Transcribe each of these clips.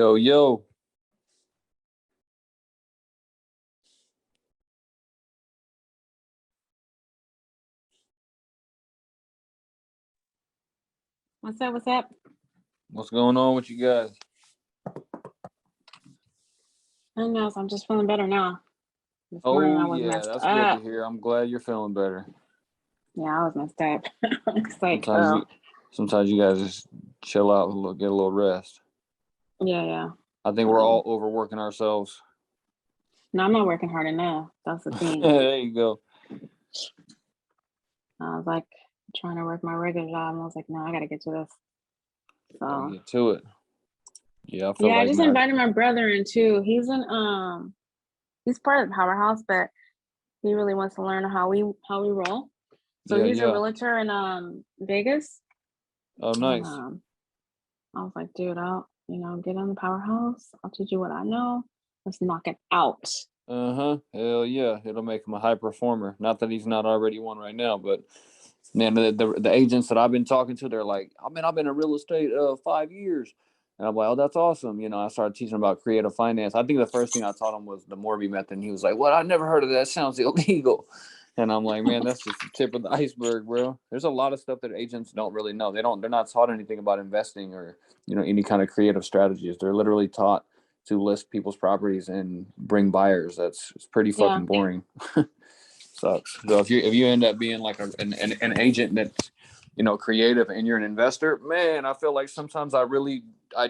Yo, yo. What's up? What's up? What's going on with you guys? I don't know. So I'm just feeling better now. This morning I Oh, was yeah, messed that's good to up. hear. I'm glad you're feeling better. Yeah, I was messed up. It's like, Sometimes you guys just chill out and get a little rest. yeah. I think we're all overworking ourselves. No, I'm not working hard enough. That's the thing. There you go. I was like trying to work my regular job, and I was like, no, I gotta get to this. Gotta So get to it. Yeah, I feel yeah, I like just invited my brother in too. He's part of the Powerhouse, but he really wants to learn how we roll. So he's a realtor in Vegas. Oh, nice. And, I was like, dude, I'll get on the Powerhouse. I'll teach you what I know. Let's knock it out. Hell yeah, it'll make him a high performer. Not that he's not already one right now, but man, the agents that I've been talking to, they're like, I mean, I've been in real estate 5 years, and I'm like, oh, that's awesome. I started teaching about creative finance. I think the first thing I taught him was the Morby method, and he was like, what? I never heard of that. Sounds illegal. And I'm like, man, that's just the tip of the iceberg, bro. There's a lot of stuff that agents don't really know. They're not taught anything about investing or any kind of creative strategies. They're literally taught to list people's properties and bring buyers. It's pretty fucking boring. Sucks. So if you end up being like an agent that's creative and you're an investor, man, I feel like sometimes I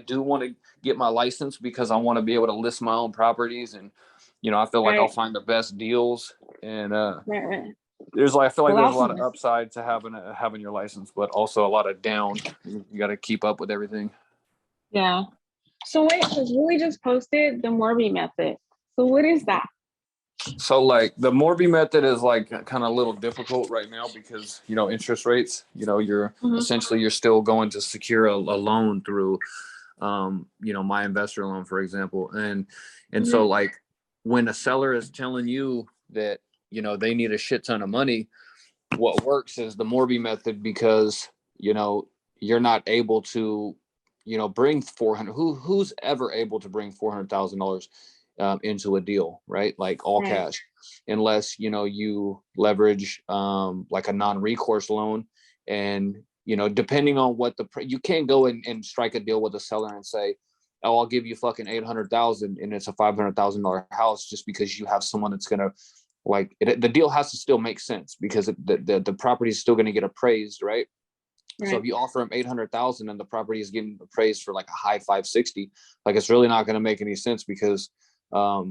do want to get my license because I want to be able to list my own properties, and I feel like I'll find the best deals, and Right. I feel like there's a lot of upside to having your license, but also a lot of down. You got to keep up with everything. Yeah. So wait, because Willie just posted the Morby method. So what is that? So like the Morby method is like kind of a little difficult right now because interest rates. You're essentially you're still going to secure a loan through, my investor loan, for example, and so like when a seller is telling you that they need a shit ton of money, what works is the Morby method because you're not able to bring 400. Who's ever able to bring $400,000 into a deal, right? Like all cash, unless you leverage like a non-recourse loan, and depending on what you can't go and strike a deal with a seller and say, oh, I'll give you fucking 800,000 and it's a $500,000 house just because you have someone that's gonna the deal has to still make sense because the property is still going to get appraised, right? So if you offer them 800,000 and the property is getting appraised for like a high 560, like it's really not going to make any sense because I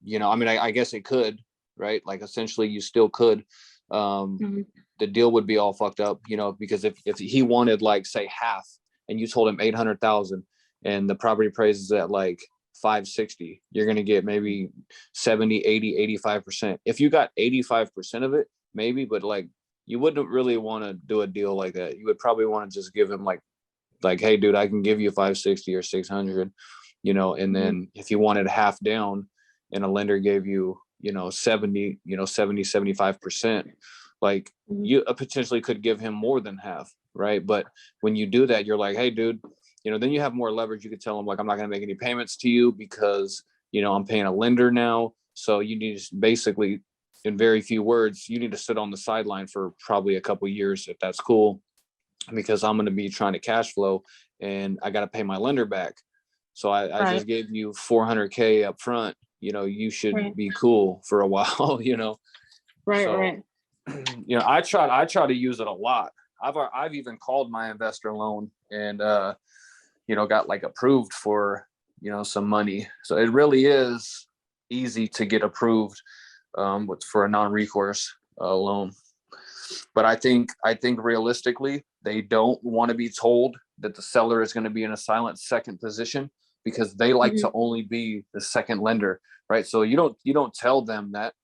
mean, I guess it could, right? Like essentially you still could. The deal would be all fucked up, because if he wanted like say half and you told him 800,000 and the property appraises at like 560, you're going to get maybe 70, 80, 85%. If you got 85% of it, maybe, but like you wouldn't really want to do a deal like that. You would probably want to just give him like, hey dude, I can give you 560 or 600, and then if you wanted half down and a lender gave you 70, 75%, like you potentially could give him more than half, right? But when you do that, you're like, hey dude, then you have more leverage. You could tell him like, I'm not going to make any payments to you because I'm paying a lender now, so you need to basically, in very few words, you need to sit on the sideline for probably a couple of years if that's cool, because I'm going to be trying to cash flow and I got to pay my lender back. So I just gave you 400K up front. You should be cool for a while, Right. I try to use it a lot. I've even called my investor loan and, got like approved for, some money. So it really is easy to get approved for a non-recourse loan. But I think realistically, they don't want to be told that the seller is going to be in a silent second position because they like to only be the second lender, right? So you don't tell them that,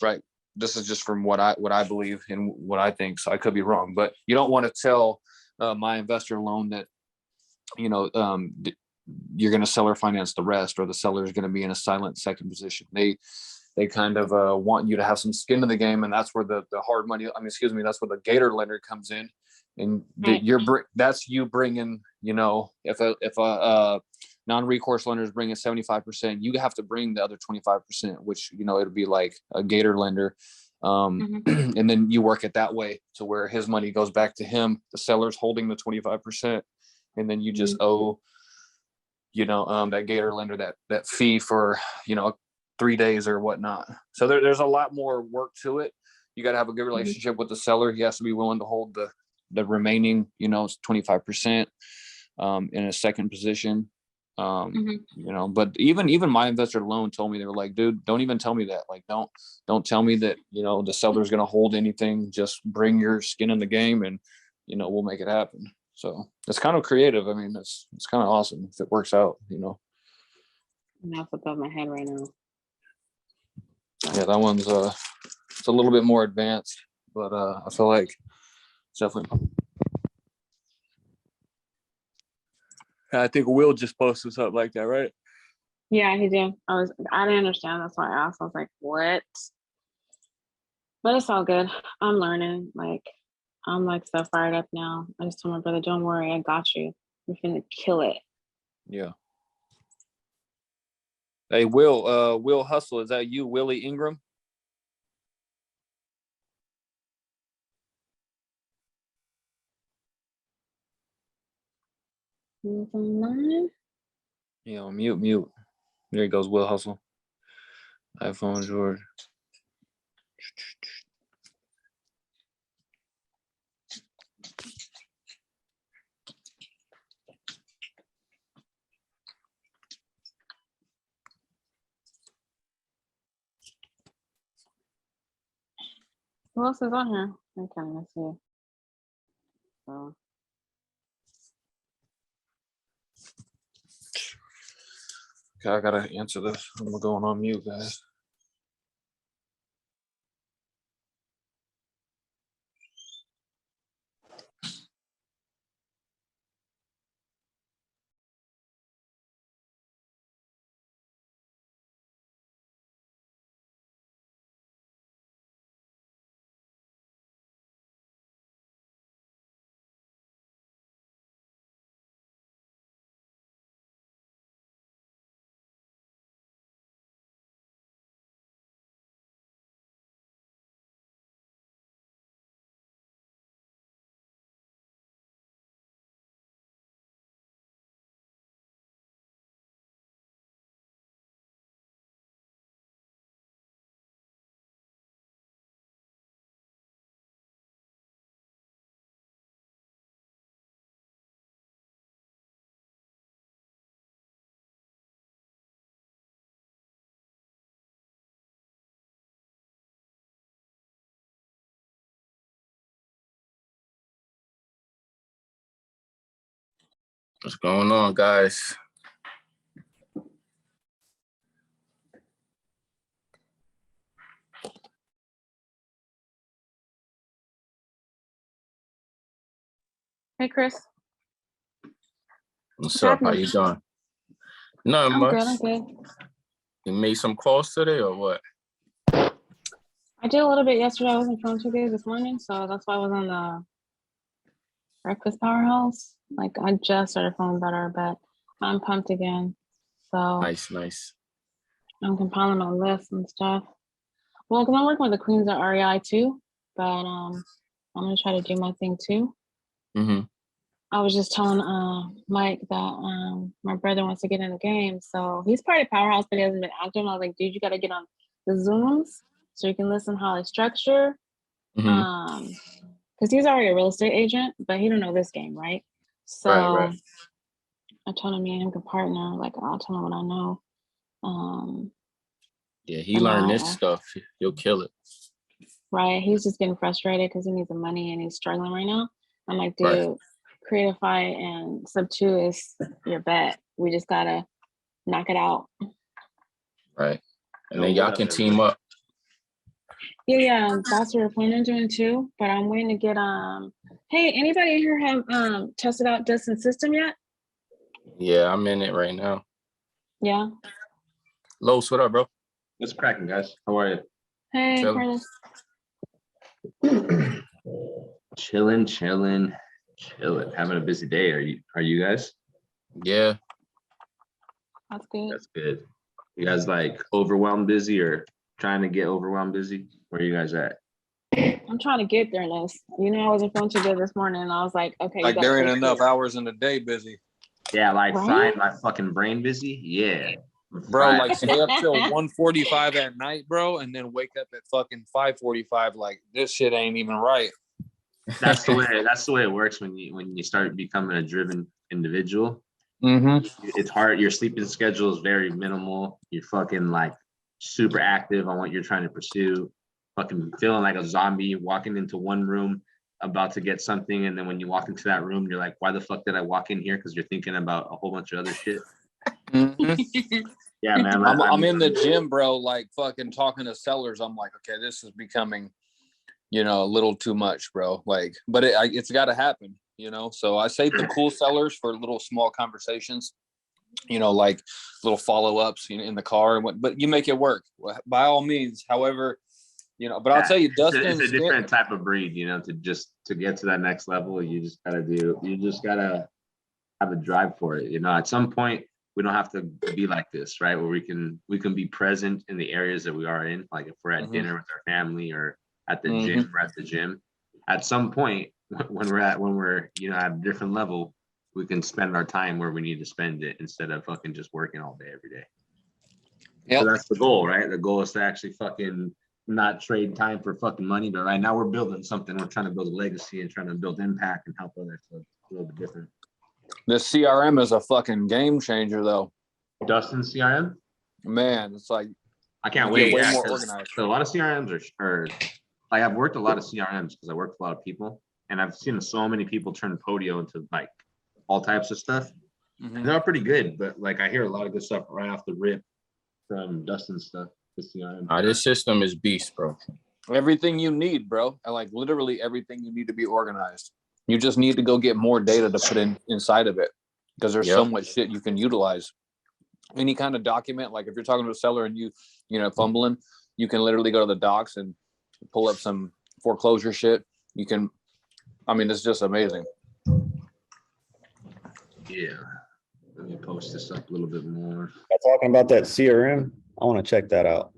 right? This is just from what I believe and what I think. So I could be wrong, but you don't want to tell my investor loan that you're going to seller finance the rest, or the seller is going to be in a silent second position. They kind of want you to have some skin in the game, and that's where the hard money. That's where the Gator lender comes in, and that's you bringing. If a non-recourse lenders bring in 75%. You have to bring the other 25%, which, you know, it'll be like a gator lender. And then you work it that way to where his money goes back to him. The seller's holding the 25%. And then you just owe, you know, that gator lender that fee for, you know, 3 days or whatnot. So there's a lot more work to it. You got to have a good relationship with the seller. He has to be willing to hold the remaining, you know, 25% in a second position. You know, but even my investor loan told me, they were like, dude, don't even tell me that. Like, don't tell me that, you know, the seller's going to hold anything. Just bring your skin in the game and, you know, we'll make it happen. So it's kind of creative. I mean, it's kind of awesome if it works out, you know. Off the top of my head right now. Yeah, that one's it's a little bit more advanced, but I feel like it's definitely. I think Will just posted something like that, right? Yeah, he did. I didn't understand. That's why I asked. I was like, what? But it's all good. I'm learning. Like, I'm like so fired up now. I just told my brother, don't worry, I got you. We're finna kill it. Yeah. Hey, Will Hustle, is that you, Willie Ingram? Yeah, mute. There he goes, Will Hustle. iPhone George. Who else is on here? I can't even see. So. Okay, I gotta answer this. I'm going on mute, guys. What's going on, guys? Hey, Chris. What's up? How you doing? Nothing much. I'm good. You made some calls today or what? I did a little bit yesterday. I wasn't feeling too good this morning, so that's why I was on the breakfast powerhouse. Like, I just started feeling better, but I'm pumped again. So Nice. I'm compiling my list and stuff. Well, because I'm working with the Queens at REI too, but I'm gonna try to do my thing too. I was just telling Mike that my brother wants to get in the game, so he's part of Powerhouse, but he hasn't been active. I was like, dude, you got to get on the Zooms so you can listen how they structure. Because he's already a real estate agent, but he don't know this game, right? So right. I told him me and him could partner. Like, I'll tell him what I know. Yeah, he learned this stuff. He'll kill it. Right. He's just getting frustrated because he needs the money and he's struggling right now. I'm like, dude, Creatify and Sub2 is your bet. We just gotta knock it out. Right. And then y'all can team up. Yeah, that's what we're planning on doing too. But I'm waiting to get hey, anybody in here have tested out Dustin's system yet? Yeah, I'm in it right now. Yeah. Los, what up, bro? What's cracking, guys? How are you? Hey, Carlos. Chilling. Having a busy day. Are you guys? Yeah. That's good. That's good. You guys like overwhelmed busy or trying to get overwhelmed busy? Where you guys at? I'm trying to get there, Les. You know, I was in front of you this morning and I was like, okay, Like you there gotta ain't stay enough clear. hours in the day busy. Yeah, like Right? frying my fucking brain busy. Yeah. Bro, like stay up till 1:45 at night, bro, and then wake up at fucking 5:45. Like this shit ain't even right. That's the way it works when you start becoming a driven individual. Mm-hmm. It's hard. Your sleeping schedule is very minimal. You're fucking like super active on what you're trying to pursue. Fucking feeling like a zombie, walking into one room about to get something, and then when you walk into that room, you're like, "Why the fuck did I walk in here?" Because you're thinking about a whole bunch of other shit. Mm-hmm. Yeah, man. I'm in the gym, bro, like fucking talking to sellers. I'm like, okay, this is becoming, a little too much, bro. Like, but it's got to happen, So I save the cool sellers for little small conversations, like little follow-ups, in the car and what. But you make it work by all means. However, But I'll tell you, Dustin, it's a different type of breed, to get to that next level. You just gotta have a drive for it. At some point we don't have to be like this, right? Where we can be present in the areas that we are in. Like if we're at dinner with our family or at the gym, we're at the gym. At some point when we're at a different level, we can spend our time where we need to spend it instead of fucking just working all day, every day. Yep. So that's the goal, right? The goal is to actually fucking not trade time for fucking money. But right now we're building something. We're trying to build a legacy and trying to build impact and help others. So it's a little bit different. The CRM is a fucking game changer, though. Dustin CRM? Man, it's like I can't you wait. get way Yeah, more 'cause organized. a lot of CRMs are like I've worked a lot of CRMs because I worked with a lot of people, and I've seen so many people turn Podio into like all types of stuff. Mhm. They're all pretty good, but like I hear a lot of good stuff right off the rip from Dustin's stuff with CRM. This system is beast, bro. Everything you need, bro. Like literally everything you need to be organized. You just need to go get more data to put inside of it because there's so much shit you can utilize. Any kind of document, like if you're talking to a seller and you fumbling, you can literally go to the docs and pull up some foreclosure shit. You can, it's just amazing. Yeah. Let me post this up a little bit more. Talking about that CRM, I want to check that out.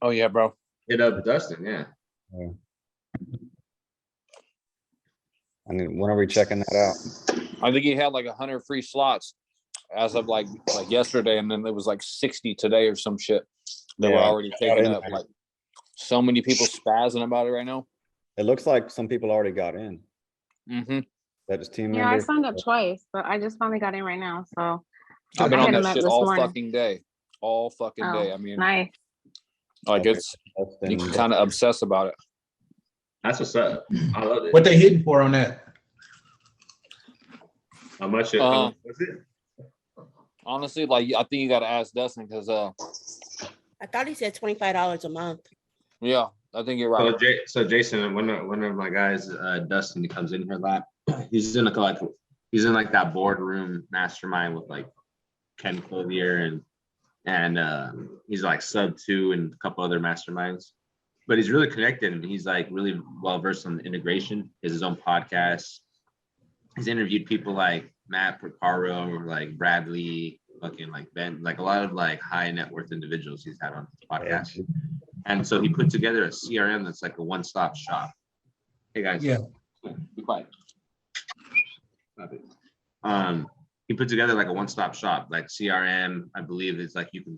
Oh yeah, bro. Hit up Dustin, yeah. I mean, when are we checking that out? I think he had like 100 free slots as of like yesterday, and then there was like 60 today or some shit that were already taken up. Like so many people spazzing about it right now. It looks like some people already got in. Mm-hmm. That is team Yeah, I members. signed up twice, but I just finally got in right now. So I've been I on hit that him up shit this all morning. fucking day. All fucking day. Nice. Like it's you can kind of obsess about it. That's what's up. I love it. What they hitting for on that? How much was it? Honestly, like I think you got to ask Dustin because I thought he said $25 a month. yeah, I think you're right. So Jason, one of my guys, Dustin, he comes in here a lot. He's in like that boardroom mastermind with like Ken Clothier and he's like sub 2 and a couple other masterminds. But he's really connected and he's like really well versed on the integration. He has his own podcast. He's interviewed people like Matt Porcaro, like Bradley, fucking like Ben, like a lot of like high net worth individuals he's had on his podcast. And so he put together a CRM that's like a one-stop shop. Hey guys, Yeah. Be quiet. Stop it. He put together like a one-stop shop, like CRM. I believe it's like you can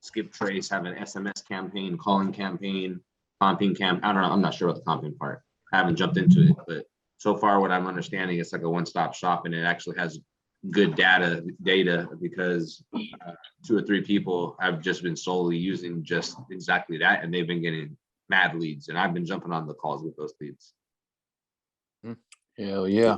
skip trace, have an SMS campaign, calling campaign, comping camp. I don't know. I'm not sure about the comping part. I haven't jumped into it, but so far what I'm understanding, it's like a one-stop shop, and it actually has good data because 2 or 3 people have just been solely using just exactly that, and they've been getting mad leads, and I've been jumping on the calls with those leads. Hell yeah.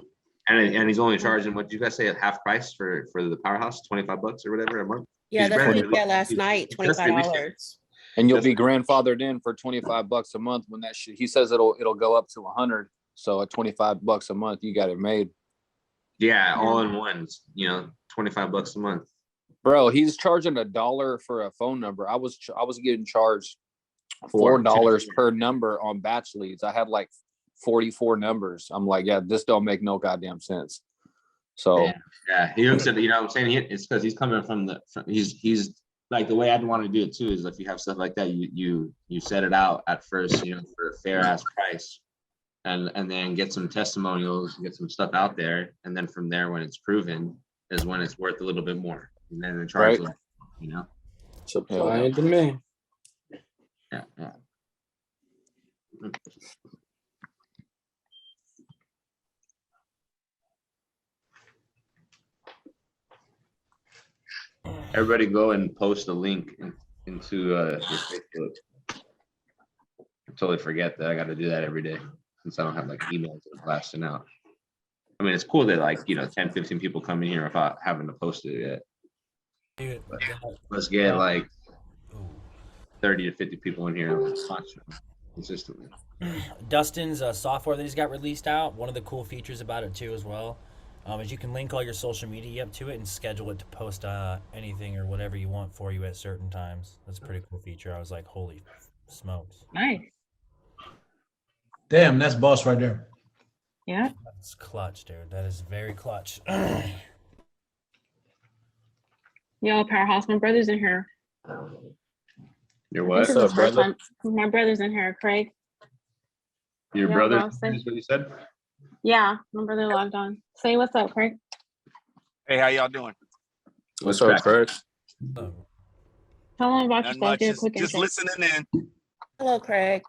And he's only charging, what did you guys say, at half price for the powerhouse, $25 or whatever a month? Yeah, that's what he brand said new. last night, Just released it. $25. And you'll be grandfathered in for $25 a month when that shit. He says it'll go up to 100. So at $25 a month, you got it made. Yeah, all in ones, $25 a month. Bro, he's charging $1 for a phone number. I was getting charged $4 per number on batch leads. I had like 44 numbers. I'm like, yeah, this don't make no goddamn sense. So Yeah, he looks at, you know what I'm saying? It's because he's coming from he's like, the way I'd want to do it too is if you have stuff like that, you set it out at first, you know, for a fair ass price. And then get some testimonials, get some stuff out there. And then from there, when it's proven, is when it's worth a little bit more. And then the charge, Right. you know? Supply and demand. Yeah, yeah. Everybody go and post a link into your Facebook. I totally forget that I got to do that every day since I don't have like emails that are blasting out. I mean, it's cool that like, you know, 10, 15 people come in here without having to post it yet. Dude, Let's get like 30 to 50 people in here consistently. Dustin's software that he's got released out, one of the cool features about it too as well, is you can link all your social media up to it and schedule it to post anything or whatever you want for you at certain times. That's a pretty cool feature. I was like, holy smokes. Nice. Damn, that's boss right there. Yeah. That's clutch, dude. That is very clutch. Yo, Powerhouse, my brother's in here. Your This what? is What's his up, first brother? time. My brother's in here, Craig. Your Yeah, brother? bro, say- Is what you said? Yeah, my brother logged on. Say what's up, Craig. Hey, how y'all doing? What's up, Craig? Tell him about Nothing yourself. much. Do a Just, quick just intro. listening in. Hello, Craig.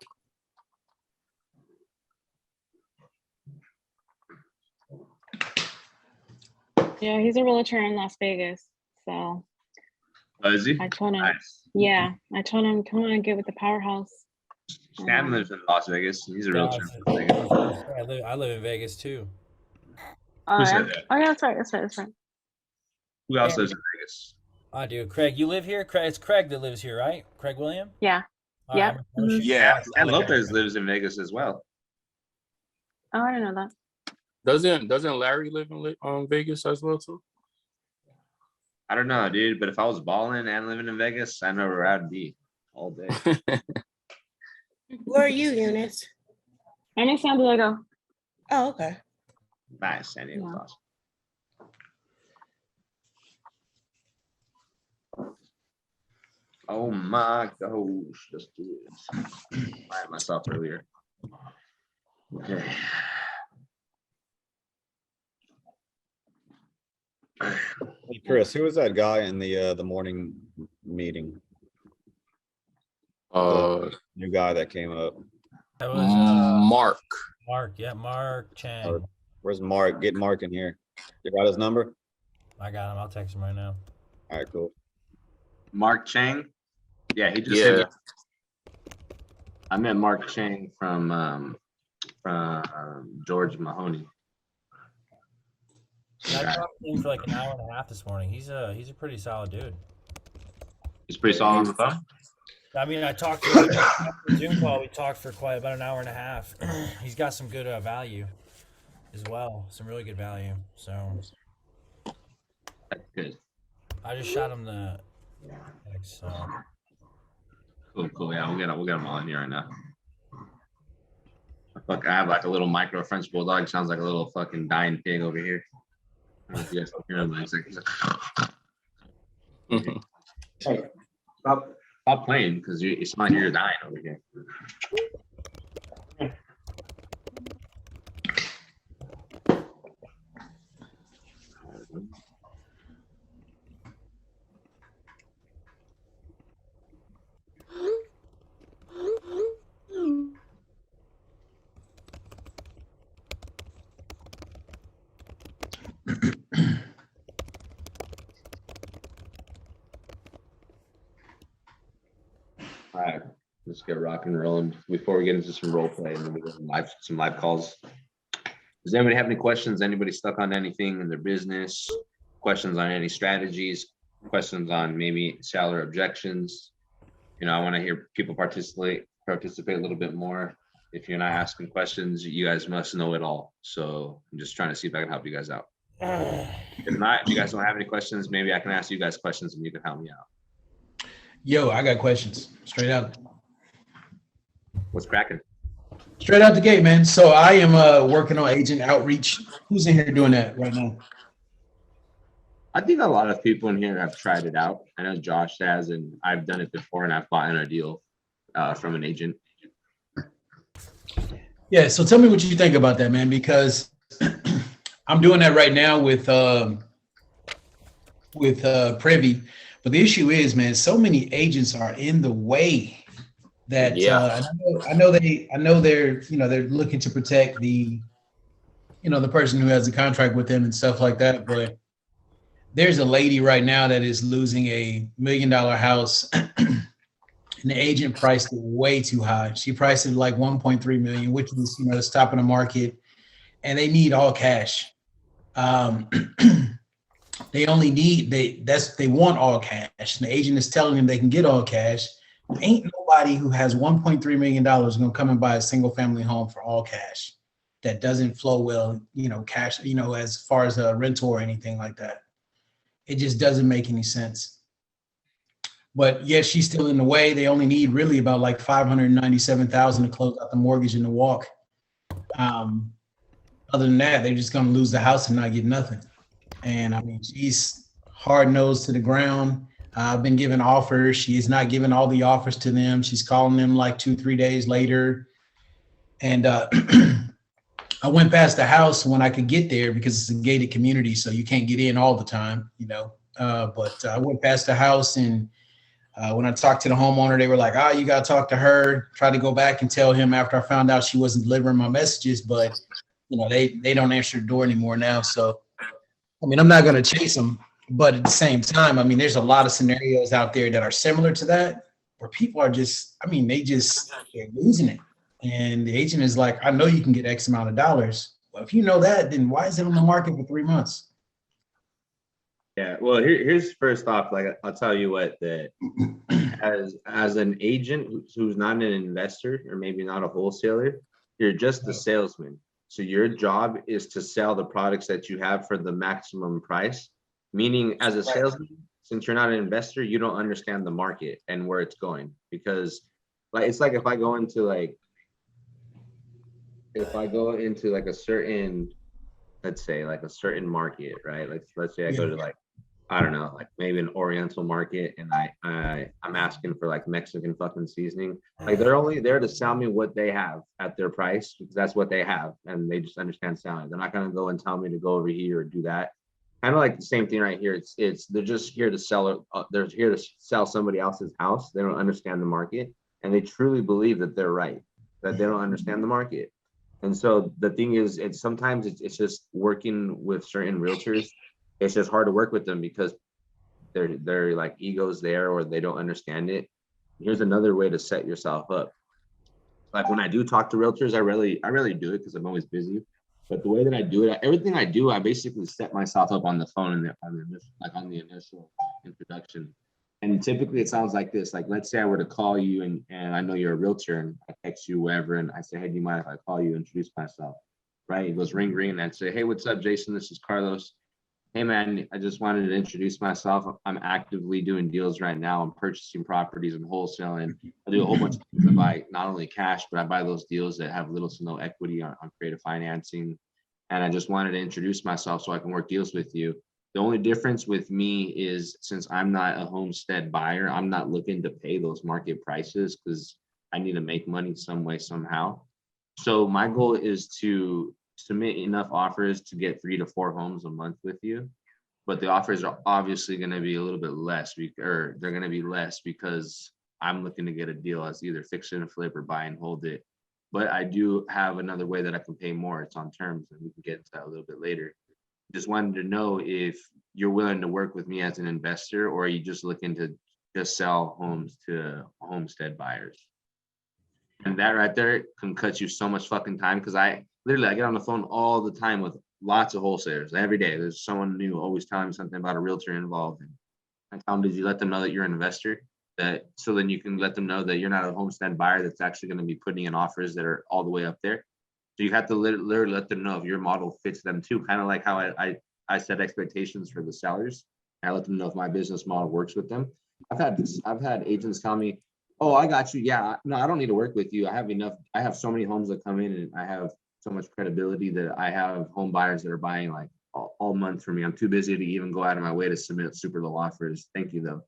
Yeah, he's a realtor in Las Vegas. So Oh, is he? I told him, Nice. yeah, I told him, come on, get with the Powerhouse. Stan lives in Las Vegas. He's a Yeah, realtor. in Las Vegas. I live in Vegas too. Oh, Who yeah. said that? Oh, yeah, that's right. That's right. That's right. Who else lives in Vegas? I do. Craig, you live here? Craig, it's Craig that lives here, right? Craig William? Yeah. All Yeah. right, I'm gonna shoot you Yeah. out. Stan Lopez lives in Vegas as well. Oh, I didn't know that. Doesn't Larry live in Vegas as well too? I don't know, dude, but if I was balling and living in Vegas, I know where I'd be all day. Where are you, Eunice? I'm in San Diego. Oh, okay. Nice, San Diego's Yeah. awesome. Oh my gosh, let's do it. I had myself earlier. Okay. Hey, Chris, who was that guy in the morning meeting? New guy that came up. That was Mark. Mark. Yeah, Mark Chang. Where's Mark? Get Mark in here. You got his number? I got him. I'll text him right now. All right, cool. Mark Chang. Yeah, he just Yeah. I met Mark Chang from George Mahoney. I talked to him for like an hour and a half this morning. He's a pretty solid dude. He's pretty solid on the phone. I mean, I talked to him on the Zoom call. We talked for quite about an hour and a half. He's got some good value as well. Some really good value. So That's good. I just shot him the text. So Cool. Yeah, we'll get him all in here right now. Fuck, I have like a little micro French bulldog. Sounds like a little fucking dying pig over here. I don't know if you guys can hear him. He's like, hey, stop playing because it's not you're dying over here. All right, let's get rock and rolling before we get into some role play and then we go some live calls. Does anybody have any questions? Anybody stuck on anything in their business? Questions on any strategies? Questions on maybe seller objections? You know, I want to hear people participate a little bit more. If you're not asking questions, you guys must know it all. So I'm just trying to see if I can help you guys out. If not, if you guys don't have any questions, maybe I can ask you guys questions and you can help me out. Yo, I got questions straight out. What's cracking? Straight out the gate, man. So I am working on agent outreach. Who's in here doing that right now? I think a lot of people in here have tried it out. I know Josh has, and I've done it before, and I've bought in a deal from an agent. Yeah. So tell me what you think about that, man, because I'm doing that right now with Privy. But the issue is, man, so many agents are in the way that I know they're they're looking to protect the the person who has a contract with them and stuff like that. But there's a lady right now that is losing a $1 million house, and the agent priced it way too high. She priced it like 1.3 million, which is the top of the market, and they need all cash. They only need they want all cash. And the agent is telling them they can get all cash. Ain't nobody who has $1.3 million gonna come and buy a single family home for all cash that doesn't flow well, cash, as far as a rental or anything like that. It just doesn't make any sense. But yes, she's still in the way. They only need really about like $597,000 to close out the mortgage and the walk. Other than that, they're just gonna lose the house and not get nothing. And I mean, she's hard nosed to the ground. I've been given offers. She is not giving all the offers to them. She's calling them like 2-3 days later. And I went past the house when I could get there because it's a gated community, so you can't get in all the time, But I went past the house, and when I talked to the homeowner, they were like, "Oh, you got to talk to her." Tried to go back and tell him after I found out she wasn't delivering my messages, but they don't answer the door anymore now. So, I mean, I'm not going to chase them, but at the same time, I mean, there's a lot of scenarios out there that are similar to that, where people are just, I mean, they're losing it. And the agent is like, "I know you can get X amount of dollars." Well, if you know that, then why is it on the market for 3 months? Yeah, well, here's first off, like I'll tell you what, that as an agent who's not an investor or maybe not a wholesaler, you're just a salesman. So your job is to sell the products that you have for the maximum price. Meaning, as a salesman, since you're not an investor, you don't understand the market and where it's going. Because it's like if I go into like a certain, let's say like a certain market, right? Let's say I go to like, I don't know, like maybe an Oriental market, and I'm asking for like Mexican fucking seasoning. Like they're only there to sell me what they have at their price, because that's what they have, and they just understand selling. They're not gonna go and tell me to go over here or do that. Kind of like the same thing right here. It's they're just here to sell it. They're here to sell somebody else's house. They don't understand the market, and they truly believe that they're right, that they don't understand the market. And so the thing is, sometimes it's just working with certain realtors. It's just hard to work with them because they're like egos there, or they don't understand it. Here's another way to set yourself up. Like when I do talk to realtors, I really do it because I'm always busy. But the way that I do it, everything I do, I basically set myself up on the phone on the initial introduction. And typically it sounds like this. Like, let's say I were to call you and I know you're a realtor, and I text you wherever, and I say, "Hey, do you mind if I call you, introduce myself?" Right? It goes ring, ring, and I'd say, "Hey, what's up, Jason? This is Carlos. Hey man, I just wanted to introduce myself. I'm actively doing deals right now. I'm purchasing properties and wholesaling. I do a whole bunch of things. I buy not only cash, but I buy those deals that have little to no equity on creative financing. And I just wanted to introduce myself so I can work deals with you. The only difference with me is, since I'm not a homestead buyer, I'm not looking to pay those market prices because I need to make money some way, somehow. So my goal is to submit enough offers to get 3 to 4 homes a month with you. But the offers are obviously going to be a little bit less, or they're going to be less because I'm looking to get a deal as either fix it and flip or buy and hold it. But I do have another way that I can pay more. It's on terms, and we can get into that a little bit later. Just wanted to know if you're willing to work with me as an investor, or are you just looking to just sell homes to homestead buyers? And that right there can cut you so much fucking time, because I get on the phone all the time with lots of wholesalers. Every day there's someone new always telling me something about a realtor involved. And I tell them, did you let them know that you're an investor? So then you can let them know that you're not a homestead buyer that's actually going to be putting in offers that are all the way up there. So you have to literally let them know if your model fits them too. Kind of like how I set expectations for the sellers. I let them know if my business model works with them. I've had agents tell me, "Oh, I got you. Yeah, no, I don't need to work with you. I have enough. I have so many homes that come in, and I have so much credibility that I have home buyers that are buying like all month for me. I'm too busy to even go out of my way to submit super low offers. Thank you though.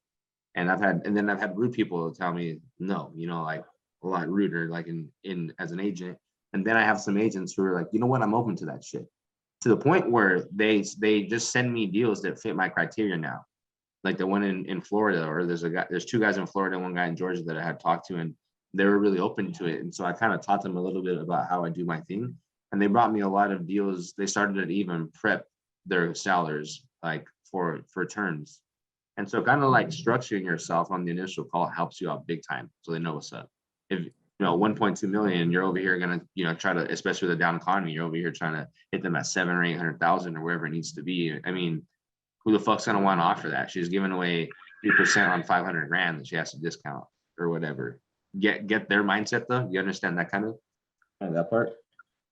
And then I've had rude people tell me no, like a lot ruder, like in as an agent. And then I have some agents who are like, you know what, I'm open to that shit. To the point where they just send me deals that fit my criteria now. Like the one in Florida, or there's two guys in Florida, one guy in Georgia that I had talked to, and they were really open to it. And so I kind of taught them a little bit about how I do my thing. And they brought me a lot of deals. They started to even prep their sellers like for terms. And so kind of like structuring yourself on the initial call helps you out big time. So they know what's up. If 1.2 million, you're over here gonna, try to, especially with the down economy, you're over here trying to hit them at 700 or 800,000 or wherever it needs to be. I mean, who the fuck's gonna want to offer that? She's giving away 3% on 500 grand that she has to discount or whatever. Get their mindset though. You understand that kind of that part?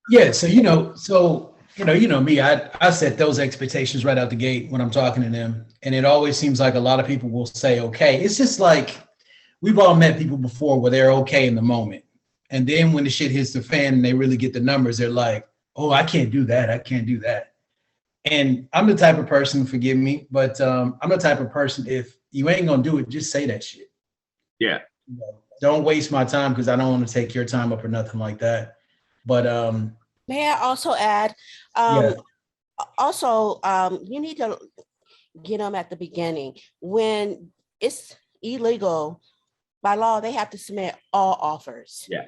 Yeah. So, me, I set those expectations right out the gate when I'm talking to them. And it always seems like a lot of people will say, okay, it's just like, we've all met people before where they're okay in the moment. And then when the shit hits the fan and they really get the numbers, they're like, oh, I can't do that. I can't do that. And I'm the type of person, forgive me, but I'm the type of person, if you ain't going to do it, just say that shit. Yeah. Don't waste my time because I don't want to take your time up or nothing like that. But may I also add, yeah. also, you need to get them at the beginning. When it's illegal, by law, they have to submit all offers. Yeah.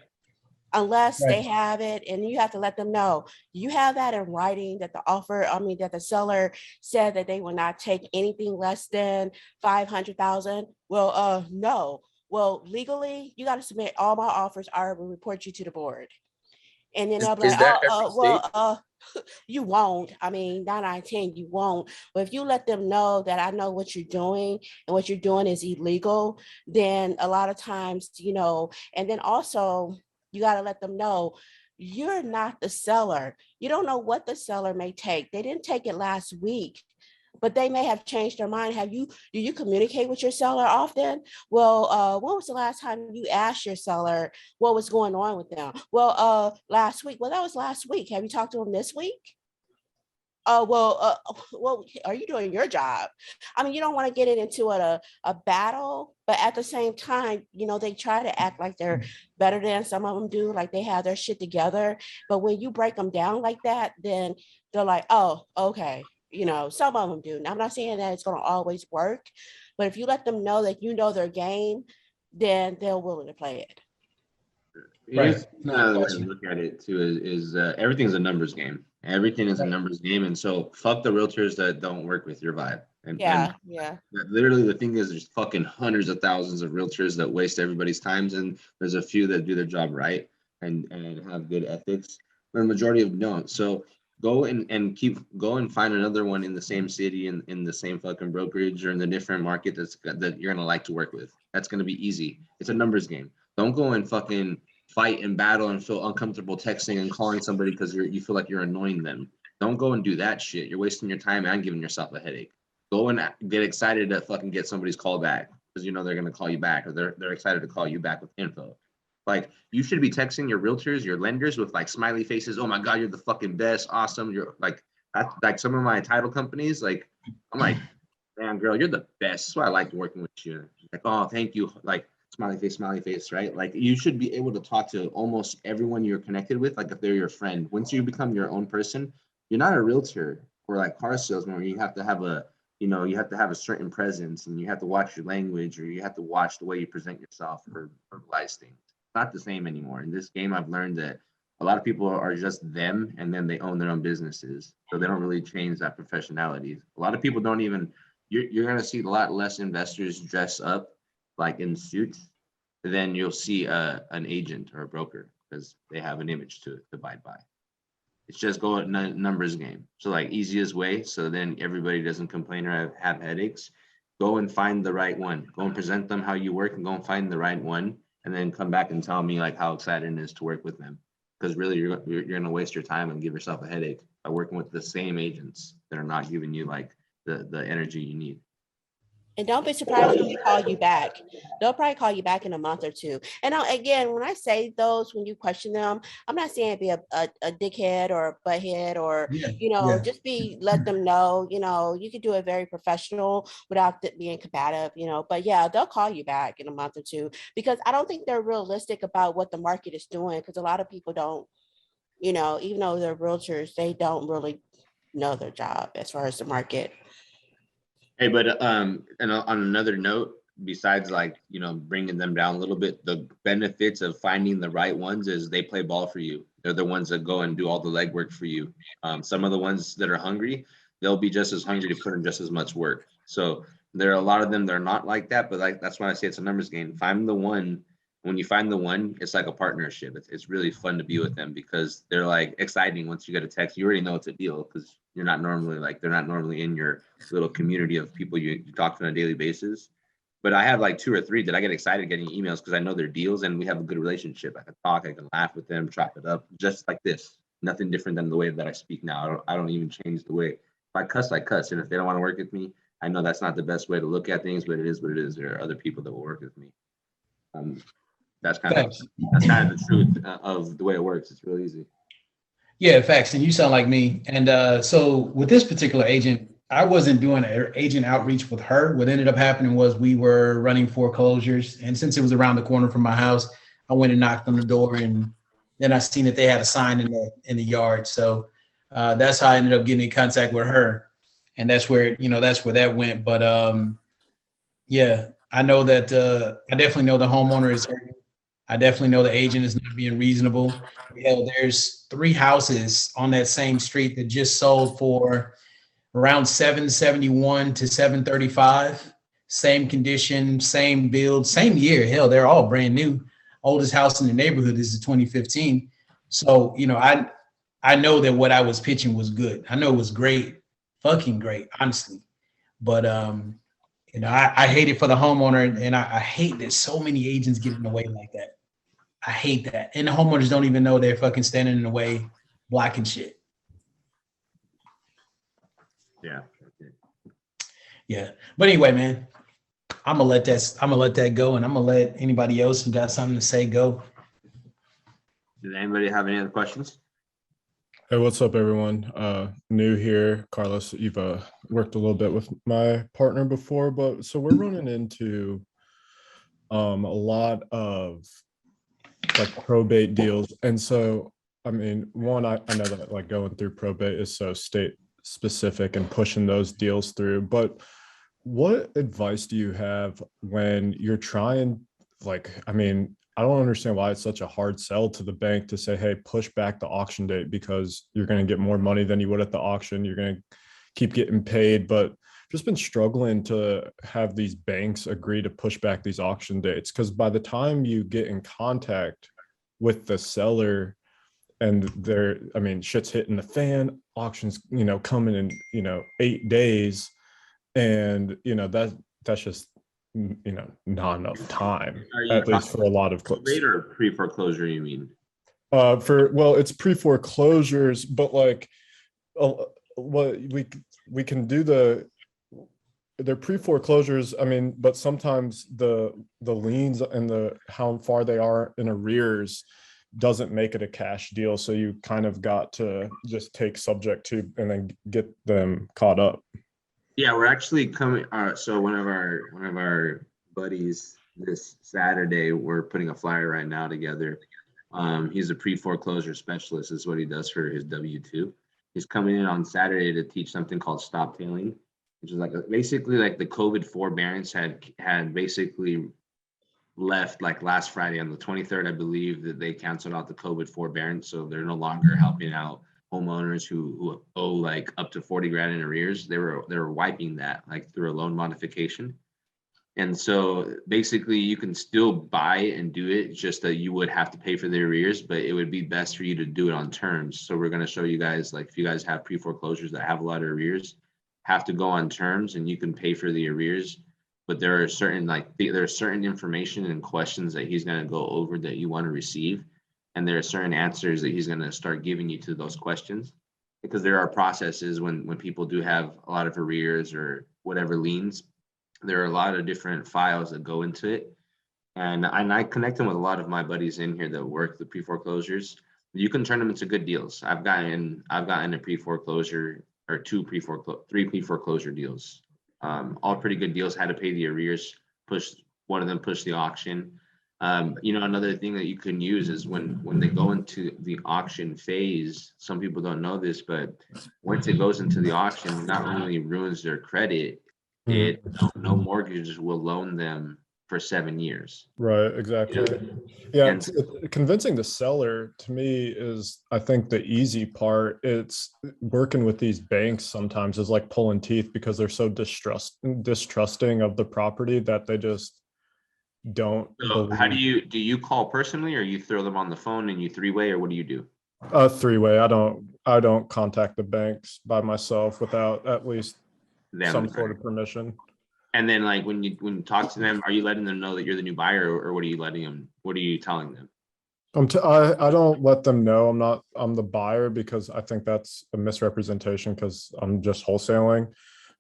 Unless Right. they have it, and you have to let them know. You have that in writing that that the seller said that they will not take anything less than 500,000. Well, no. Well, legally, you got to submit all my offers. I will report you to the board. And then they'll be Is like, that every state? you won't. I mean, 9 out of 10, you won't. But if you let them know that I know what you're doing and what you're doing is illegal, then a lot of times, and then also you got to let them know you're not the seller. You don't know what the seller may take. They didn't take it last week, but they may have changed their mind. Do you communicate with your seller often? Well, when was the last time you asked your seller what was going on with them? Well, last week. Well, that was last week. Have you talked to them this week? Well, are you doing your job? I mean, you don't want to get it into a battle, but at the same time, they try to act like they're better than some of them do, like they have their shit together. But when you break them down like that, then they're like, oh, okay. Some of them do. Now, I'm not saying that it's going to always work, but if you let them know that their game, then they're willing to play it. Right. Another way to look at it too is everything's a numbers game. Everything is a numbers game, and so fuck the realtors that don't work with your vibe. And literally, the thing is, there's fucking hundreds of thousands of realtors that waste everybody's times, and there's a few that do their job right and have good ethics, but a majority of them don't. So go and find another one in the same city, in the same fucking brokerage, or in the different market that you're gonna like to work with. That's gonna be easy. It's a numbers game. Don't go and fucking fight and battle and feel uncomfortable texting and calling somebody because you feel like you're annoying them. Don't go and do that shit. You're wasting your time and giving yourself a headache. Go and get excited to fucking get somebody's call back because they're gonna call you back, or they're excited to call you back with info. Like, you should be texting your realtors, your lenders with like smiley faces. Oh my God, you're the fucking best. Awesome. You're like some of my title companies. Like, I'm like, man, girl, you're the best. That's why I like working with you. Like, oh, thank you. Like, smiley face, right? Like, you should be able to talk to almost everyone you're connected with, like if they're your friend. Once you become your own person, you're not a realtor or like car salesman where you have to have a certain presence, and you have to watch your language, or you have to watch the way you present yourself or verbalize things. It's not the same anymore. In this game, I've learned that a lot of people are just them, and then they own their own businesses. So they don't really change that professionality. A lot of people don't even, you're going to see a lot less investors dress up like in suits, then you'll see an agent or a broker because they have an image to abide by. It's just go numbers game. So like, easiest way, so then everybody doesn't complain or have headaches. Go and find the right one. Go and present them how you work, and go and find the right one, and then come back and tell me like how exciting it is to work with them. Because really, you're going to waste your time and give yourself a headache by working with the same agents that are not giving you like the energy you need. And don't be surprised when they call you back. They'll probably call you back in a month or two. And again, when I say those, when you question them, I'm not saying be a dickhead or a butthead or, Yeah. just let them know, you can do it very professional without it being combative, but yeah, they'll call you back in a month or two because I don't think they're realistic about what the market is doing because a lot of people don't, even though they're realtors, they don't really know their job as far as the market. Hey, but and on another note, besides like, bringing them down a little bit, the benefits of finding the right ones is they play ball for you. They're the ones that go and do all the legwork for you. Some of the ones that are hungry, they'll be just as hungry to put in just as much work. So there are a lot of them that are not like that, but like that's why I say it's a numbers game. Find the one. When you find the one, it's like a partnership. It's really fun to be with them because they're like exciting. Once you get a text, you already know it's a deal because they're not normally in your little community of people you talk to on a daily basis. But I have like 2 or 3 that I get excited getting emails because I know they're deals and we have a good relationship. I can talk, I can laugh with them, chop it up, just like this. Nothing different than the way that I speak now. I don't even change the way. If I cuss, I cuss. And if they don't want to work with me, I know that's not the best way to look at things, but it is what it is. There are other people that will work with me. That's kind of the truth of the way it works. It's real easy. Yeah, facts. And you sound like me. And so with this particular agent, I wasn't doing agent outreach with her. What ended up happening was we were running foreclosures. And since it was around the corner from my house, I went and knocked on the door and then I seen that they had a sign in the yard. So that's how I ended up getting in contact with her. And that's where that went. But yeah, I know that I definitely know the homeowner is hurting. I definitely know the agent is not being reasonable. Hell, there's 3 houses on that same street that just sold for around 771 to 735. Same condition, same build, same year. Hell, they're all brand new. Oldest house in the neighborhood is 2015. So, I know that what I was pitching was good. I know it was great, fucking great, honestly. But I hate it for the homeowner, and I hate that so many agents get in the way like that. I hate that. And the homeowners don't even know they're fucking standing in the way, blocking shit. Yeah. Yeah. But anyway, man, I'm gonna let that go, and I'm gonna let anybody else who got something to say go. Did anybody have any other questions? Hey, what's up, everyone? New here. Carlos, you've worked a little bit with my partner before, but so we're running into a lot of like probate deals. And so, I mean, one, I know that like going through probate is so state specific and pushing those deals through, but what advice do you have when you're trying, like, I mean, I don't understand why it's such a hard sell to the bank to say, hey, push back the auction date because you're going to get more money than you would at the auction. You're going to keep getting paid, but just been struggling to have these banks agree to push back these auction dates. Because by the time you get in contact with the seller and shit's hitting the fan, auctions, coming in, 8 days. And, that's just, not enough time, at least for a lot of close. Rate or pre-foreclosure, you mean? It's pre-foreclosures, but like what we can do they're pre-foreclosures. I mean, but sometimes the liens and how far they are in arrears doesn't make it a cash deal. So you kind of got to just take subject to and then get them caught up. Yeah, we're actually coming. So one of our buddies this Saturday, we're putting a flyer right now together. He's a pre-foreclosure specialist, is what he does for his W-2. He's coming in on Saturday to teach something called stop tailing, which is basically like the COVID forbearance had basically left like last Friday on the 23rd, I believe, that they canceled out the COVID forbearance, so they're no longer helping out homeowners who owe like up to 40 grand in arrears. They were wiping that like through a loan modification. And so basically you can still buy and do it, just that you would have to pay for the arrears, but it would be best for you to do it on terms. So we're going to show you guys, like if you guys have pre-foreclosures that have a lot of arrears, have to go on terms and you can pay for the arrears. But there are certain information and questions that he's going to go over that you want to receive. And there are certain answers that he's going to start giving you to those questions, because there are processes when people do have a lot of arrears or whatever liens, there are a lot of different files that go into it. And I connect them with a lot of my buddies in here that work the pre-foreclosures. You can turn them into good deals. I've gotten a pre-foreclosure or three pre-foreclosure deals. All pretty good deals. Had to pay the arrears, one of them pushed the auction. Another thing that you can use is when they go into the auction phase, some people don't know this, but once it goes into the auction, not only ruins their credit, no mortgages will loan them for 7 years. Right, exactly. Yeah, And convincing the seller to me is, I think, the easy part. It's working with these banks sometimes is like pulling teeth because they're so distrusting of the property that they just don't so how believe. do you call personally, or you throw them on the phone and you three-way, or what do you do? Three-way. I don't contact the banks by myself without at least some sort of permission. And then, like, when you talk to them, are you letting them know that you're the new buyer, or what are you telling them? I don't let them know I'm the buyer, because I think that's a misrepresentation, because I'm just wholesaling.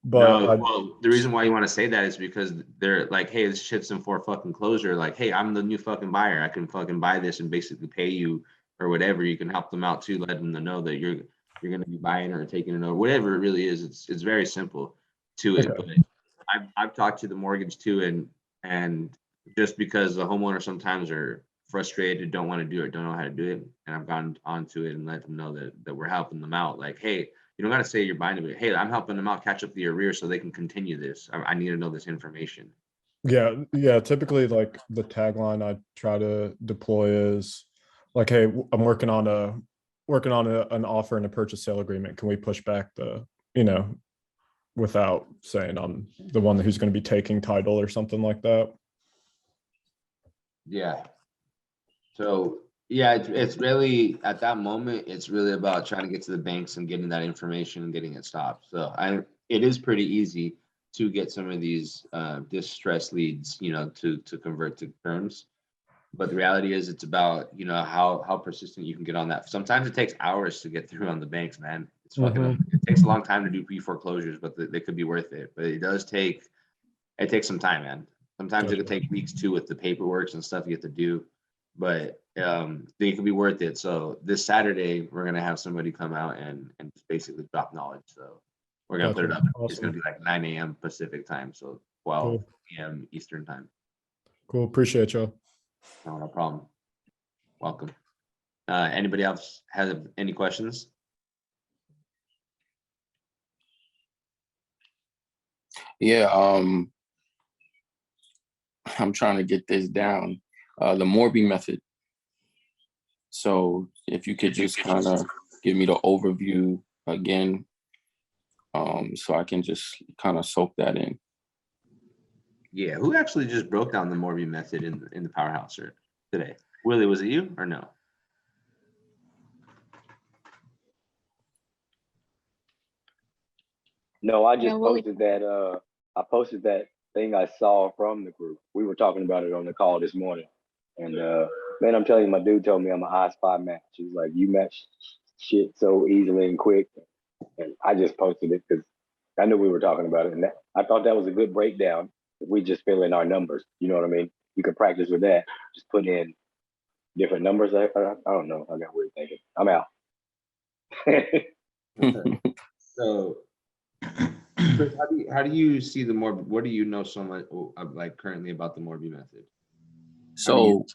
But No, well, the reason why you want to say that is because they're like, hey, this shit's in for fucking closure. Like, hey, I'm the new fucking buyer. I can fucking buy this and basically pay you or whatever. You can help them out too, letting them know that you're gonna be buying or taking it, or whatever it really is. It's very simple to it. Okay. But I've talked to the mortgage too, and just because the homeowner sometimes are frustrated, don't want to do it, don't know how to do it, and I've gone onto it and let them know that we're helping them out. Like, hey, you don't got to say you're buying it, but hey, I'm helping them out catch up the arrears so they can continue this. I need to know this information. Yeah. Typically, like, the tagline I try to deploy is like, hey, I'm working on an offer and a purchase sale agreement. Can we push back without saying I'm the one who's going to be taking title or something like that? Yeah. So yeah, it's really, at that moment, it's really about trying to get to the banks and getting that information and getting it stopped. So it is pretty easy to get some of these distress leads, to convert to terms. But the reality is, it's about, how persistent you can get on that. Sometimes it takes hours to get through on the banks, man. It's fucking, it takes a long time to do pre-foreclosures, but they could be worth it. But it takes some time, man. Sometimes it could take weeks too with the paperwork and stuff you have to do, but they could be worth it. So this Saturday, we're gonna have somebody come out and just basically drop knowledge. So we're gonna put it up. Awesome. It's gonna be like 9 a.m. Pacific time, so 12 p.m. Eastern time. Cool. Appreciate you. No problem. Welcome. Anybody else have any questions? Yeah, I'm trying to get this down. The Morby method. So if you could just kind of give me the overview again, so I can just kind of soak that in. Yeah, who actually just broke down the Morby method in the Powerhouse today? Willie, was it you or no? No, I just posted that. I posted that thing I saw from the group. We were talking about it on the call this morning, and man, I'm telling you, my dude told me I'm an I-Spy match. He's like, you match shit so easily and quick, and I just posted it because I knew we were talking about it, and I thought that was a good breakdown. If we just fill in our numbers, you know what I mean? You could practice with that. Just put in different numbers. I don't know. I got weird thinking. I'm out. So, Chris, how do you see the Morby? What do you know so much like currently about the Morby method? So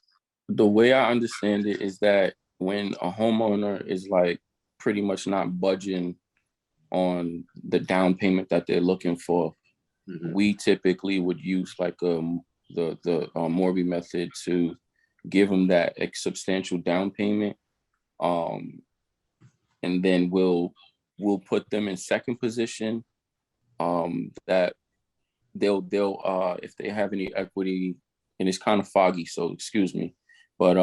the way I understand it is that when a homeowner is like pretty much not budging on the down payment that they're looking for, we typically would use like the Morby method to give them that substantial down payment, and then we'll put them in second position, that they'll if they have any equity, and it's kind of foggy, so excuse me, but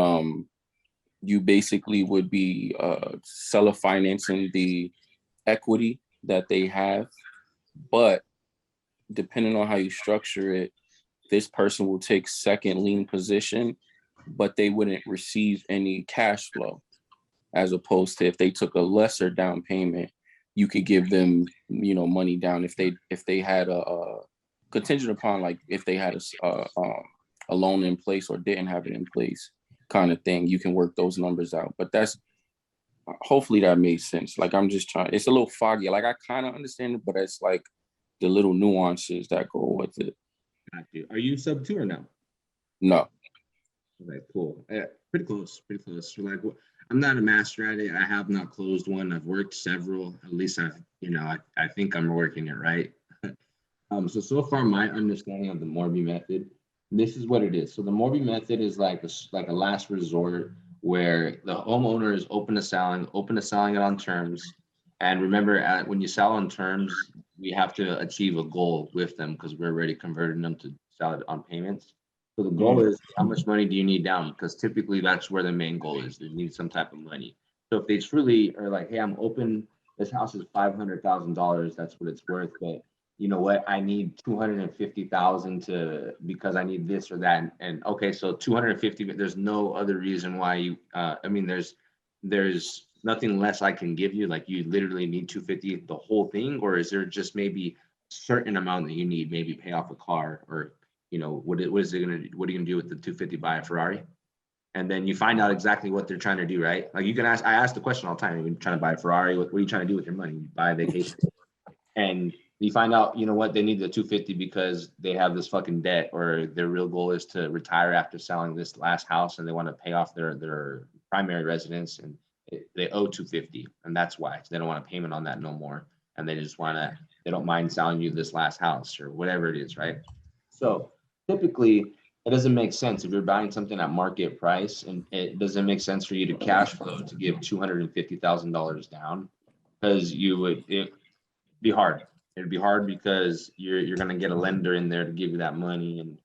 you basically would be seller financing the equity that they have, but depending on how you structure it, this person will take second lien position, but they wouldn't receive any cash flow, as opposed to if they took a lesser down payment, you could give them, money down if they had contingent upon like if they had a loan in place or didn't have it in place kind of thing, you can work those numbers out. But that's, hopefully that made sense. Like I'm just trying, it's a little foggy. Like I kind of understand it, but it's like the little nuances that go with it. Got you. Are you sub 2 or no? No. Okay, cool. Pretty close, pretty close. Like, I'm not a master at it. I have not closed one. I've worked several. At least I think I'm working it right. So far, my understanding of the Morby method, this is what it is. So the Morby method is like a last resort where the homeowner is open to selling it on terms. And remember, when you sell on terms, we have to achieve a goal with them because we're already converting them to sell it on payments. So the goal is, how much money do you need down? Because typically that's where the main goal is. They need some type of money. So if they truly are like, hey, I'm open, this house is $500,000, that's what it's worth. But you know what? I need 250,000 because I need this or that. And okay, so 250, but there's no other reason why you, there's nothing less I can give you. Like you literally need 250, the whole thing, or is there just maybe a certain amount that you need, maybe pay off a car, or what are you gonna do with the 250, buy a Ferrari? And then you find out exactly what they're trying to do, right? Like you can ask, I ask the question all the time, are you trying to buy a Ferrari? What are you trying to do with your money? You buy a vacation. And you find out, you know what, they need the 250 because they have this fucking debt, or their real goal is to retire after selling this last house and they want to pay off their primary residence, and they owe 250, and that's why. So they don't want a payment on that no more, and they don't mind selling you this last house or whatever it is, right? So typically it doesn't make sense if you're buying something at market price, and it doesn't make sense for you to cash flow to give $250,000 down, because it'd be hard. It'd be hard because you're going to get a lender in there to give you that money and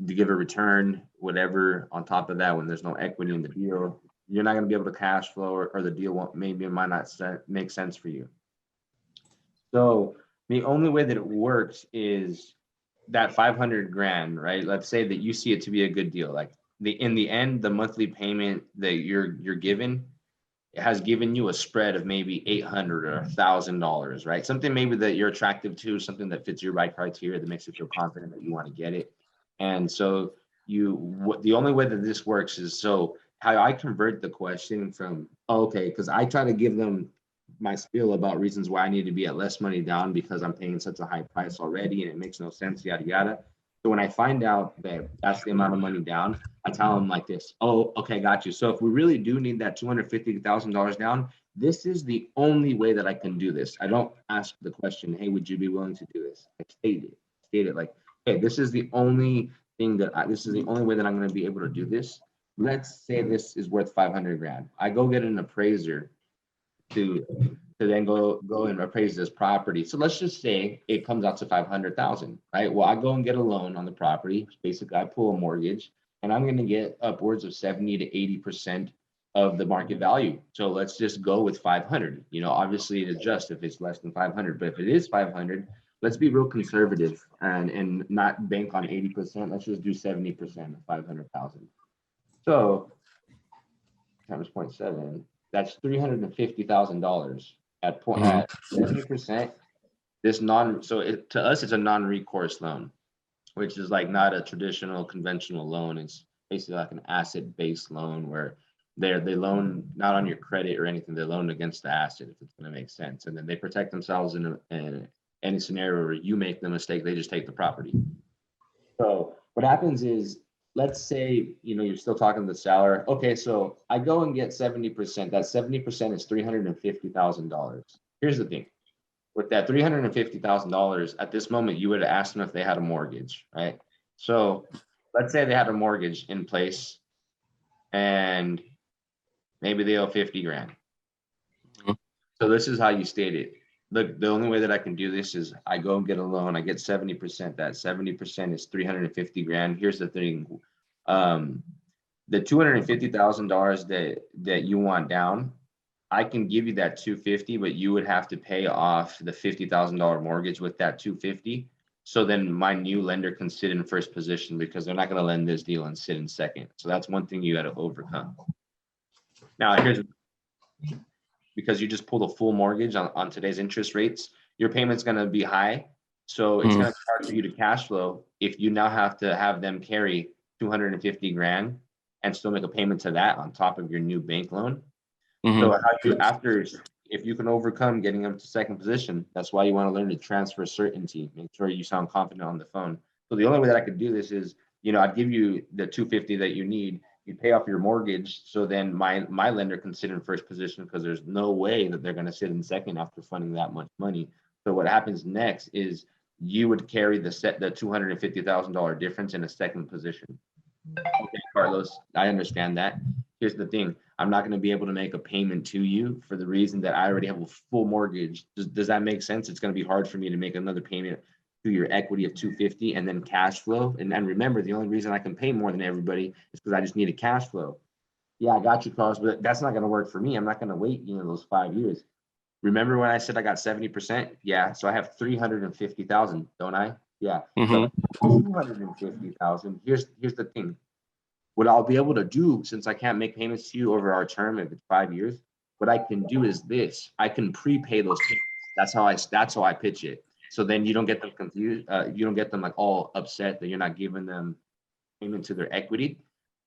to give a return, whatever on top of that. When there's no equity in the deal, you're not going to be able to cash flow, or the deal might not make sense for you. So the only way that it works is that 500 grand, right? Let's say that you see it to be a good deal. Like in the end, the monthly payment that you're given, it has given you a spread of maybe $800 or $1,000, right? Something maybe that you're attractive to, something that fits your right criteria, that makes you feel confident that you want to get it. And so the only way that this works is, so how I convert the question from, okay, because I try to give them my spiel about reasons why I need to be at less money down because I'm paying such a high price already and it makes no sense, yada, yada. So when I find out that that's the amount of money down, I tell them like this, oh, okay, got you. So if we really do need that $250,000 down, this is the only way that I can do this. I don't ask the question, hey, would you be willing to do this? I state it like, hey, this is the only thing this is the only way that I'm going to be able to do this. Let's say this is worth 500 grand. I go get an appraiser to then go and appraise this property. So let's just say it comes out to 500,000, right? Well, I go and get a loan on the property. Basically, I pull a mortgage, and I'm going to get upwards of 70 to 80% of the market value. So let's just go with 500. Obviously it adjusts if it's less than 500, but if it is 500, let's be real conservative and not bank on 80%. Let's just do 70% of 500,000. So times 0.7. That's $350,000 at 70%. To us, it's a non-recourse loan, which is like not a traditional conventional loan. It's basically like an asset-based loan where they loan not on your credit or anything. They loan against the asset, if it's going to make sense. And then they protect themselves in any scenario where you make the mistake. They just take the property. So what happens is, let's say, you're still talking to the seller. Okay, so I go and get 70%. That 70% is $350,000. Here's the thing. With that $350,000, at this moment, you would have asked them if they had a mortgage, right? So let's say they had a mortgage in place and maybe they owe 50 grand. So this is how you state it. Look, the only way that I can do this is I go and get a loan. I get 70%. That 70% is 350 grand. Here's the thing. The $250,000 that you want down, I can give you that 250, but you would have to pay off the $50,000 mortgage with that 250. So then my new lender can sit in first position because they're not going to lend this deal and sit in second. So that's one thing you got to overcome. Now, because you just pulled a full mortgage on today's interest rates, your payment's going to be high. So it's going to be hard for you to cash flow if you now have to have them carry 250 grand and still make a payment to that on top of your new bank loan. So how you after, if you can overcome getting them to second position, that's why you want to learn to transfer certainty. Make sure you sound confident on the phone. So the only way that I could do this is, you know, I'd give you the 250 that you need. You pay off your mortgage, so then my lender can sit in first position because there's no way that they're going to sit in second after funding that much money. So what happens next is you would carry the $250,000 difference in a second position. Okay, Carlos, I understand that. Here's the thing. I'm not going to be able to make a payment to you for the reason that I already have a full mortgage. Does that make sense? It's going to be hard for me to make another payment to your equity of 250 and then cash flow. And remember, the only reason I can pay more than everybody is because I just need a cash flow. Yeah, I got you, Carlos, but that's not going to work for me. I'm not going to wait, you know, those 5 years. Remember when I said I got 70%? Yeah, so I have 350,000, don't I? Yeah. So 250,000. Here's the thing. What I'll be able to do, since I can't make payments to you over our term, if it's 5 years, what I can do is this: I can prepay those payments. That's how I pitch it. So then you don't get them confused. You don't get them like all upset that you're not giving them payment to their equity.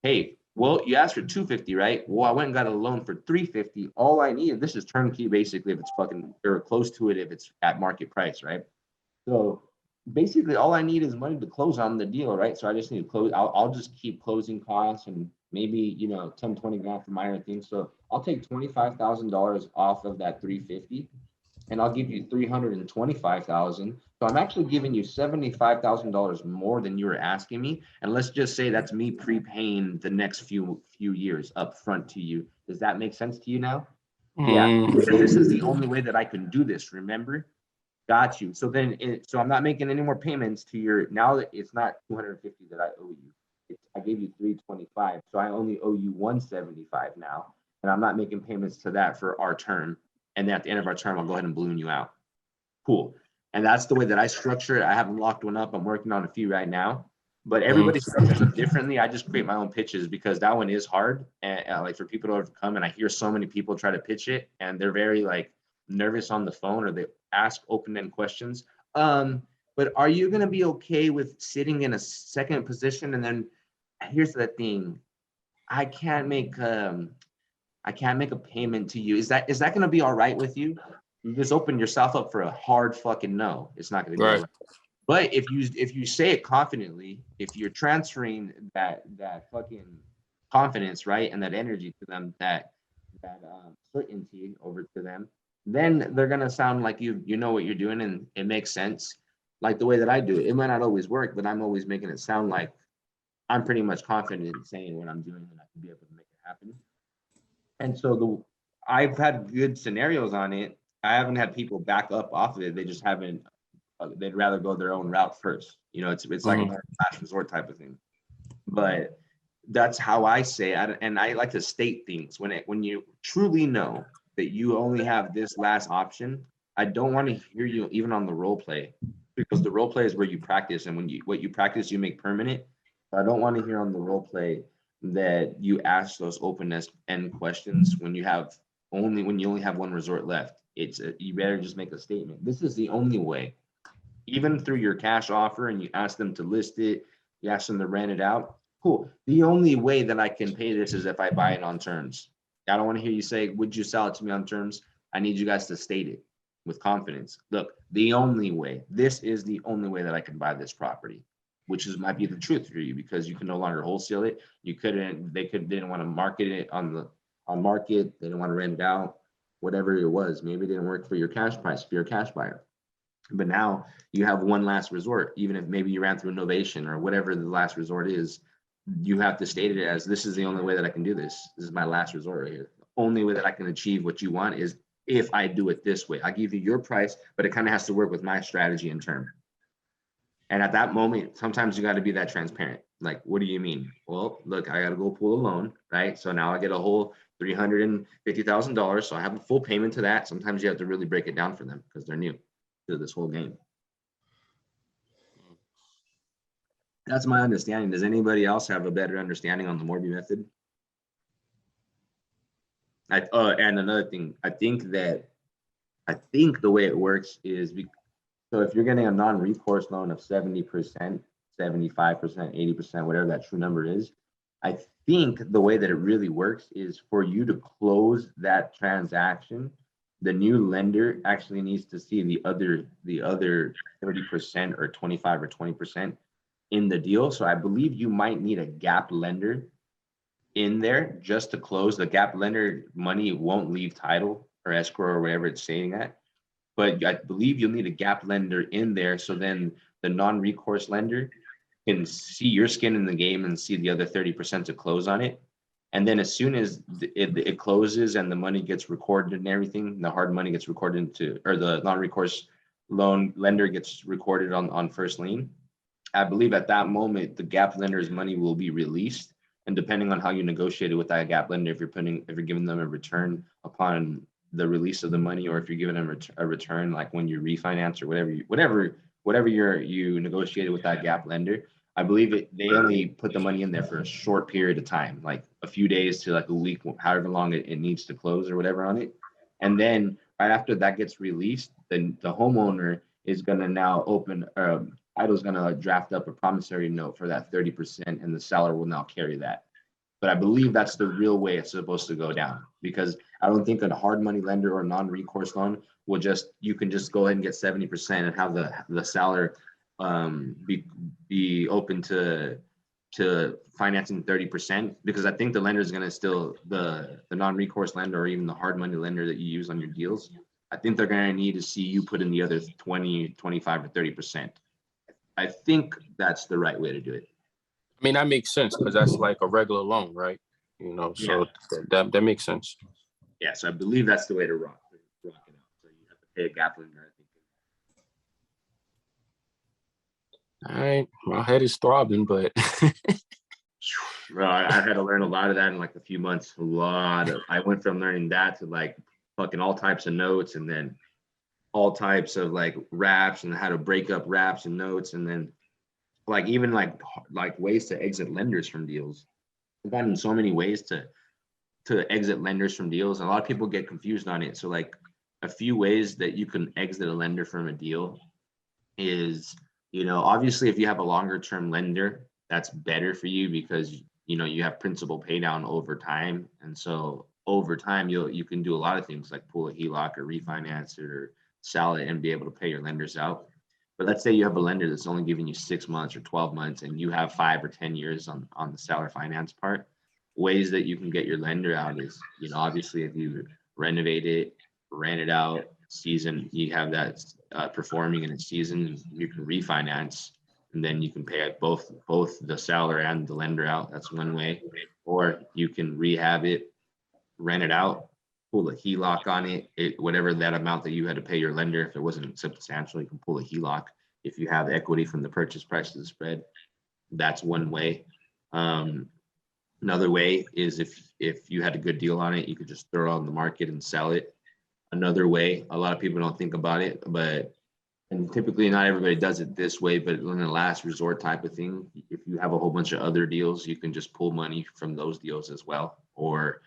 Hey, well, you asked for 250, right? Well, I went and got a loan for 350. All I need, this is turnkey basically if it's fucking or close to it if it's at market price, right? So basically all I need is money to close on the deal, right? So I just need to close. I'll just keep closing costs and maybe, you know, 10, 20 grand for minor things. So I'll take $25,000 off of that 350 and I'll give you 325,000. So I'm actually giving you $75,000 more than you were asking me. And let's just say that's me prepaying the next few years up front to you. Does that make sense to you now? Yeah, this is the only way that I can do this, remember? Got you. So then, so I'm not making any more payments to your, now that it's not 250 that I owe you. I gave you 325, so I only owe you 175 now. And I'm not making payments to that for our term. And then at the end of our term, I'll go ahead and balloon you out. Cool. And that's the way that I structure it. I haven't locked one up. I'm working on a few right now, but everybody structures it differently. I just create my own pitches because that one is hard. And like for people to overcome, and I hear so many people try to pitch it and they're very like nervous on the phone or they ask open-ended questions. But are you going to be okay with sitting in a second position? And then here's the thing. I can't make a payment to you. Is that going to be all right with you? You just open yourself up for a hard fucking no. It's not going to be all right. But if you say it confidently, if you're transferring that fucking confidence, right, and that energy to them, that certainty over to them, then they're gonna sound like you know what you're doing and it makes sense. Like the way that I do it. It might not always work, but I'm always making it sound like I'm pretty much confident in saying what I'm doing and I can be able to make it happen. And so I've had good scenarios on it. I haven't had people back up off of it. They just haven't. They'd rather go their own route first. You know, it's like a last resort type of thing. But that's how I say it. And I like to state things when you truly know that you only have this last option. I don't want to hear you even on the role play, because the role play is where you practice, and what you practice you make permanent. I don't want to hear on the role play that you ask those openness end questions when you only have one resort left. You better just make a statement. This is the only way. Even through your cash offer and you ask them to list it, you ask them to rent it out. Cool. The only way that I can pay this is if I buy it on terms. I don't want to hear you say, would you sell it to me on terms? I need you guys to state it with confidence. Look, this is the only way that I can buy this property, which might be the truth for you because you can no longer wholesale it. They didn't want to market it on market. They didn't want to rent it out, whatever it was. Maybe it didn't work for your cash price if you're a cash buyer. But now you have one last resort, even if maybe you ran through innovation or whatever the last resort is, you have to state it as, this is the only way that I can do this. This is my last resort right here. The only way that I can achieve what you want is if I do it this way. I give you your price, but it kind of has to work with my strategy and term. And at that moment, sometimes you got to be that transparent. Like, what do you mean? Well, look, I got to go pull a loan, right? So now I get a whole $350,000. So I have a full payment to that. Sometimes you have to really break it down for them because they're new to this whole game. That's my understanding. Does anybody else have a better understanding on the Morby method? And another thing, I think the way it works is So if you're getting a non-recourse loan of 70%, 75%, 80%, whatever that true number is, I think the way that it really works is for you to close that transaction, the new lender actually needs to see the other 30% or 25 or 20% in the deal. So I believe you might need a gap lender in there just to close. The gap lender money won't leave title or escrow or whatever it's saying at. But I believe you'll need a gap lender in there. So then the non-recourse lender can see your skin in the game and see the other 30% to close on it. And then as soon as it closes and the money gets recorded and everything, the hard money gets recorded into, or the non-recourse loan lender gets recorded on first lien. I believe at that moment, the gap lender's money will be released. And depending on how you negotiated with that gap lender, if you're giving them a return upon the release of the money, or if you're giving them a return, like when you refinance or whatever you negotiated with that gap lender, I believe they only put the money in there for a short period of time, like a few days to like a week, however long it needs to close or whatever on it. And then right after that gets released, then the homeowner is going to now Title's going to draft up a promissory note for that 30%, and the seller will now carry that. But I believe that's the real way it's supposed to go down, because I don't think a hard money lender or non-recourse loan will you can just go ahead and get 70% and have the seller be open to financing 30%, because I think the lender is going to still, the non-recourse lender or even the hard money lender that you use on your deals, I think they're going to need to see you put in the other 20, 25 or 30%. I think that's the right way to do it. I mean, that makes sense because that's like a regular loan, right? So that makes sense. Yeah, so I believe that's the way to rock it out. So you have to pay a gap lender, I think. All right, my head is throbbing, but Bro, I had to learn a lot of that in like a few months. I went from learning that to like fucking all types of notes, and then all types of like wraps and how to break up wraps and notes, and then like even like ways to exit lenders from deals. I've gotten so many ways to exit lenders from deals. And a lot of people get confused on it. So like a few ways that you can exit a lender from a deal is, obviously if you have a longer term lender, that's better for you because you have principal pay down over time. And so over time you can do a lot of things like pull a HELOC or refinance it or sell it and be able to pay your lenders out. But let's say you have a lender that's only giving you 6 months or 12 months and you have 5 or 10 years on the seller finance part. Ways that you can get your lender out is, obviously if you renovate it, rent it out, season, you have that performing in its season, you can refinance, and then you can pay both the seller and the lender out. That's one way. Or you can rehab it, rent it out, pull a HELOC on it, whatever that amount that you had to pay your lender. If it wasn't substantial, you can pull a HELOC. If you have equity from the purchase price to the spread, that's one way. Another way is if you had a good deal on it, you could just throw it on the market and sell it. Another way, a lot of people don't think about it, and typically not everybody does it this way, but in a last resort type of thing, if you have a whole bunch of other deals, you can just pull money from those deals as well. Or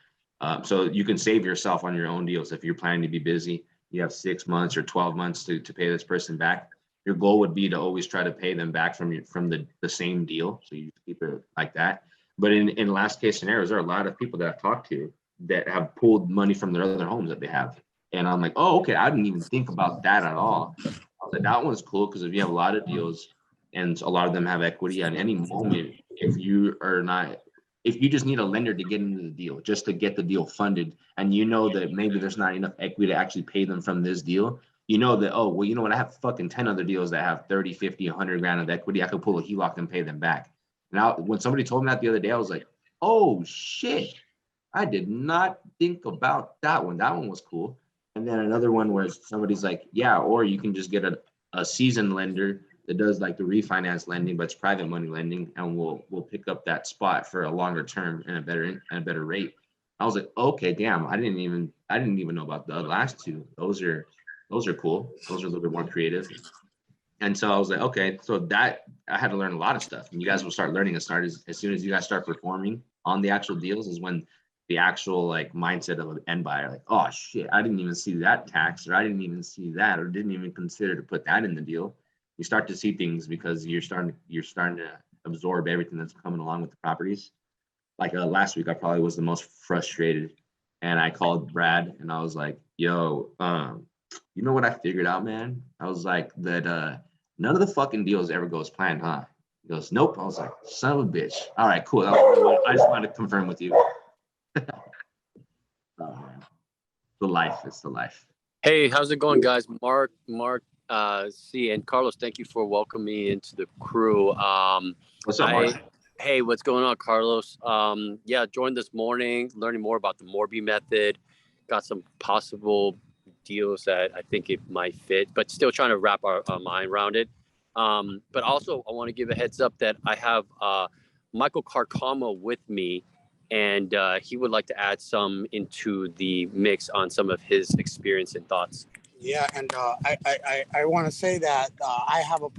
so you can save yourself on your own deals. If you're planning to be busy, you have 6 months or 12 months to pay this person back. Your goal would be to always try to pay them back from the same deal. So you keep it like that. But in last case scenarios, there are a lot of people that I've talked to that have pulled money from their other homes that they have. And I'm like, oh, okay, I didn't even think about that at all. I was like, that one's cool because if you have a lot of deals and a lot of them have equity at any moment, if you just need a lender to get into the deal, just to get the deal funded, and that maybe there's not enough equity to actually pay them from this deal, that, oh, well, you know what, I have fucking 10 other deals that have 30, 50, 100 grand of equity. I could pull a HELOC and pay them back. Now, when somebody told me that the other day, I was like, oh shit, I did not think about that one. That one was cool. And then another one where somebody's like, yeah, or you can just get a seasoned lender that does like the refinance lending, but it's private money lending, and we'll pick up that spot for a longer term and a better rate. I was like, okay, damn, I didn't even know about the last two. Those are cool. Those are a little bit more creative. And so I was like, okay, so that I had to learn a lot of stuff, and you guys will start learning as soon as you guys start performing on the actual deals is when the actual like mindset of an end buyer. Like, oh shit, I didn't even see that tax, or I didn't even see that, or didn't even consider to put that in the deal. You start to see things because you're starting to absorb everything that's coming along with the properties. Like last week, I probably was the most frustrated, and I called Brad and I was like, yo, you know what I figured out, man? I was like that none of the fucking deals ever goes planned, huh? He goes, nope. I was like, son of a bitch. All right, cool. I just wanted to confirm with you. Oh, man. The life, it's the life. Hey, how's it going, guys? Mark, C, and Carlos, thank you for welcoming me into the crew. What's up, Mark? Hey, what's going on, Carlos? Yeah, joined this morning, learning more about the Morby method. Got some possible deals that I think it might fit, but still trying to wrap our mind around it. But also, I want to give a heads up that I have Michael Carcamo with me, and he would like to add some into the mix on some of his experience and thoughts. Yeah, and I want to say that I have a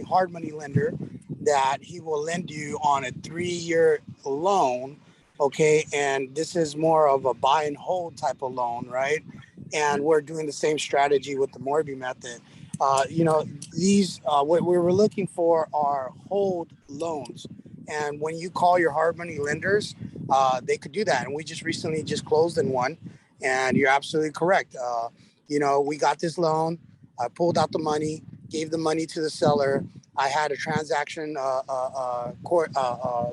hard money lender that he will lend you on a 3-year loan, okay? And this is more of a buy and hold type of loan, right? And we're doing the same strategy with the Morby method. These what we were looking for are hold loans. And when you call your hard money lenders, they could do that. And we just recently closed in one. And you're absolutely correct. We got this loan. I pulled out the money, gave the money to the seller. I had a transaction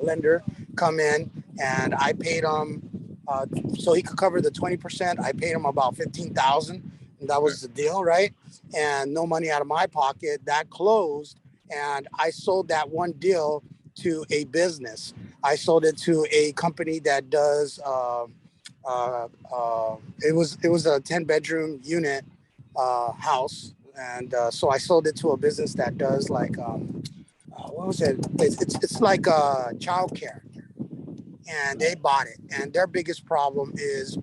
lender come in, and I paid him so he could cover the 20%. I paid him about $15,000, and that was the deal, right? And no money out of my pocket. That closed, and I sold that one deal to a business. I sold it to a company that does. It was a 10-bedroom unit house, and so I sold it to a business that does like what was it? It's like childcare, and they bought it. And their biggest problem is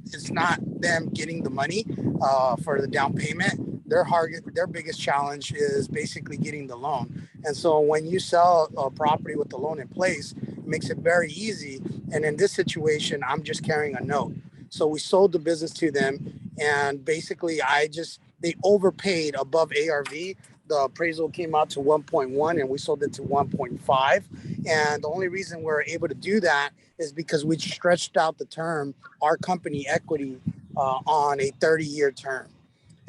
it's not them getting the money for the down payment. Their biggest challenge is basically getting the loan. And so when you sell a property with the loan in place, it makes it very easy. And in this situation, I'm just carrying a note. So we sold the business to them, and basically they overpaid above ARV. The appraisal came out to 1.1 and we sold it to 1.5. And the only reason we're able to do that is because we stretched out the term, our company equity, on a 30-year term.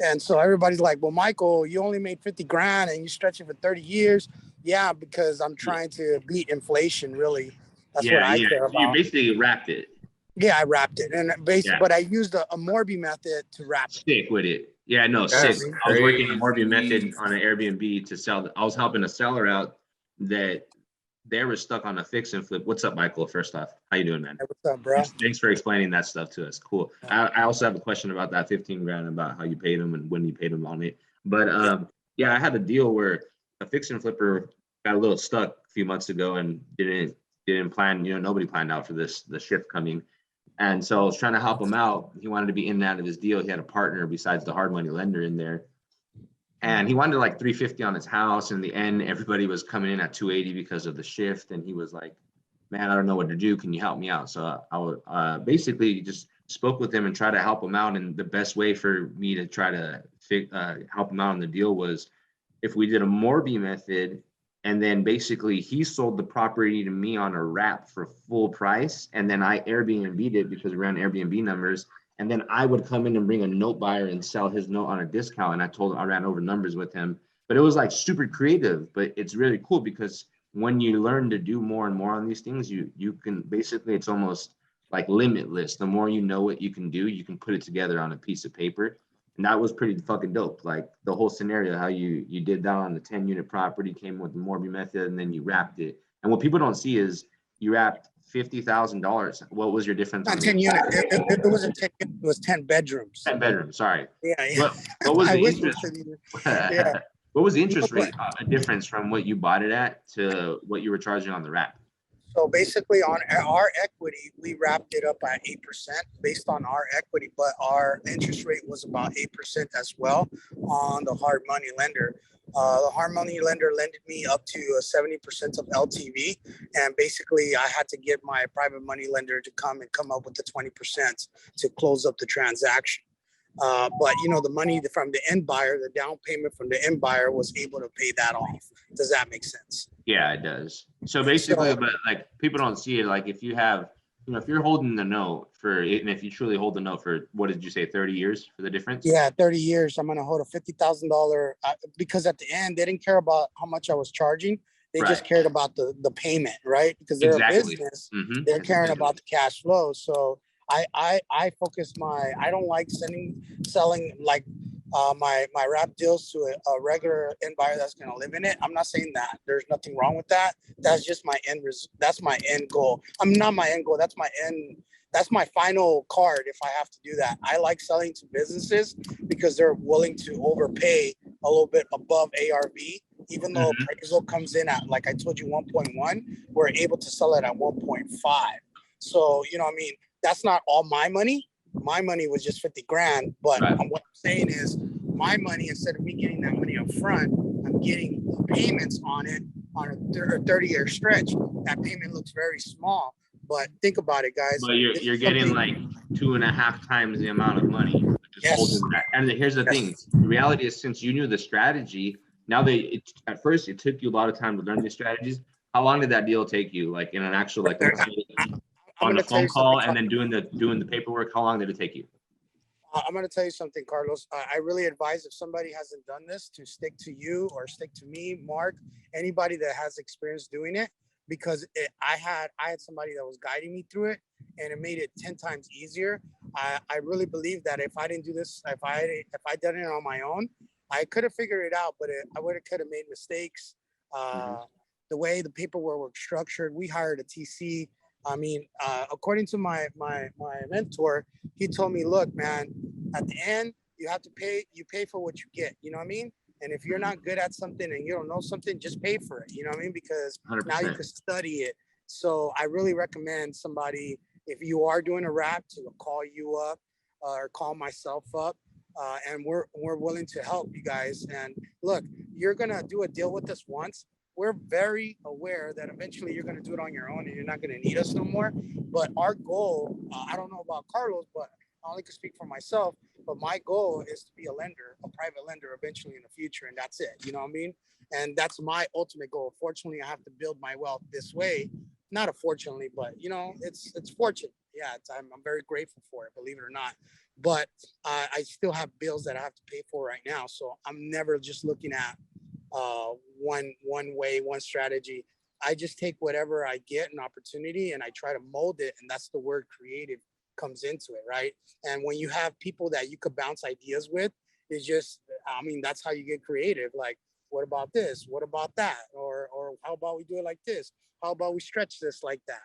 And so everybody's like, well, Michael, you only made 50 grand and you stretch it for 30 years. Yeah, because I'm trying to beat inflation, really. That's what I care about. You basically wrapped it. Yeah, I wrapped it. And but I used a Morby method to wrap it. Stick with it. Yeah, no, sick. I was working the Morby method on an Airbnb to sell. I was helping a seller out that they were stuck on a fix and flip. What's up, Michael? First off, how you doing, man? Hey, what's up, bro? Thanks for explaining that stuff to us. Cool. I also have a question about that 15 grand, about how you paid them and when you paid them on it. But I had a deal where a fix and flipper got a little stuck a few months ago and didn't plan. Nobody planned out for the shift coming. And so I was trying to help him out. He wanted to be in and out of his deal. He had a partner besides the hard money lender in there. And he wanted like 350 on his house. In the end, everybody was coming in at 280 because of the shift. And he was like, man, I don't know what to do. Can you help me out? So I would basically just spoke with him and try to help him out. And the best way for me to try to help him out on the deal was if we did a Morby method. And then basically he sold the property to me on a wrap for full price. And then I Airbnb'd it because we ran Airbnb numbers. And then I would come in and bring a note buyer and sell his note on a discount. And I ran over numbers with him. But it was like super creative. But it's really cool because when you learn to do more and more on these things, you can basically, it's almost like limitless. The more you know what you can do, you can put it together on a piece of paper. And that was pretty fucking dope. Like the whole scenario, how you did that on the 10-unit property, came with the Morby method, and then you wrapped it. And what people don't see is you wrapped $50,000. What was your difference? Not 10 units. It wasn't 10. It was 10 bedrooms. 10 bedrooms. Sorry. Yeah. What was the interest? Yeah. What was the interest rate difference from what you bought it at to what you were charging on the wrap? So basically on our equity, we wrapped it up at 8% based on our equity, but our interest rate was about 8% as well on the hard money lender. The hard money lender lended me up to 70% of LTV. And basically I had to get my private money lender to come up with the 20% to close up the transaction. But you know, the money from the end buyer, the down payment from the end buyer was able to pay that off. Does that make sense? Yeah, it does. So basically, but like people don't see it. Like if you have, you know, if you're holding the note for it, and if you truly hold the note for, what did you say, 30 years for the difference? Yeah, 30 years. I'm going to hold a $50,000 because at the end, they didn't care about how much I was charging. They just cared about the payment, right? Because they're a business, they're caring about the cash flow. So I focus I don't like selling like my wrap deals to a regular end buyer that's going to live in it. I'm not saying that there's nothing wrong with that. That's just my that's my end goal. I'm not my end goal. That's my final card if I have to do that. I like selling to businesses because they're willing to overpay a little bit above ARV, even though appraisal comes in at, like I told you, 1.1, we're able to sell it at 1.5. So, you know what I mean? That's not all my money. My money was just 50 grand. But what I'm saying is my money, instead of me getting that money up front, I'm getting payments on it on a 30-year stretch. That payment looks very small. But think about it, guys. But you're getting like 2.5 times the amount of money. Holding that. And here's the thing. The reality is, since you knew the strategy, now at first it took you a lot of time to learn the strategies. How long did that deal take you? Like in an actual, like on the phone call and then doing the paperwork, how long did it take you? I'm going to tell you something, Carlos. I really advise if somebody hasn't done this to stick to you or stick to me, Mark, anybody that has experience doing it, because I had somebody that was guiding me through it, and it made it 10 times easier. I really believe that if I didn't do this, if I done it on my own, I could have figured it out, but I could have made mistakes. The way the paperwork was structured, we hired a TC. I mean, according to my mentor, he told me, look, man, at the end, you have to pay for what you get. You know what I mean? And if you're not good at something and you don't know something, just pay for it. You know what I mean? Because 100%. Now you can study it. So I really recommend somebody, if you are doing a wrap, to call you up or call myself up. And we're willing to help you guys. And look, you're going to do a deal with us once. We're very aware that eventually you're going to do it on your own and you're not going to need us no more. But our goal, I don't know about Carlos, but I only can speak for myself, but my goal is to be a lender, a private lender eventually in the future. And that's it. You know what I mean? And that's my ultimate goal. Fortunately, I have to build my wealth this way. Not unfortunately, but you know, it's fortunate. Yeah, I'm very grateful for it, believe it or not. But I still have bills that I have to pay for right now. So I'm never just looking at one way, one strategy. I just take whatever I get, an opportunity, and I try to mold it. And that's the word creative comes into it, right? And when you have people that you could bounce ideas with, it's just, I mean, that's how you get creative. Like, what about this? What about that? Or how about we do it like this? How about we stretch this like that?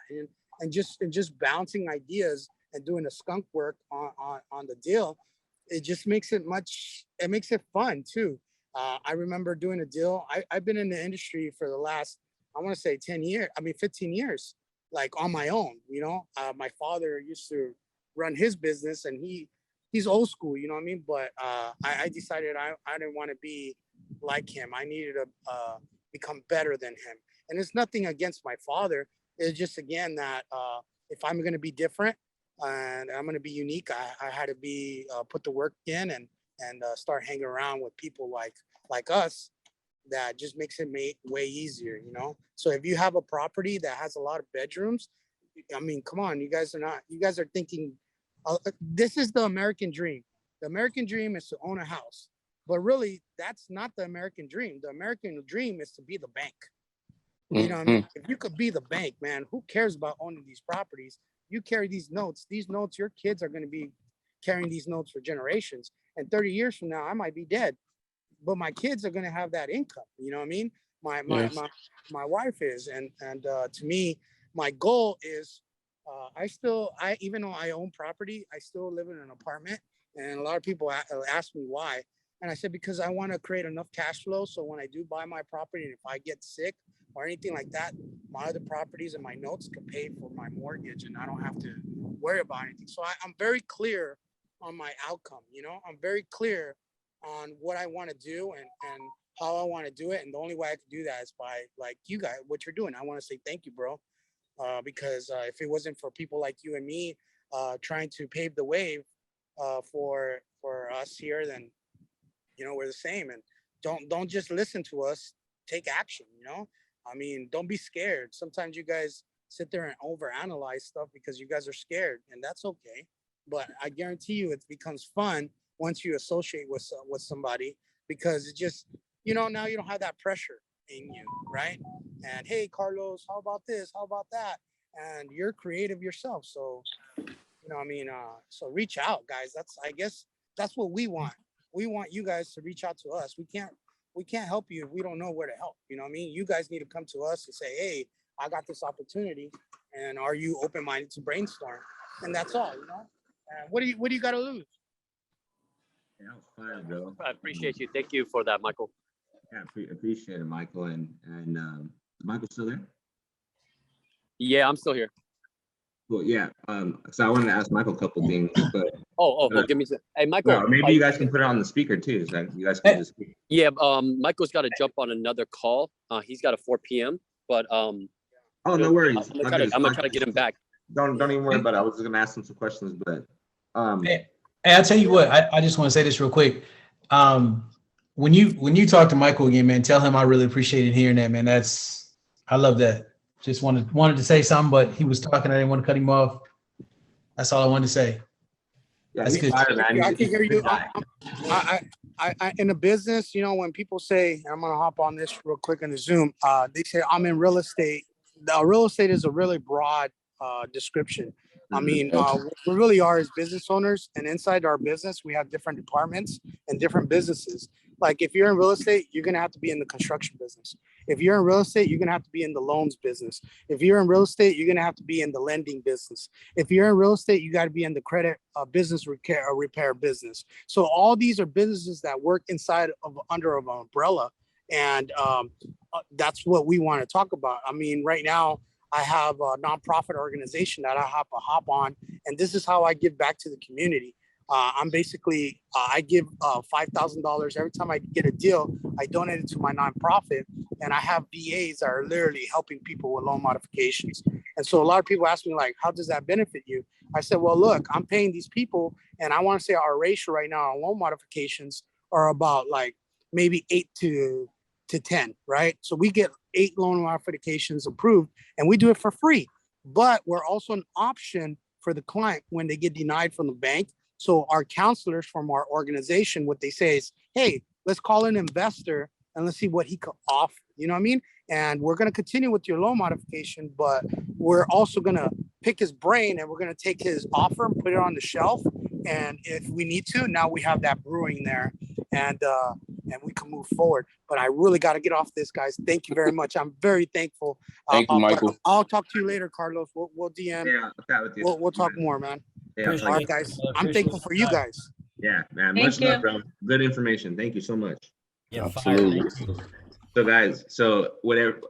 And just bouncing ideas and doing the skunk work on the deal, it just makes it fun too. I remember doing a deal. I've been in the industry for the last, I want to say 15 years, like on my own, you know. My father used to run his business and he's old school, you know what I mean? But I decided I didn't want to be like him. I needed to become better than him. And it's nothing against my father. It's just, again, that if I'm going to be different and I'm going to be unique, I had to be put the work in and start hanging around with people like us. That just makes it way easier, you know? So if you have a property that has a lot of bedrooms, I mean, come on, you guys are thinking, this is the American dream. The American dream is to own a house, but really that's not the American dream. The American dream is to be the bank. You know what I mean? If you could be the bank, man, who cares about owning these properties? You carry these notes, your kids are going to be carrying these notes for generations. And 30 years from now, I might be dead, but my kids are going to have that income. You know what I mean? My wife is, and to me, my goal is, even though I own property, I still live in an apartment. And a lot of people ask me why. And I said, because I want to create enough cash flow. So when I do buy my property, and if I get sick or anything like that, my other properties and my notes can pay for my mortgage and I don't have to worry about anything. So I'm very clear on my outcome. You know, I'm very clear on what I want to do and how I want to do it. And the only way I can do that is by like you guys, what you're doing. I want to say thank you, bro. Because if it wasn't for people like you and me trying to pave the way for us here, then we're the same. And don't just listen to us. Take action. I mean, don't be scared. Sometimes you guys sit there and overanalyze stuff because you guys are scared, and that's okay. But I guarantee you, it becomes fun once you associate with somebody, because it just now you don't have that pressure in you, right? And hey, Carlos, how about this? How about that? And you're creative yourself, so so reach out, guys. I guess that's what we want. We want you guys to reach out to us. We can't help you if we don't know where to help. You know what I mean? You guys need to come to us and say, hey, I got this opportunity, and are you open-minded to brainstorm? And that's all. What do you got to lose? Yeah, that was fire, bro. I appreciate you. Thank you for that, Michael. Yeah, appreciate it, Michael. And is Michael still there? Yeah, I'm still here. Well, yeah. So I wanted to ask Michael a couple things, but give me some. Hey, Michael. well, maybe you guys can put it on the speaker too. So you guys can just speak. Yeah, Michael's got to jump on another call. He's got a 4 p.m. But oh, no worries. I'm gonna try to get him back. Don't even worry about it. I was just gonna ask him some questions, but Hey, I'll tell you what. I just want to say this real quick. When you talk to Michael again, man, tell him I really appreciated hearing that, man. I love that. Just wanted to say something, but he was talking. I didn't want to cut him off. That's all I wanted to say. Yeah, that's good. I can hear you. I in a business, when people say, and I'm gonna hop on this real quick in the Zoom, they say I'm in real estate. Real estate is a really broad description. I mean, what we really are is business owners, and inside our business, we have different departments and different businesses. Like if you're in real estate, you're gonna have to be in the construction business. If you're in real estate, you're gonna have to be in the loans business. If you're in real estate, you're gonna have to be in the lending business. If you're in real estate, you got to be in the credit business repair business. So all these are businesses that work inside of under an umbrella, and that's what we want to talk about. I mean, right now, I have a nonprofit organization that I hop on, and this is how I give back to the community. I'm basically, I give $5,000 every time I get a deal. I donate it to my nonprofit, and I have VAs that are literally helping people with loan modifications. And so a lot of people ask me, like, how does that benefit you? I said, well, look, I'm paying these people, and I want to say our ratio right now on loan modifications are about like maybe 8 to 10, right? So we get 8 loan modifications approved, and we do it for free. But we're also an option for the client when they get denied from the bank. So our counselors from our organization, what they say is, hey, let's call an investor and let's see what he could offer. You know what I mean? And we're going to continue with your loan modification, but we're also going to pick his brain, and we're going to take his offer and put it on the shelf. And if we need to, now we have that brewing there, and we can move forward. But I really got to get off this, guys. Thank you very much. I'm very thankful. Thank you, Michael. I'll talk to you later, Carlos. We'll DM. Yeah, I'll chat with you. We'll talk more, man. Yeah, all right, guys. I'm thankful for you guys. Yeah, man. Thank Much you. love, bro. Good information. Thank you so much. Yeah, Absolutely. So guys,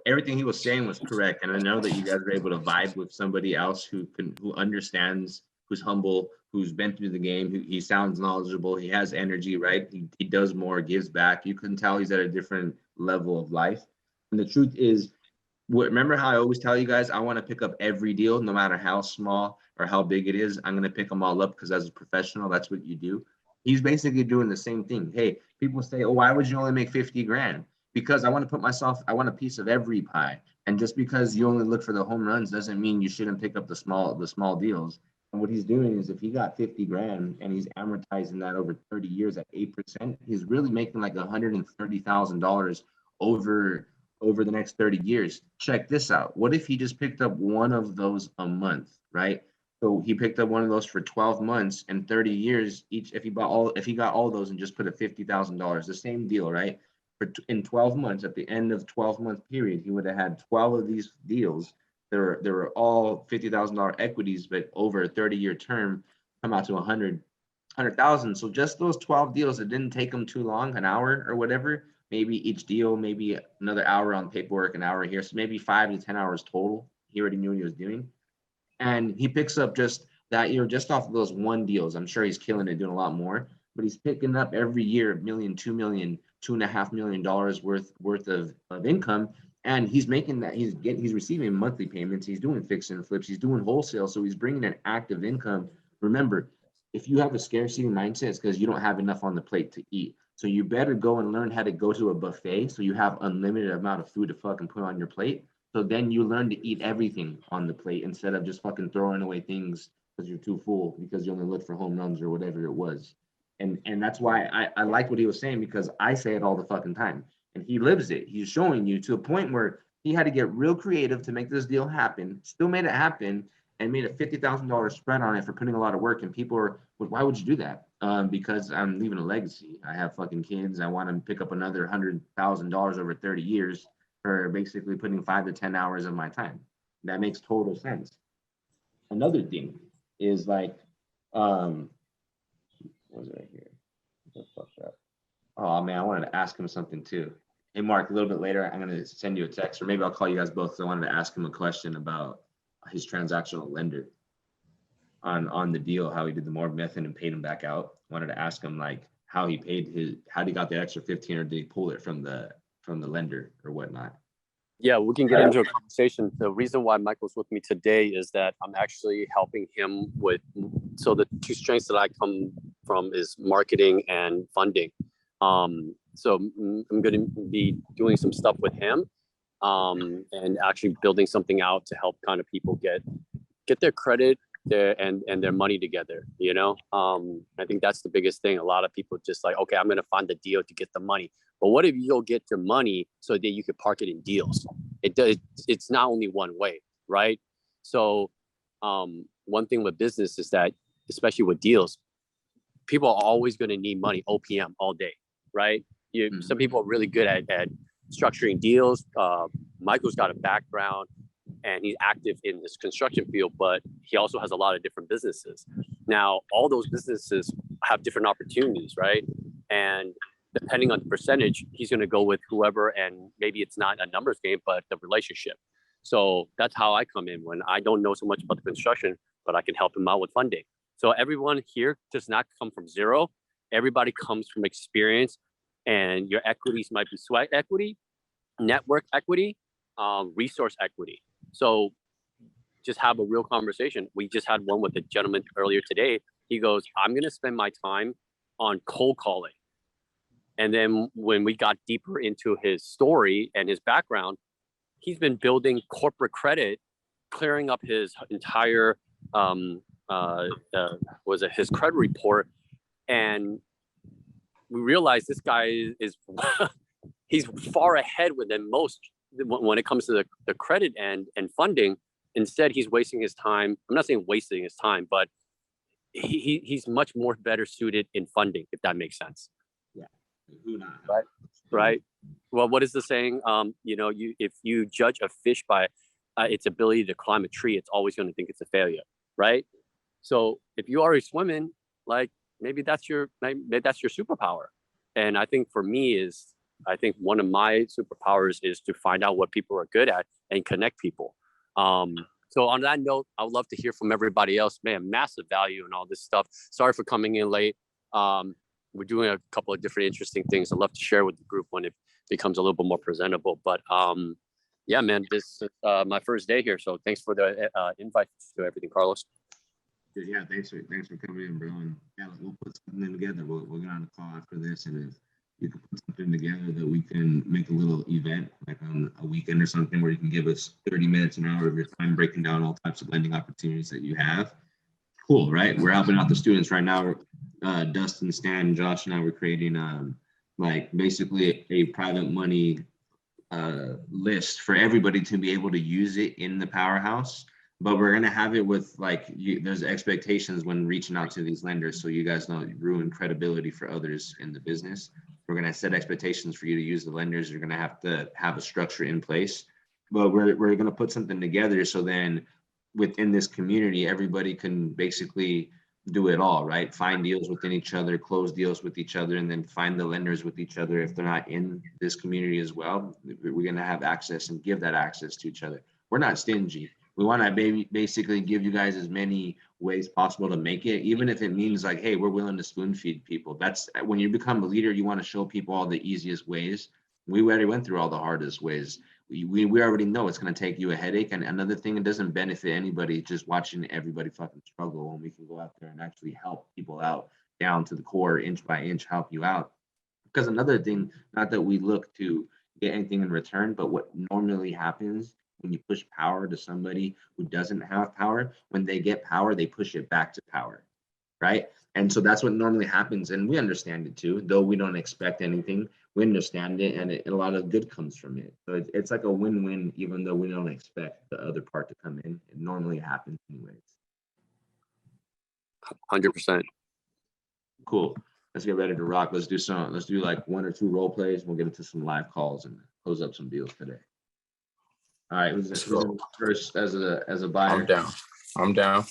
everything he was saying was correct, and I know that you guys were able to vibe with somebody else who understands, who's humble, who's been through the game. He sounds knowledgeable. He has energy, right? He does more, gives back. You can tell he's at a different level of life. And the truth is, remember how I always tell you guys, I want to pick up every deal, no matter how small or how big it is. I'm going to pick them all up because as a professional, that's what you do. He's basically doing the same thing. Hey, people say, oh, why would you only make 50 grand? Because I want a piece of every pie. And just because you only look for the home runs doesn't mean you shouldn't pick up the small deals. And what he's doing is, if he got 50 grand and he's amortizing that over 30 years at 8%, he's really making like $130,000 over the next 30 years. Check this out. What if he just picked up one of those a month, right? So he picked up one of those for 12 months and 30 years each. If he got all those and just put a $50,000, the same deal, right? In 12 months, at the end of 12-month period, he would have had 12 of these deals. They were all $50,000 equities, but over a 30-year term, come out to 100,000. So just those 12 deals, it didn't take him too long, an hour or whatever. Maybe each deal, maybe another hour on paperwork, an hour here. So maybe 5 to 10 hours total. He already knew what he was doing. And he picks up just that year, just off of those one deals. I'm sure he's killing it, doing a lot more. but he's picking up every year $1 million, $2 million, $2.5 million worth of income. And he's making that, he's receiving monthly payments. He's doing fix and flips. He's doing wholesale. So he's bringing an active income. Remember, if you have a scarcity mindset, it's because you don't have enough on the plate to eat. So you better go and learn how to go to a buffet so you have unlimited amount of food to fucking put on your plate. So then you learn to eat everything on the plate instead of just fucking throwing away things because you're too full because you only look for home runs or whatever it was. And that's why I like what he was saying, because I say it all the fucking time. And he lives it. He's showing you to a point where he had to get real creative to make this deal happen, still made it happen, and made a $50,000 spread on it for putting a lot of work. And people are, well, why would you do that? Because I'm leaving a legacy. I have fucking kids. I want to pick up another $100,000 over 30 years for basically putting 5 to 10 hours of my time. That makes total sense. Another thing is like, what was it right here? What the fuck that? Oh man, I wanted to ask him something too. Hey Mark, a little bit later, I'm gonna send you a text, or maybe I'll call you guys both. So I wanted to ask him a question about his transactional lender on the deal, how he did the mortgage method and paid him back out. Wanted to ask him like how he got the extra 15, or did he pull it from the lender or whatnot? Yeah, we can get into a conversation. The reason why Michael's with me today is that I'm actually helping him with, so the two strengths that I come from is marketing and funding. So I'm going to be doing some stuff with him and actually building something out to help kind of people get their credit and their money together, you know? I think that's the biggest thing. A lot of people just like, okay, I'm going to find the deal to get the money. But what if you go get your money so that you could park it in deals? It's not only one way, right? So one thing with business is that, especially with deals, people are always going to need money, OPM all day, right? Some people are really good at structuring deals. Michael's got a background and he's active in this construction field, but he also has a lot of different businesses. Now, all those businesses have different opportunities, right? And depending on the percentage, he's going to go with whoever, and maybe it's not a numbers game, but the relationship. So that's how I come in when I don't know so much about the construction, but I can help him out with funding. So everyone here does not come from zero. Everybody comes from experience, and your equities might be sweat equity, network equity, resource equity. So just have a real conversation. We just had one with a gentleman earlier today. He goes, I'm going to spend my time on cold calling. And then when we got deeper into his story and his background, he's been building corporate credit, clearing up his entire, his credit report. And we realized this guy is, he's far ahead than most when it comes to the credit and funding. Instead, he's wasting his time. I'm not saying wasting his time, but he's much more better suited in funding, if that makes sense. Yeah. Who not? Right. Well, what is the saying? If you judge a fish by its ability to climb a tree, it's always going to think it's a failure, right? So if you already swimming, like maybe that's your superpower. And I think for me I think one of my superpowers is to find out what people are good at and connect people. So on that note, I would love to hear from everybody else. Man, massive value and all this stuff. Sorry for coming in late. We're doing a couple of different interesting things. I'd love to share with the group when it becomes a little bit more presentable. But yeah, man, this is my first day here. So thanks for the invite to everything, Carlos. Yeah, thanks for coming in, bro. And yeah, we'll put something together. We'll get on the call after this, and if you can put something together that we can make a little event, like on a weekend or something, where you can give us 30 minutes, an hour of your time breaking down all types of lending opportunities that you have. Cool, right? We're helping out the students right now. Dustin, Stan, Josh, and I were creating like basically a private money list for everybody to be able to use it in the Powerhouse. But we're gonna have it with there's expectations when reaching out to these lenders, so you guys don't ruin credibility for others in the business. We're gonna set expectations for you to use the lenders. You're gonna have to have a structure in place, but we're gonna put something together so then within this community, everybody can basically do it all, right? Find deals within each other, close deals with each other, and then find the lenders with each other if they're not in this community as well. We're gonna have access and give that access to each other. We're not stingy. We want to basically give you guys as many ways possible to make it, even if it means like, hey, we're willing to spoon feed people. That's when you become a leader, you want to show people all the easiest ways. We already went through all the hardest ways. We already know it's going to take you a headache. And another thing, it doesn't benefit anybody just watching everybody fucking struggle when we can go out there and actually help people out down to the core, inch by inch, help you out. Because another thing, not that we look to get anything in return, but what normally happens when you push power to somebody who doesn't have power, when they get power, they push it back to power, right? And so that's what normally happens. And we understand it too, though we don't expect anything. We understand it, and a lot of good comes from it. So it's like a win-win, even though we don't expect the other part to come in. It normally happens anyways. 100%. Cool. Let's get ready to rock. Let's do like 1 or 2 role plays. We'll get into some live calls and close up some deals today. All right, who's first as a buyer? I'm down.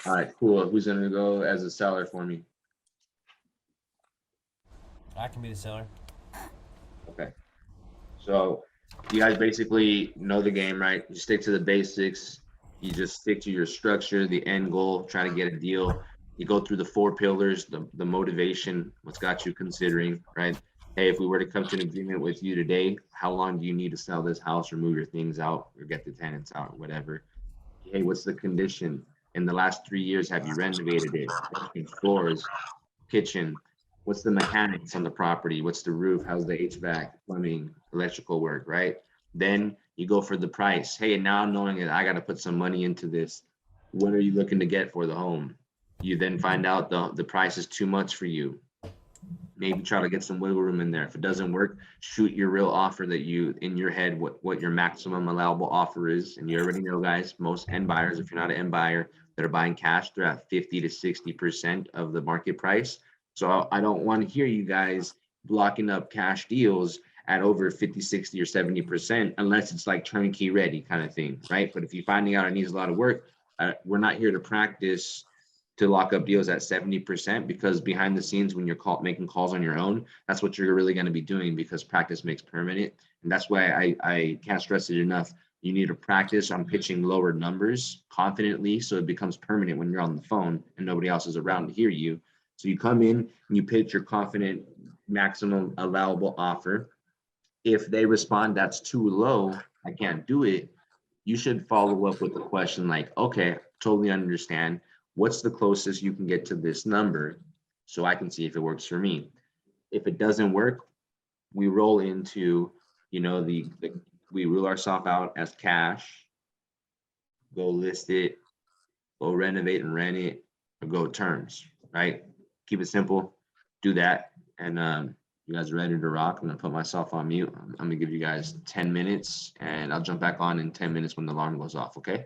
All right, cool. Who's gonna go as a seller for me? I can be the seller. Okay. So you guys basically know the game, right? You stick to the basics. You just stick to your structure, the end goal, try to get a deal. You go through the 4 pillars, the motivation, what's got you considering, right? Hey, if we were to come to an agreement with you today, how long do you need to sell this house or move your things out or get the tenants out or whatever? Hey, what's the condition? In the last 3 years, have you renovated it? Floors, kitchen, what's the mechanics on the property? What's the roof? How's the HVAC, plumbing, electrical work, right? Then you go for the price. Hey, now knowing that I got to put some money into this, what are you looking to get for the home? You then find out the price is too much for you. Maybe try to get some wiggle room in there. If it doesn't work, shoot your real offer that you, in your head, what your maximum allowable offer is. And you already know, guys, most end buyers, if you're not an end buyer that are buying cash, they're at 50 to 60% of the market price. So I don't want to hear you guys blocking up cash deals at over 50, 60, or 70%, unless it's like turnkey ready kind of thing, right? But if you're finding out it needs a lot of work, we're not here to practice to lock up deals at 70%, because behind the scenes, when you're making calls on your own, that's what you're really going to be doing, because practice makes permanent. And that's why I can't stress it enough. You need to practice on pitching lower numbers confidently, so it becomes permanent when you're on the phone and nobody else is around to hear you. So you come in and you pitch your confident maximum allowable offer. If they respond, that's too low, I can't do it, you should follow up with a question like, okay, totally understand. What's the closest you can get to this number so I can see if it works for me? If it doesn't work, we roll into, we rule ourselves out as cash, go list it, go renovate and rent it, or go terms, right? Keep it simple, do that. And you guys are ready to rock. I'm gonna put myself on mute. I'm gonna give you guys 10 minutes and I'll jump back on in 10 minutes when the alarm goes off, okay?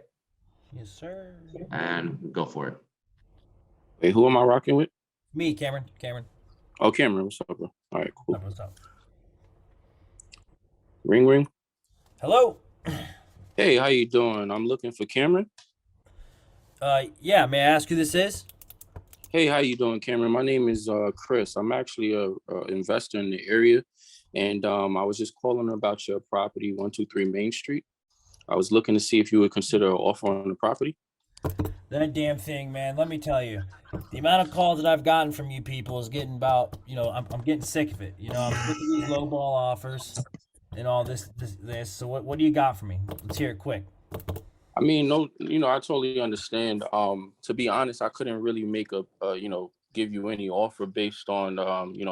Yes, sir. And go for it. Wait, who am I rocking with? Me, Cameron. Oh, Cameron, what's up, bro? All right, cool. What's up? Ring. Hello. Hey, how you doing? I'm looking for Cameron. Yeah, may I ask who this is? Hey, how you doing, Cameron? My name is Chris. I'm actually a investor in the area, and I was just calling about your property, 123 Main Street. I was looking to see if you would consider an offer on the property. That damn thing, man. Let me tell you, the amount of calls that I've gotten from you people is getting about, I'm getting sick of it. I'm sick of these low ball offers and all this. So what do you got for me? Let's hear it quick. I mean, no, I totally understand. To be honest, I couldn't really make give you any offer based on,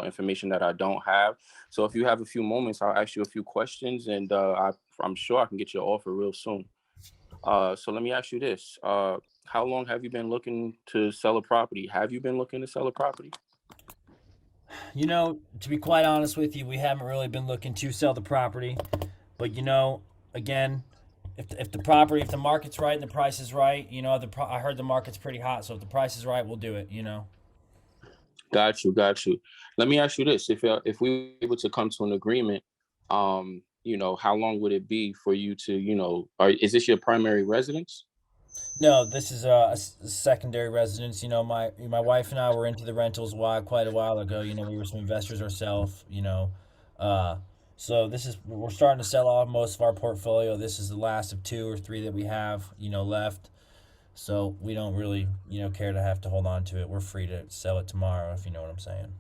information that I don't have. So if you have a few moments, I'll ask you a few questions, and I'm sure I can get your offer real soon. So let me ask you this. How long have you been looking to sell a property? Have you been looking to sell a property? To be quite honest with you, we haven't really been looking to sell the property. But, again, if the market's right and the price is right, I heard the market's pretty hot. So if the price is right, we'll do it, Got you. Let me ask you this. If we were able to come to an agreement, how long would it be for you to, is this your primary residence? No, this is a secondary residence. My wife and I were into the rentals quite a while ago. We were some investors ourselves. So we're starting to sell off most of our portfolio. This is the last of 2 or 3 that we have, left. So we don't really, care to have to hold on to it. We're free to sell it tomorrow, if you know what I'm saying.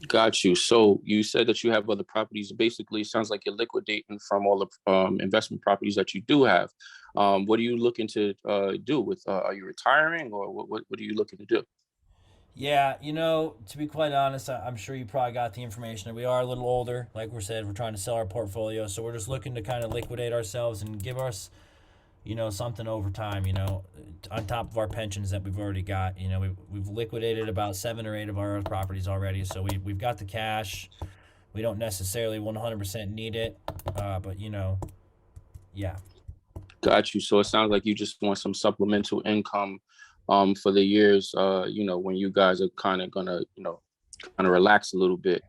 Got you. So you said that you have other properties. Basically, it sounds like you're liquidating from all the investment properties that you do have. What are you looking to do with? Are you retiring, or what are you looking to do? Yeah, to be quite honest, I'm sure you probably got the information. We are a little older. Like we said, we're trying to sell our portfolio. So we're just looking to kind of liquidate ourselves and give us, something over time, on top of our pensions that we've already got. We've liquidated about 7 or 8 of our properties already. So we've got the cash. We don't necessarily 100% need it. But, yeah. Got you. So it sounds like you just want some supplemental income for the years, when you guys are kind of gonna, kind of relax a little bit.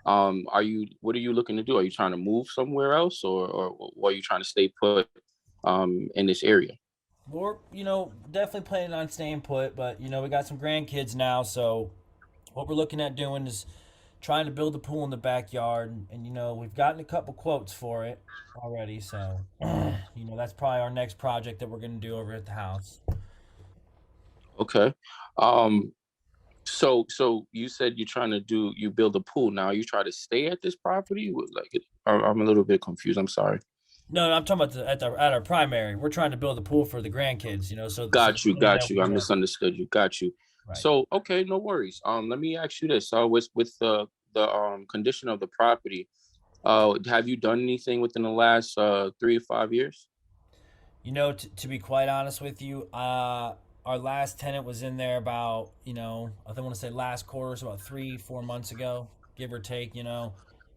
What are you looking to do? Are you trying to move somewhere else, or are you trying to stay put in this area? We're, definitely planning on staying put, but, we got some grandkids now. So what we're looking at doing is trying to build a pool in the backyard. And, we've gotten a couple quotes for it already. So, that's probably our next project that we're going to do over at the house. Okay. So you said you build a pool. Now you try to stay at this property? I'm a little bit confused. I'm sorry. No, I'm talking about at our primary. We're trying to build a pool for the grandkids, Got you. I misunderstood you. Got you. Right. So, okay, no worries. Let me ask you this. With the condition of the property, have you done anything within the last 3 to 5 years? To be quite honest with you, our last tenant was in there about, I want to say last quarter, so about 3-4 months ago, give or take,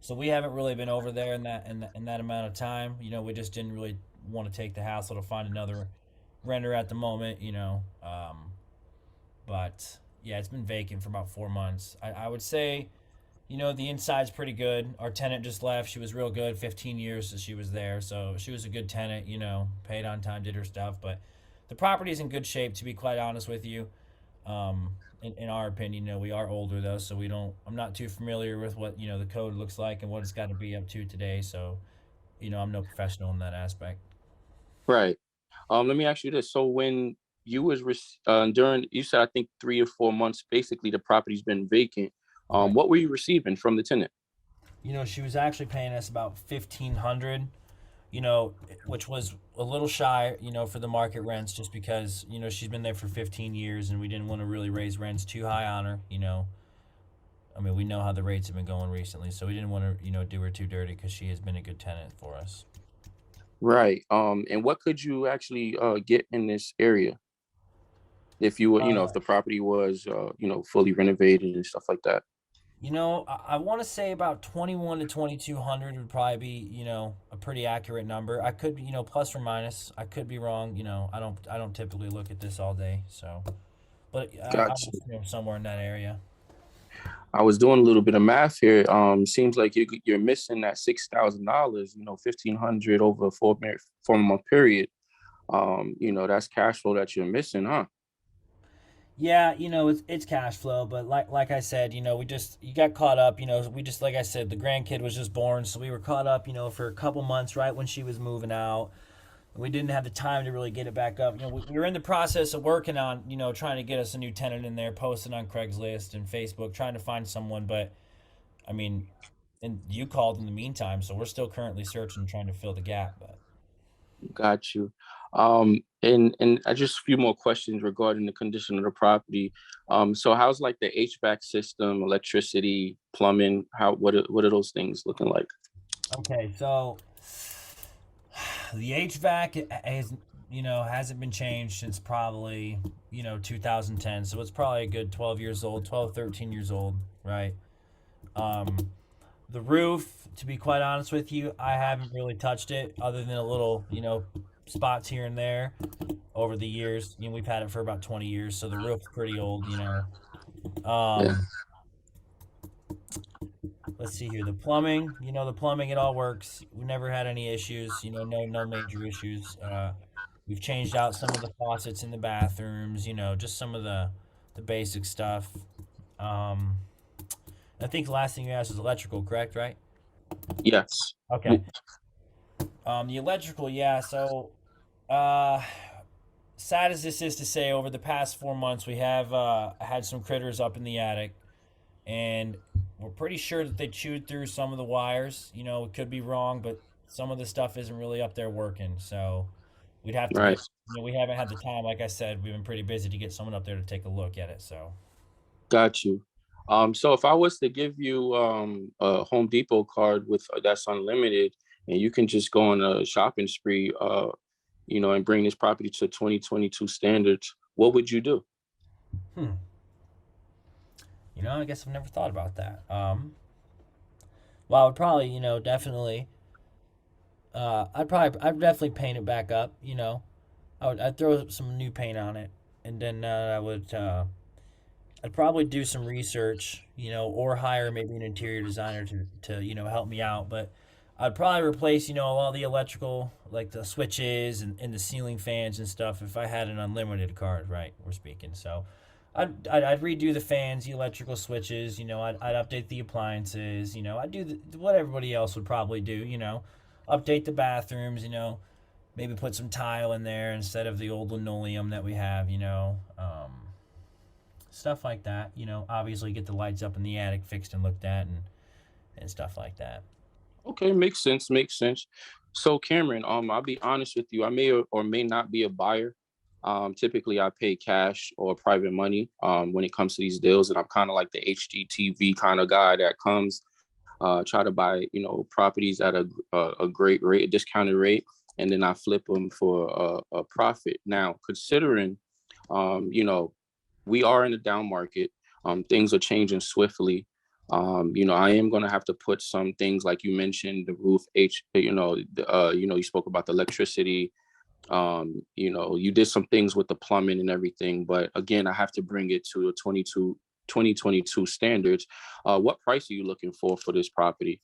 So we haven't really been over there in that amount of time. We just didn't really want to take the hassle to find another renter at the moment, But yeah, it's been vacant for about 4 months. I would say, the inside's pretty good. Our tenant just left. She was real good. 15 years that she was there. So she was a good tenant, paid on time, did her stuff. But the property's in good shape, to be quite honest with you. In our opinion, we are older though, so I'm not too familiar with what, the code looks like and what it's got to be up to today. So, I'm no professional in that aspect. Right. Let me ask you this. So when you was during, you said, I think 3 or 4 months, basically the property's been vacant. What were you receiving from the tenant? She was actually paying us about $1,500, which was a little shy, for the market rents, just because, she's been there for 15 years and we didn't want to really raise rents too high on her, I mean, we know how the rates have been going recently, so we didn't want to, do her too dirty because she has been a good tenant for us. Right. And what could you actually get in this area if you were, if the property was, fully renovated and stuff like that? I want to say about 21 to 2,200 would probably be, a pretty accurate number. I could be, plus or minus. I could be wrong. I don't typically look at this all day. So, but I'm somewhere in that area. I was doing a little bit of math here. Seems like you're missing that $6,000. $1,500 over a 4-month period. That's cash flow that you're missing, huh? Yeah, it's cash flow, but like I said, you got caught up, like I said, the grandkid was just born, so we were caught up, for a couple months right when she was moving out. We didn't have the time to really get it back up. We were in the process of working on, trying to get us a new tenant in there, posting on Craigslist and Facebook, trying to find someone, but I mean, and you called in the meantime, so we're still currently searching, trying to fill the gap, but. Got you. And just a few more questions regarding the condition of the property. So how's like the HVAC system, electricity, plumbing? What are those things looking like? Okay, so the HVAC hasn't been changed since probably, 2010. So it's probably a good 12 years old, 12, 13 years old, right? The roof, to be quite honest with you, I haven't really touched it other than a little, spots here and there over the years. We've had it for about 20 years, so the roof's pretty old, Yeah. Let's see here. The plumbing, it all works. We never had any issues, no major issues. We've changed out some of the faucets in the bathrooms, just some of the basic stuff. I think the last thing you asked was electrical, correct, right? Yes. Okay. The electrical, yeah. So, uh, sad as this is to say, over the past 4 months, we have had some critters up in the attic, and we're pretty sure that they chewed through some of the wires. You know, it could be wrong, but some of the stuff isn't really up there working. So, we'd have to Right. get. You know, we haven't had the time. Like I said, we've been pretty busy to get someone up there to take a look at it. So, Got you. So if I was to give you a Home Depot card with that's unlimited, and you can just go on a shopping spree, and bring this property to 2022 standards, what would you do? you know, I guess I've never thought about that. Well, I would probably, definitely. I'd definitely paint it back up. You know, I'd throw some new paint on it, and then I'd probably do some research, or hire maybe an interior designer to help me out. But I'd probably replace, all the electrical, like the switches and the ceiling fans and stuff, if I had an unlimited card, right? We're speaking. So I'd redo the fans, the electrical switches, I'd update the appliances, I'd do what everybody else would probably do, update the bathrooms, maybe put some tile in there instead of the old linoleum that we have, stuff like that. Obviously get the lights up in the attic fixed and looked at and stuff like that. Okay, makes sense. Makes sense. So Cameron, I'll be honest with you. I may or may not be a buyer. Typically I pay cash or private money when it comes to these deals, and I'm kind of like the HGTV kind of guy that comes try to buy properties at a great rate, a discounted rate, and then I flip them for a profit. Now, considering we are in a down market, things are changing swiftly. I am going to have to put some things like you mentioned, the roof, you spoke about the electricity. You did some things with the plumbing and everything, but again, I have to bring it to a 2022 standards. What price are you looking for this property?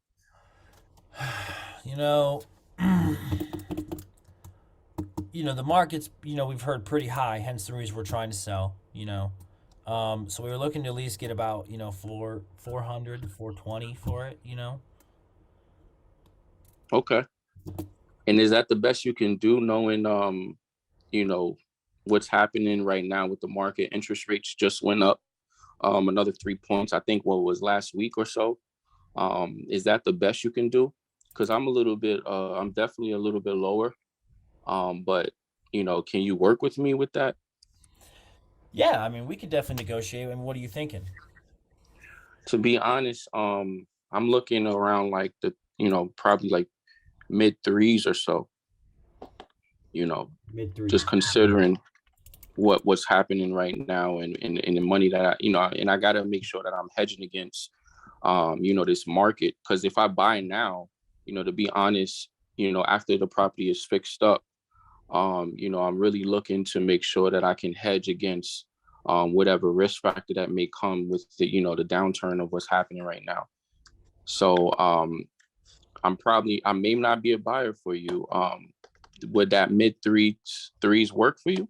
The market's, we've heard pretty high, hence the reason we're trying to sell, so we were looking to at least get about, 400 to 420 for it, Okay. And is that the best you can do, knowing, what's happening right now with the market? Interest rates just went up another 3 points, I think, what was last week or so. Is that the best you can do? Because I'm definitely a little bit lower. But, can you work with me with that? Yeah, I mean, we could definitely negotiate. And what are you thinking? To be honest, I'm looking around like probably like mid threes or so, Mid threes. just considering what's happening right now and the money that and I got to make sure that I'm hedging against, this market. Because if I buy now, to be honest, after the property is fixed up, I'm really looking to make sure that I can hedge against whatever risk factor that may come with the downturn of what's happening right now. So I may not be a buyer for you. Would that mid threes work for you?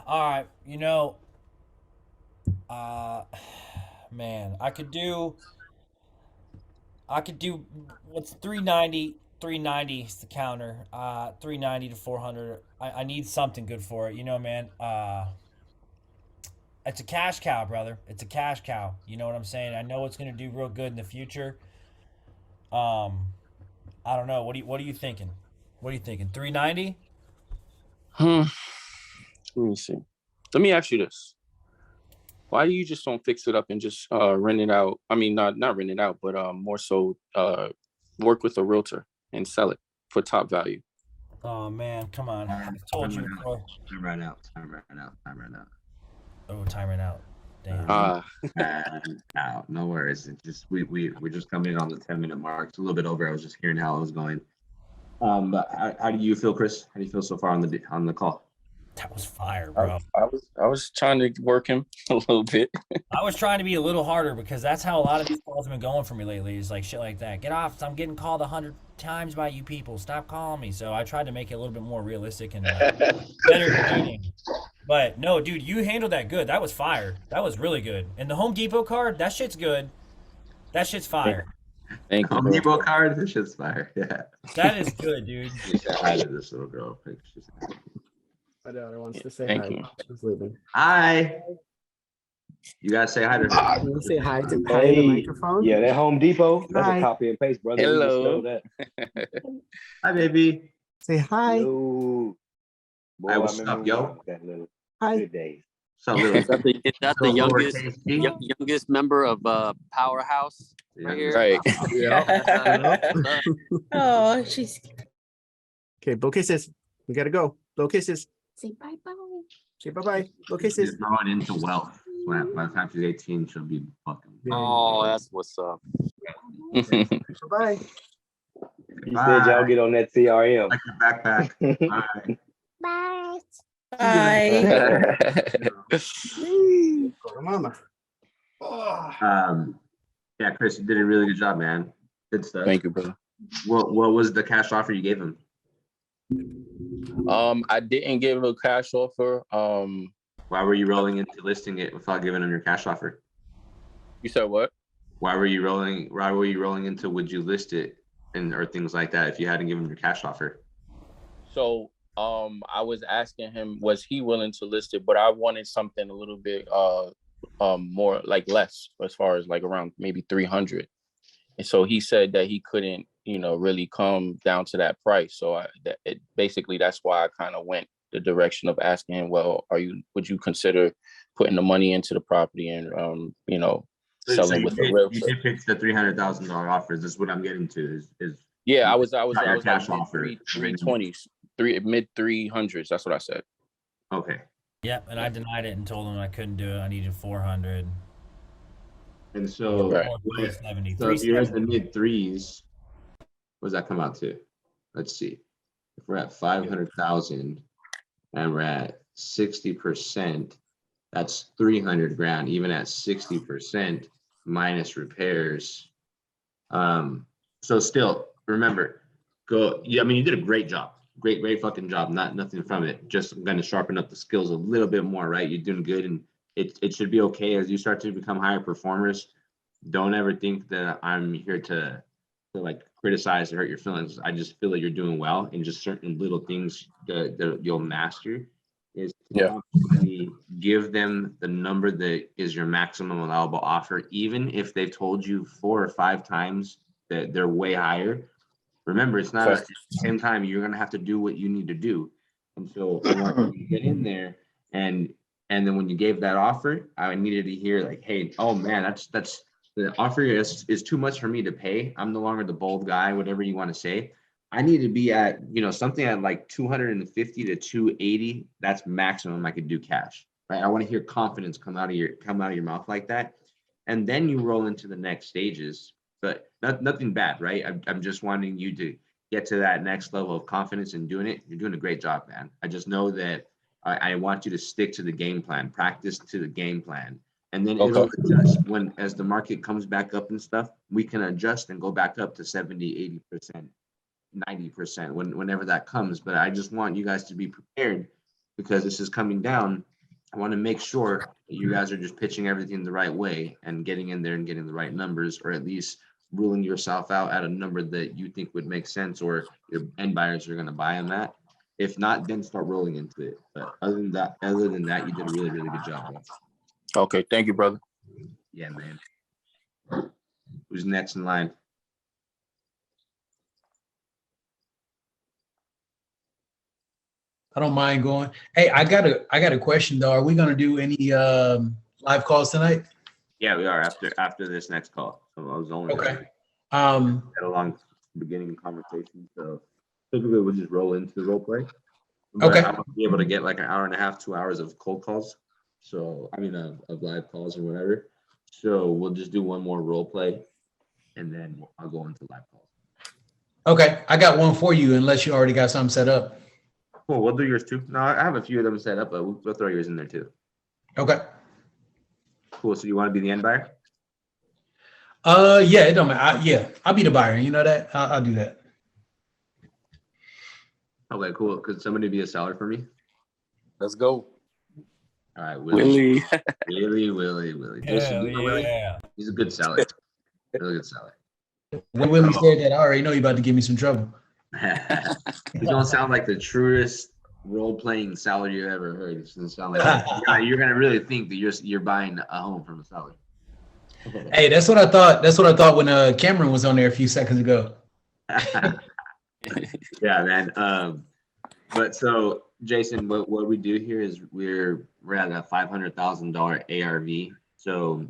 All right, man, I could do what's 390. 390 is the counter. 390 to 400. I need something good for it, man. It's a cash cow, brother. It's a cash cow. You know what I'm saying? I know it's gonna do real good in the future. I don't know. What are you thinking? What are you thinking? 390? Let me see. Let me ask you this. Why do you just don't fix it up and just rent it out? I mean, not rent it out, but more so work with a realtor and sell it for top value. Oh man, come on! I told you before. Time right out. Oh, time ran out. Damn. Out. No worries. It's just we're just coming in on the 10-minute mark. It's a little bit over. I was just hearing how it was going. But how do you feel, Chris? How do you feel so far on the call? That was fire, bro. I was trying to work him a little bit. I was trying to be a little harder because that's how a lot of these calls have been going for me lately. Is like shit like that. Get off! I'm getting called 100 times by you people. Stop calling me. So I tried to make it a little bit more realistic and entertaining. But no, dude, you handled that good. That was fire. That was really good. And the Home Depot card, that shit's good. That shit's fire. Thank you. Home Depot card. This shit's fire. Yeah. That is good, dude. You say hi to this little girl. My daughter wants to say Thank hi. you. She's leaving. Hi. You gotta say hi to her. Can you say hi to the Hey, microphone? yeah, that Home Depot. That's Hi. a copy and paste, brother. We just Hello. stole that. Hi, baby. Say hi. Yo. Boy, Hey, what's remember up, when yo? we was that little Hi. good days. What's up, little? Is that the Little youngest lowercase g? youngest member of Powerhouse right here? Right. Yeah. Oh, she's Okay, blow kisses. We gotta go. Blow kisses. say bye bye. Say bye bye. Blow She's kisses. growing into wealth. By the time she's 18, she'll be fucking. Oh, that's what's up. Bye bye. You said y'all get on that CRM. Like your backpack. All right. Bye. Go to mama. Yeah, Chris, you did a really good job, man. Good stuff. Thank you, brother. What was the cash offer you gave him? I didn't give a cash offer. Why were you rolling into listing it without giving him your cash offer? You said what? Why were you rolling into would you list it and or things like that if you hadn't given him your cash offer? So I was asking him, was he willing to list it? But I wanted something a little bit more like less, as far as like around maybe 300. And so he said that he couldn't, really come down to that price. So basically that's why I kind of went the direction of asking him, well, would you consider putting the money into the property and selling with the real? You did pitch the $300,000 offers. This is what I'm getting to. Is yeah, I was cash like offer. 320s, mid 300s. That's what I said. Okay. Yep, and I denied it and told him I couldn't do it. I needed 400. And so, Right. so if you're in the mid threes, what does that come out to? Let's see. If we're at 500,000 and we're at 60%, that's 300 grand, even at 60% minus repairs. So still remember, I mean, you did a great job. Great fucking job. Nothing from it. Just going to sharpen up the skills a little bit more, right? You're doing good, and it should be okay as you start to become higher performers. Don't ever think that I'm here to like criticize or hurt your feelings. I just feel that you're doing well, and just certain little things that you'll master is to give them the number that is your maximum allowable offer, even if they've told you 4 or 5 times that they're way higher. Remember, it's not at the same time, you're going to have to do what you need to do. And so I want you to get in there, and then when you gave that offer, I needed to hear like, hey, oh man, that's the offer is too much for me to pay. I'm no longer the bold guy, whatever you want to say. I need to be at, something at like 250 to 280. That's maximum I could do cash, right? I want to hear confidence come out of your mouth like that. And then you roll into the next stages, but nothing bad, right? I'm just wanting you to get to that next level of confidence in doing it. You're doing a great job, man. I just know that I want you to stick to the game plan, practice to the game plan. And then it'll adjust as the market comes back up and stuff, we can adjust and go back up to 70, 80%, 90% whenever that comes. But I just want you guys to be prepared because this is coming down. I want to make sure that you guys are just pitching everything the right way and getting in there and getting the right numbers, or at least ruling yourself out at a number that you think would make sense, or your end buyers are going to buy on that. If not, then start rolling into it. But other than that, you did a really, really good job, bro. Okay, thank you, brother. Yeah, man. Who's next in line? I don't mind going. Hey, I got a question though. Are we gonna do any live calls tonight? Yeah, we are after this next call. So I was only Okay. had a long beginning conversation. So typically we'll just roll into the role play. But Okay. I want to be able to get like an hour and a half, 2 hours of cold calls. So I mean of live calls or whatever. So we'll just do one more role play, and then I'll go into live calls. Okay, I got one for you unless you already got something set up. Cool, we'll do yours too. No, I have a few of them set up, but we'll throw yours in there too. Okay. Cool. So you want to be the end buyer? Yeah, it don't matter. I'll be the buyer. You know that? I'll do that. Okay, cool. Could somebody be a seller for me? Let's go. All right, Willie. Willie. Jason, Hell you know Willie? yeah. He's a good seller. Really good seller. When Willie said that, I already know you about to give me some trouble. You don't sound like the truest role-playing seller you ever heard. It doesn't sound like you're gonna really think that you're buying a home from a seller. Hey, that's what I thought. That's what I thought when Cameron was on there a few seconds ago. Yeah, man. But so Jason, what we do here is we're at a $500,000 ARV. So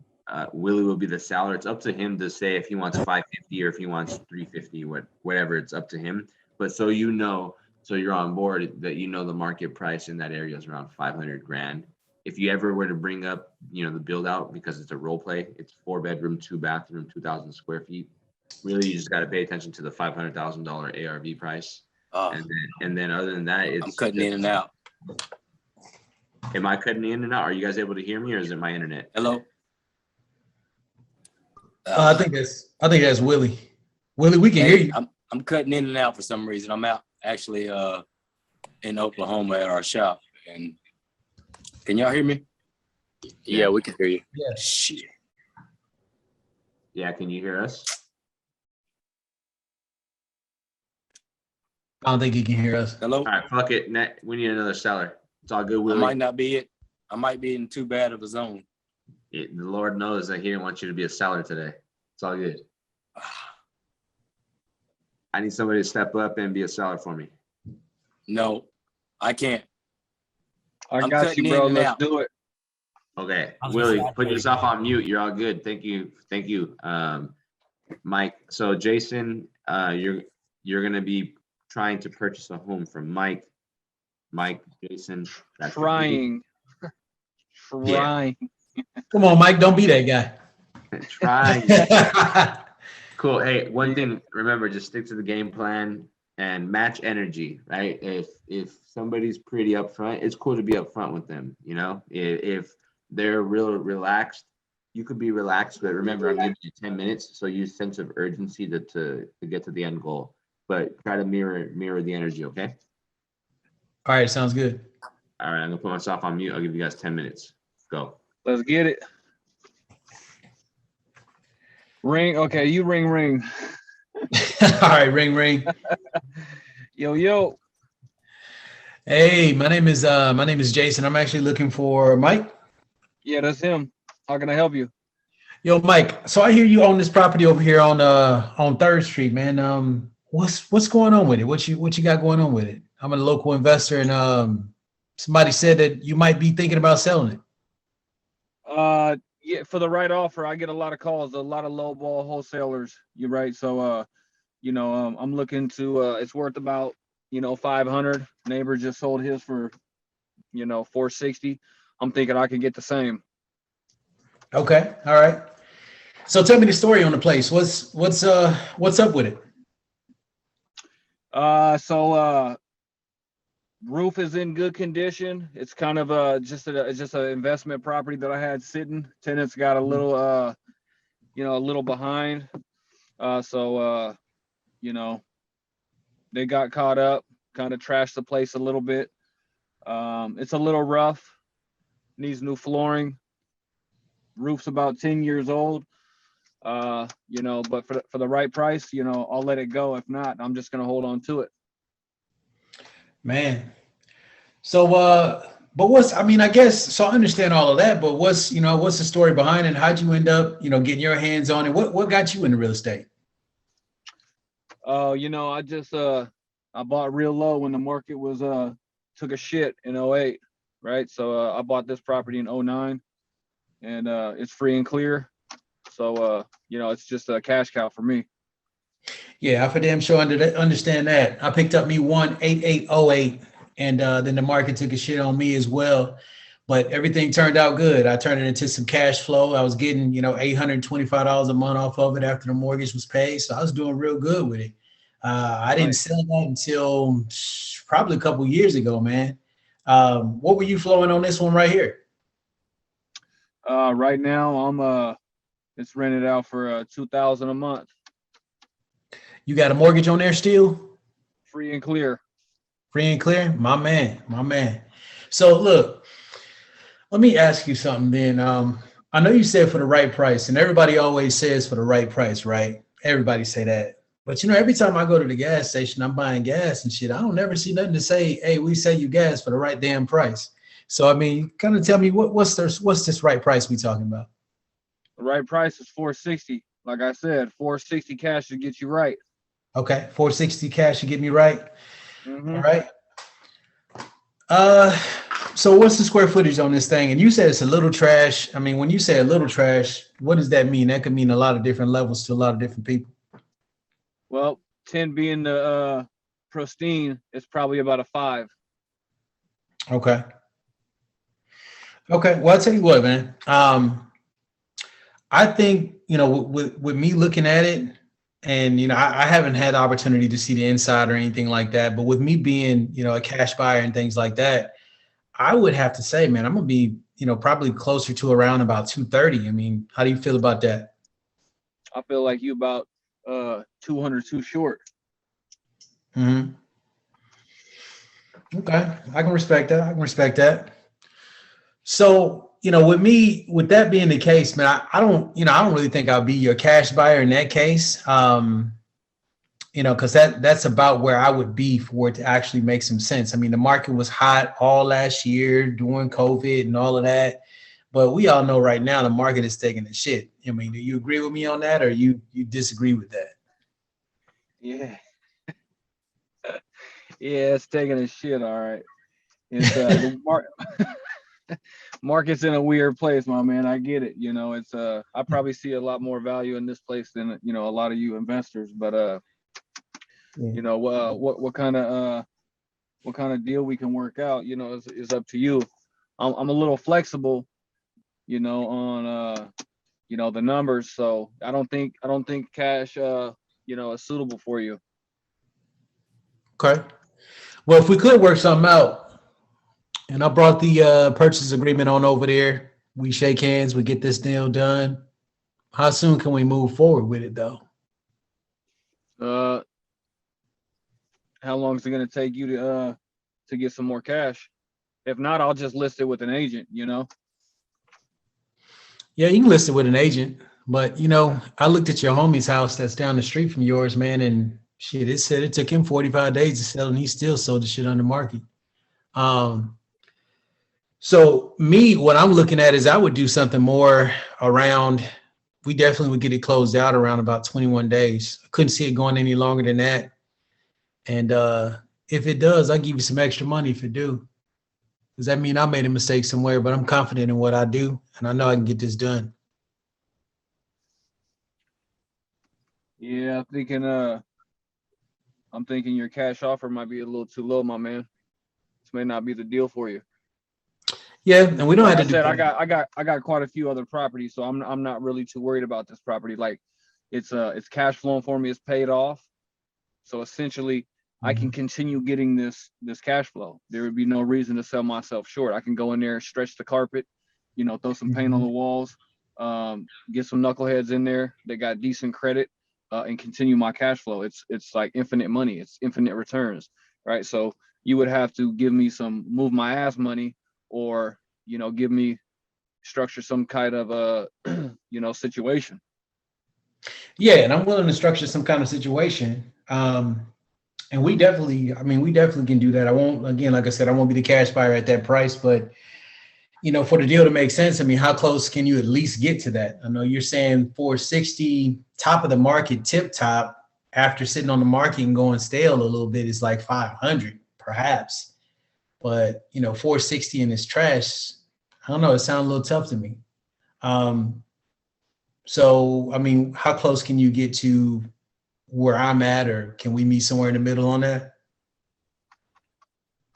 Willie will be the seller. It's up to him to say if he wants 550 or if he wants 350, whatever. It's up to him. But so you're on board that you know the market price in that area is around 500 grand. If you ever were to bring up, the build out, because it's a role play, it's 4-bedroom, 2-bathroom, 2,000 square feet. Really, you just got to pay attention to the $500,000 ARV price. And then other than that, I'm cutting in and out. Am I cutting in and out? Are you guys able to hear me, or is it my internet? Hello. I think that's Willie. Willie, we can hear you. I'm cutting in and out for some reason. I'm out actually in Oklahoma at our shop. And can y'all hear me? Yeah, we can hear you. Yeah. Shit. Yeah, can you hear us? I don't think he can hear us. Hello. All right, fuck it. We need another seller. It's all good, I Willie. might not be it. I might be in too bad of a zone. The Lord knows that He didn't want you to be a seller today. It's all good. I need somebody to step up and be a seller for me. No, I can't. I got you, bro. Let's do it. Okay, Willie, put yourself on mute. You're all good. Thank you, Mike. So Jason, you're gonna be trying to purchase a home from Mike, Jason. That's Trying. Come on, Mike. Don't be that guy. Trying. Cool. Hey, one thing. Remember, just stick to the game plan and match energy. Right. If somebody's pretty upfront, it's cool to be upfront with them. If they're real relaxed, you could be relaxed. But remember, I'm giving you 10 minutes, so use sense of urgency to get to the end goal. But try to mirror the energy. Okay. All right. Sounds good. All right. I'm gonna put myself on mute. I'll give you guys 10 minutes. Go. Let's get it. Ring. Okay, you ring. All right, ring. Yo. Hey, my name is Jason. I'm actually looking for Mike. Yeah, that's him. How can I help you? Yo, Mike. So I hear you own this property over here on 3rd Street, man. What's going on with it? What you got going on with it? I'm a local investor, and somebody said that you might be thinking about selling it. Yeah, for the right offer, I get a lot of calls, a lot of lowball wholesalers. You're right. So, I'm looking to. It's worth about 500. Neighbor just sold his for 460. I'm thinking I can get the same. Okay. All right. So tell me the story on the place. What's up with it? Roof is in good condition. It's kind of just an investment property that I had sitting. Tenants got a little a little behind. They got caught up, kind of trashed the place a little bit. It's a little rough, needs new flooring. Roof's about 10 years old. But for the right price, I'll let it go. If not, I'm just gonna hold on to it. Man. So, I guess, so I understand all of that, but what's the story behind it? How'd you end up, getting your hands on it? What got you into real estate? I just, I bought real low when the market was, took a shit in 08, right? So, I bought this property in 09 and, it's free and clear. So, it's just a cash cow for me. Yeah, I for damn sure understand that. I picked up me one 8808, and then the market took a shit on me as well. But everything turned out good. I turned it into some cash flow. I was getting, $825 a month off of it after the mortgage was paid. So I was doing real good with it. I didn't sell that until probably a couple of years ago, man. What were you flowing on this one right here? Right now, it's rented out for $2,000 a month. You got a mortgage on there still? Free and clear. Free and clear? My man. So look, let me ask you something then. I know you said for the right price, and everybody always says for the right price, right? Everybody say that. But every time I go to the gas station, I'm buying gas and shit. I don't ever see nothing to say, hey, we sell you gas for the right damn price. So I mean, kind of tell me what's this right price we talking about? The right price is $460. Like I said, $460 cash to get you right. Okay, $460 cash to get me right. Mm-hmm. All right. So what's the square footage on this thing? And you said it's a little trash. I mean, when you say a little trash, what does that mean? That could mean a lot of different levels to a lot of different people. Well, 10 being the pristine, it's probably about a 5. Okay. Okay. Well, I'll tell you what, man. I think, with me looking at it, and, I haven't had the opportunity to see the inside or anything like that, but with me being, a cash buyer and things like that, I would have to say, man, I'm going to be, probably closer to around about 230. I mean, how do you feel about that? I feel like you about 200 too short. Mm-hmm. Okay. I can respect that. So, with that being the case, man, I don't really think I'll be your cash buyer in that case. Because that's about where I would be for it to actually make some sense. I mean, the market was hot all last year during COVID and all of that, but we all know right now the market is taking a shit. I mean, do you agree with me on that, or you disagree with that? Yeah. Yeah, it's taking a shit. All right. It's the market's in a weird place, my man. I get it. It's I probably see a lot more value in this place than a lot of you investors. But what kind of deal we can work out, is up to you. I'm a little flexible, on the numbers. So I don't think cash is suitable for you. Okay. Well, if we could work something out, and I brought the purchase agreement on over there, we shake hands, we get this deal done. How soon can we move forward with it, though? How long is it going to take you to get some more cash? If not, I'll just list it with an agent, Yeah, you can list it with an agent, but I looked at your homie's house that's down the street from yours, man, and shit, it said it took him 45 days to sell, and he still sold the shit on the market. So what I'm looking at is I would do something more around, we definitely would get it closed out around about 21 days. I couldn't see it going any longer than that. And if it does, I'll give you some extra money if it do. Does that mean I made a mistake somewhere? But I'm confident in what I do, and I know I can get this done. Yeah, I'm thinking your cash offer might be a little too low, my man. This may not be the deal for you. Yeah, and we don't have to do. I got quite a few other properties, so I'm not really too worried about this property. Like, it's cash flowing for me. It's paid off, so essentially I can continue getting this cash flow. There would be no reason to sell myself short. I can go in there, stretch the carpet, throw some paint on the walls, get some knuckleheads in there that got decent credit, and continue my cash flow. It's like infinite money. It's infinite returns, right? So you would have to give me some move my ass money, or structure some kind of situation. Yeah, and I'm willing to structure some kind of situation. And we definitely can do that. I won't, again, like I said, I won't be the cash buyer at that price, but for the deal to make sense, I mean, how close can you at least get to that? I know you're saying 460, top of the market, tip top, after sitting on the market and going stale a little bit is like 500, perhaps. But 460 in this trash, I don't know, it sounds a little tough to me. So I mean, how close can you get to where I'm at, or can we meet somewhere in the middle on that?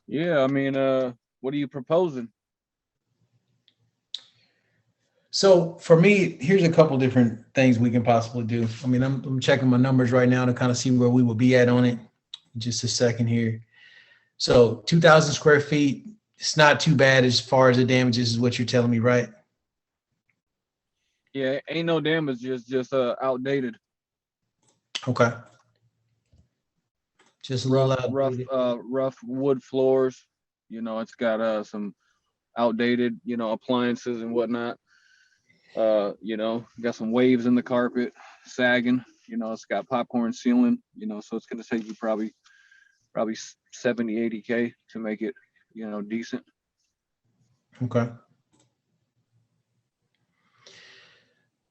Yeah, I mean, what are you proposing? So for me, here's a couple different things we can possibly do. I mean, I'm checking my numbers right now to kind of see where we will be at on it. Just a second here. So 2,000 square feet, it's not too bad as far as the damages is what you're telling me, right? Yeah, ain't no damage, just outdated. Okay. Just a little outdated. Rough wood floors. It's got some outdated, appliances and whatnot. Got some waves in the carpet, sagging. You know, it's got popcorn ceiling, you know, so it's going to take you probably 70, 80K to make it, you know, decent. Okay.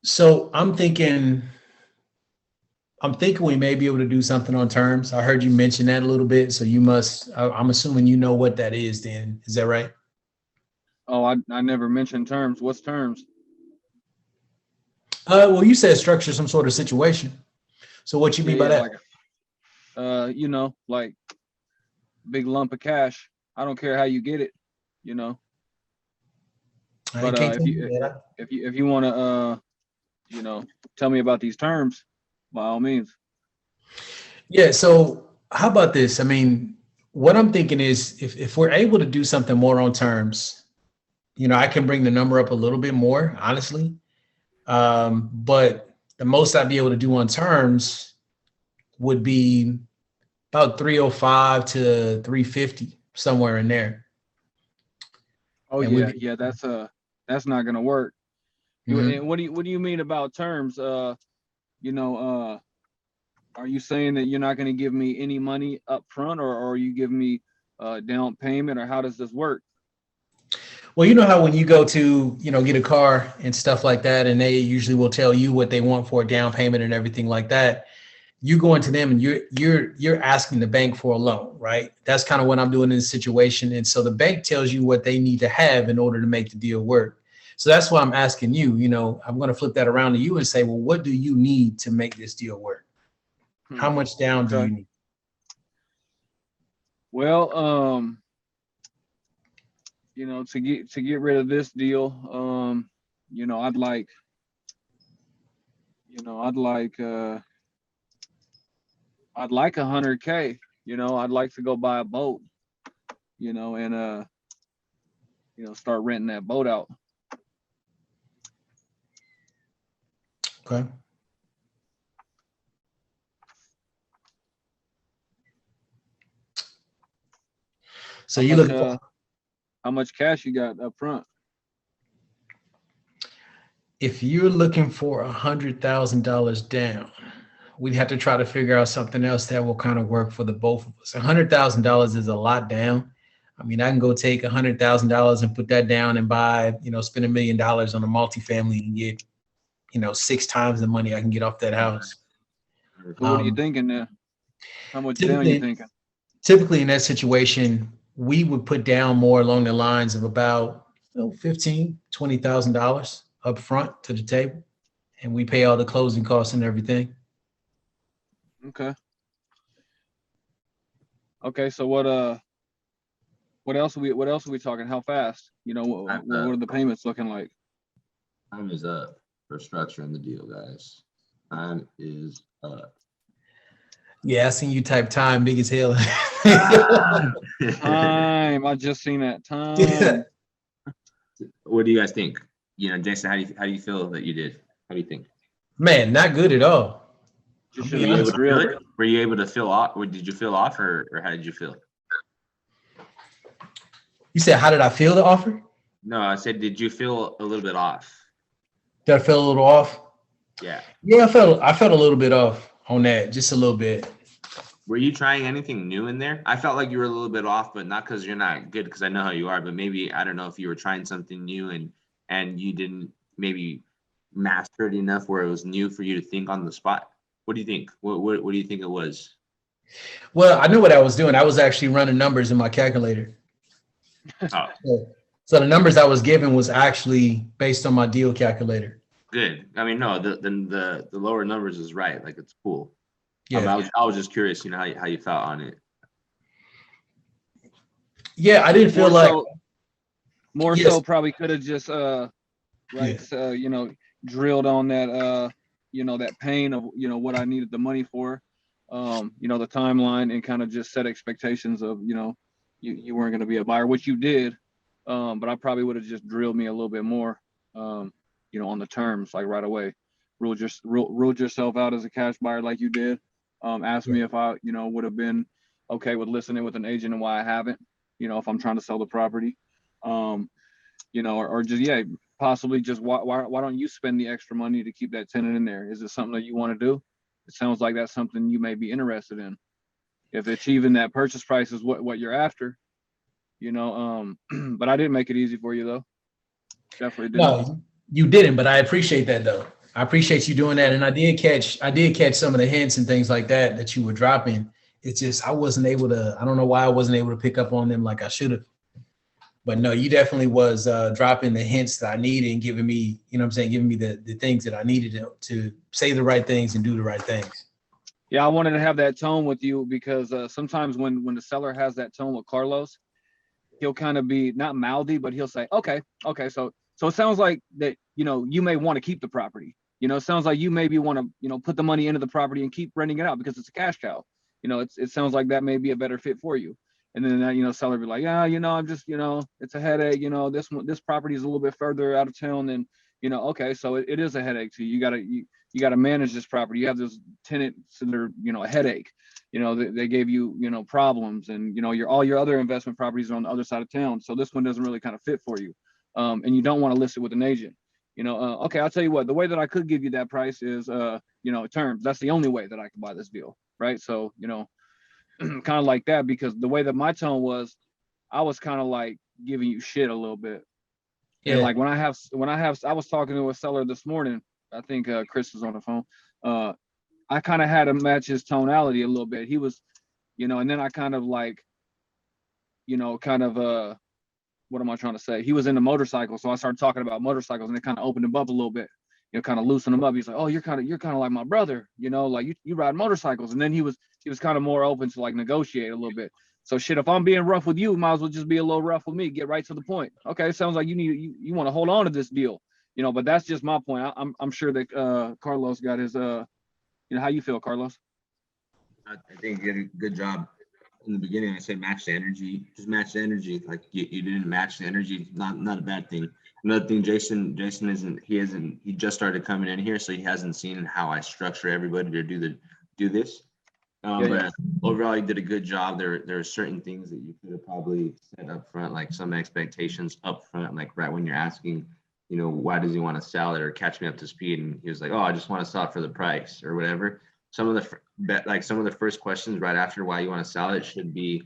So I'm thinking we may be able to do something on terms. I heard you mention that a little bit. So you must, I'm assuming you know what that is then. Is that right? Oh, I never mentioned terms. What's terms? Well, you said structure some sort of situation. So what you mean by that? Like, you know, like big lump of cash. I don't care how you get it, you know. But if you want to, you know, tell me about these terms, by all means. Yeah. So how about this? I mean, what I'm thinking is if we're able to do something more on terms, you know, I can bring the number up a little bit more, honestly. But the most I'd be able to do on terms would be about 305 to 350, somewhere in there. Oh, and yeah, that's not gonna work. And what do you mean about terms? You know, are you saying that you're not gonna give me any money up front, or are you giving me down payment, or how does this work? Well, you know how when you go to, you know, get a car and stuff like that, and they usually will tell you what they want for a down payment and everything like that. You go into them and you're asking the bank for a loan, right? That's kind of what I'm doing in this situation. And so the bank tells you what they need to have in order to make the deal work. So that's why I'm asking you, you know, I'm going to flip that around to you and say, well, what do you need to make this deal work? How much down do you need? Well, you know, to get rid of this deal, you know, I'd like 100K, you know. I'd like to go buy a boat, you know, and you know, start renting that boat out. Okay. So you look for how much cash you got up front? If you're looking for $100,000 down, we'd have to try to figure out something else that will kind of work for the both of us. $100,000 is a lot down. I mean, I can go take $100,000 and put that down and buy, you know, spend $1 million on a multifamily and get, you know, 6 times the money I can get off that house. So what are you thinking there? How much down you thinking? Typically in that situation, we would put down more along the lines of about $15,000, $20,000 up front to the table, and we pay all the closing costs and everything. Okay. Okay. So what else are we talking? How fast? You know, what are the payments looking like? Time is up for structuring the deal, guys. Time is up. Yeah, I seen you type time big as hell. Time. I just seen that time. What do you guys think? You know, Jason, how do you feel that you did? How do you think? Man, not good at all. Were you able to feel off, or did you feel off, or how did you feel? You said, how did I feel the offer? No, I said, did you feel a little bit off? Did I feel a little off? Yeah. Yeah, I felt a little bit off on that, just a little bit. Were you trying anything new in there? I felt like you were a little bit off, but not because you're not good, because I know how you are, but maybe, I don't know if you were trying something new and you didn't maybe master it enough where it was new for you to think on the spot. What do you think? What do you think it was? Well, I knew what I was doing. I was actually running numbers in my calculator. Oh. So the numbers I was given was actually based on my deal calculator. Good. I mean, no, the lower numbers is right. Like, it's cool. Yeah. I was just curious, you know, how you felt on it. Yeah, I didn't feel like more so probably could have just you know, drilled on that you know, that pain of, you know, what I needed the money for, you know, the timeline, and kind of just set expectations of, you know, you weren't going to be a buyer, which you did, but I probably would have just drilled me a little bit more, you know, on the terms, like right away. Ruled yourself out as a cash buyer like you did. Asked me if I, you know, would have been okay with listening with an agent and why I haven't, you know, if I'm trying to sell the property, you know, or just, possibly just why don't you spend the extra money to keep that tenant in there? Is it something that you want to do? it sounds like that's something you may be interested in. If achieving that purchase price is what you're after, you know, but I didn't make it easy for you though. Definitely didn't. No, you didn't, but I appreciate that though. I appreciate you doing that. And I did catch some of the hints and things like that you were dropping. It's just, I don't know why I wasn't able to pick up on them like I should have. But no, you definitely was dropping the hints that I needed and giving me, you know what I'm saying, giving me the things that I needed to say the right things and do the right things. Yeah, I wanted to have that tone with you because sometimes when the seller has that tone with Carlos, he'll kind of be not mouthy, but he'll say, okay. So it sounds like that, you know, you may want to keep the property. You know, it sounds like you maybe want to, you know, put the money into the property and keep renting it out because it's a cash cow. You know, it sounds like that may be a better fit for you. And then, you know, seller be like, yeah, you know, I'm just, you know, it's a headache. You know, this property is a little bit further out of town than, you know, okay, so it is a headache to you. You got to manage this property. You have this tenants that are, you know, a headache. You know, they gave you, you know, problems, and, you know, all your other investment properties are on the other side of town. So this one doesn't really kind of fit for you. And you don't want to list it with an agent. You know, okay, I'll tell you what, the way that I could give you that price is, you know, terms. That's the only way that I can buy this deal, right? So, you know, kind of like that, because the way that my tone was, I was kind of like giving you shit a little bit. Yeah. And like when I was talking to a seller this morning, I think Chris was on the phone. I kind of had to match his tonality a little bit. He was, you know, and then I kind of like, you know, what am I trying to say? He was into motorcycles. So I started talking about motorcycles and it kind of opened him up a little bit, you know, kind of loosened him up. He's like, oh, you're kind of like my brother, you know, like you ride motorcycles. And then he was kind of more open to like negotiate a little bit. So shit, if I'm being rough with you, might as well just be a little rough with me. Get right to the point. Okay, sounds like you want to hold on to this deal, you know. But that's just my point. I'm sure that Carlos got his you know, how you feel, Carlos? I think you did a good job in the beginning. I said match the energy. Just match the energy. Like you didn't match the energy. Not a bad thing. Another thing, Jason he just started coming in here, so he hasn't seen how I structure everybody to do this. But overall, you did a good job. There are certain things that you could have probably set up front, like some expectations up front, like right when you're asking, you know, why does he want to sell it, or catch me up to speed, and he was like, oh, I just want to sell it for the price or whatever. Some of the first questions right after why you want to sell it should be,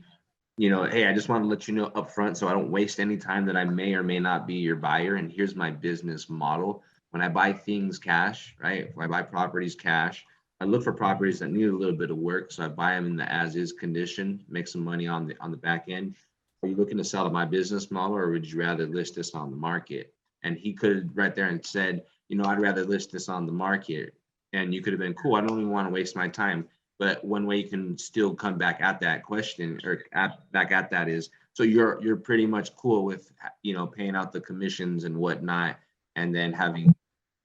you know, hey, I just want to let you know up front so I don't waste any time that I may or may not be your buyer, and here's my business model. When I buy things cash, right? If I buy properties cash, I look for properties that need a little bit of work, so I buy them in the as-is condition, make some money on the back end. Are you looking to sell to my business model, or would you rather list this on the market? And he could have right there and said, you know, I'd rather list this on the market. And you could have been cool. I don't even want to waste my time. But one way you can still come back at that question, or back at that is, so you're pretty much cool with, you know, paying out the commissions and whatnot, and then having,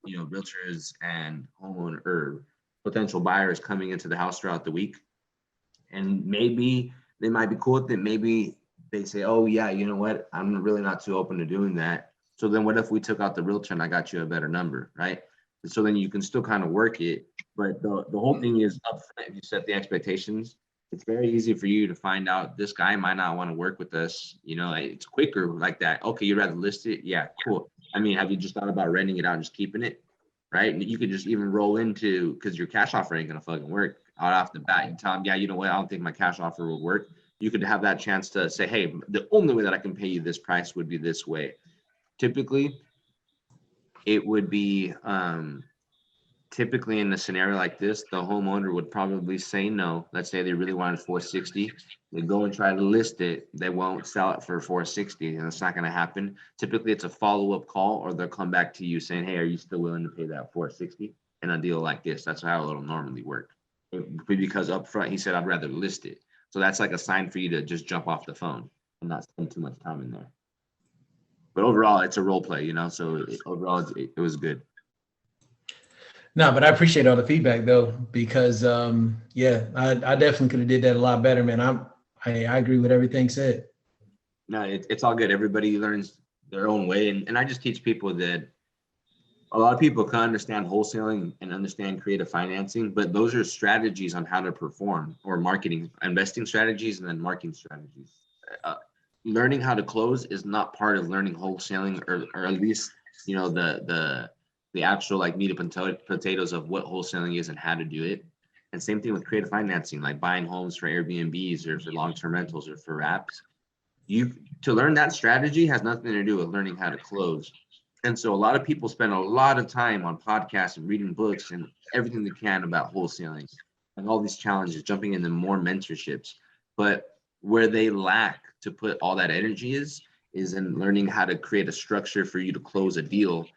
you know, realtors and homeowner or potential buyers coming into the house throughout the week. And maybe they might be cool with it. Maybe they say, oh yeah, you know what? I'm really not too open to doing that. So then what if we took out the realtor and I got you a better number, right? So then you can still kind of work it. But the whole thing is upfront. If you set the expectations, it's very easy for you to find out this guy might not want to work with us. You know, it's quicker like that. Okay, you'd rather list it? Yeah, cool. I mean, have you just thought about renting it out and just keeping it? Right? And you could just even roll into, because your cash offer ain't gonna fucking work out off the bat. You tell them, yeah, you know what? I don't think my cash offer will work. You could have that chance to say, hey, the only way that I can pay you this price would be this way. Typically, it would be typically in a scenario like this, the homeowner would probably say no. Let's say they really wanted 460. They go and try to list it. They won't sell it for 460, and it's not going to happen. Typically, it's a follow-up call, or they'll come back to you saying, hey, are you still willing to pay that 460 in a deal like this? That's how it'll normally work. Because up front, he said, I'd rather list it. So that's like a sign for you to just jump off the phone and not spend too much time in there. But overall, it's a role play, you know, so overall, it was good. No, but I appreciate all the feedback though, because yeah, I definitely could have did that a lot better, man. I agree with everything said. No, it's all good. Everybody learns their own way. And I just teach people that a lot of people can understand wholesaling and understand creative financing, but those are strategies on how to perform, or marketing, investing strategies, and then marketing strategies. Learning how to close is not part of learning wholesaling, or at least, you know, the actual like meat and potatoes of what wholesaling is and how to do it. And same thing with creative financing, like buying homes for Airbnbs or for long-term rentals or for wraps. To learn that strategy has nothing to do with learning how to close. And so a lot of people spend a lot of time on podcasts and reading books and everything they can about wholesaling and all these challenges, jumping into more mentorships. But where they lack to put all that energy is in learning how to create a structure for you to close a deal.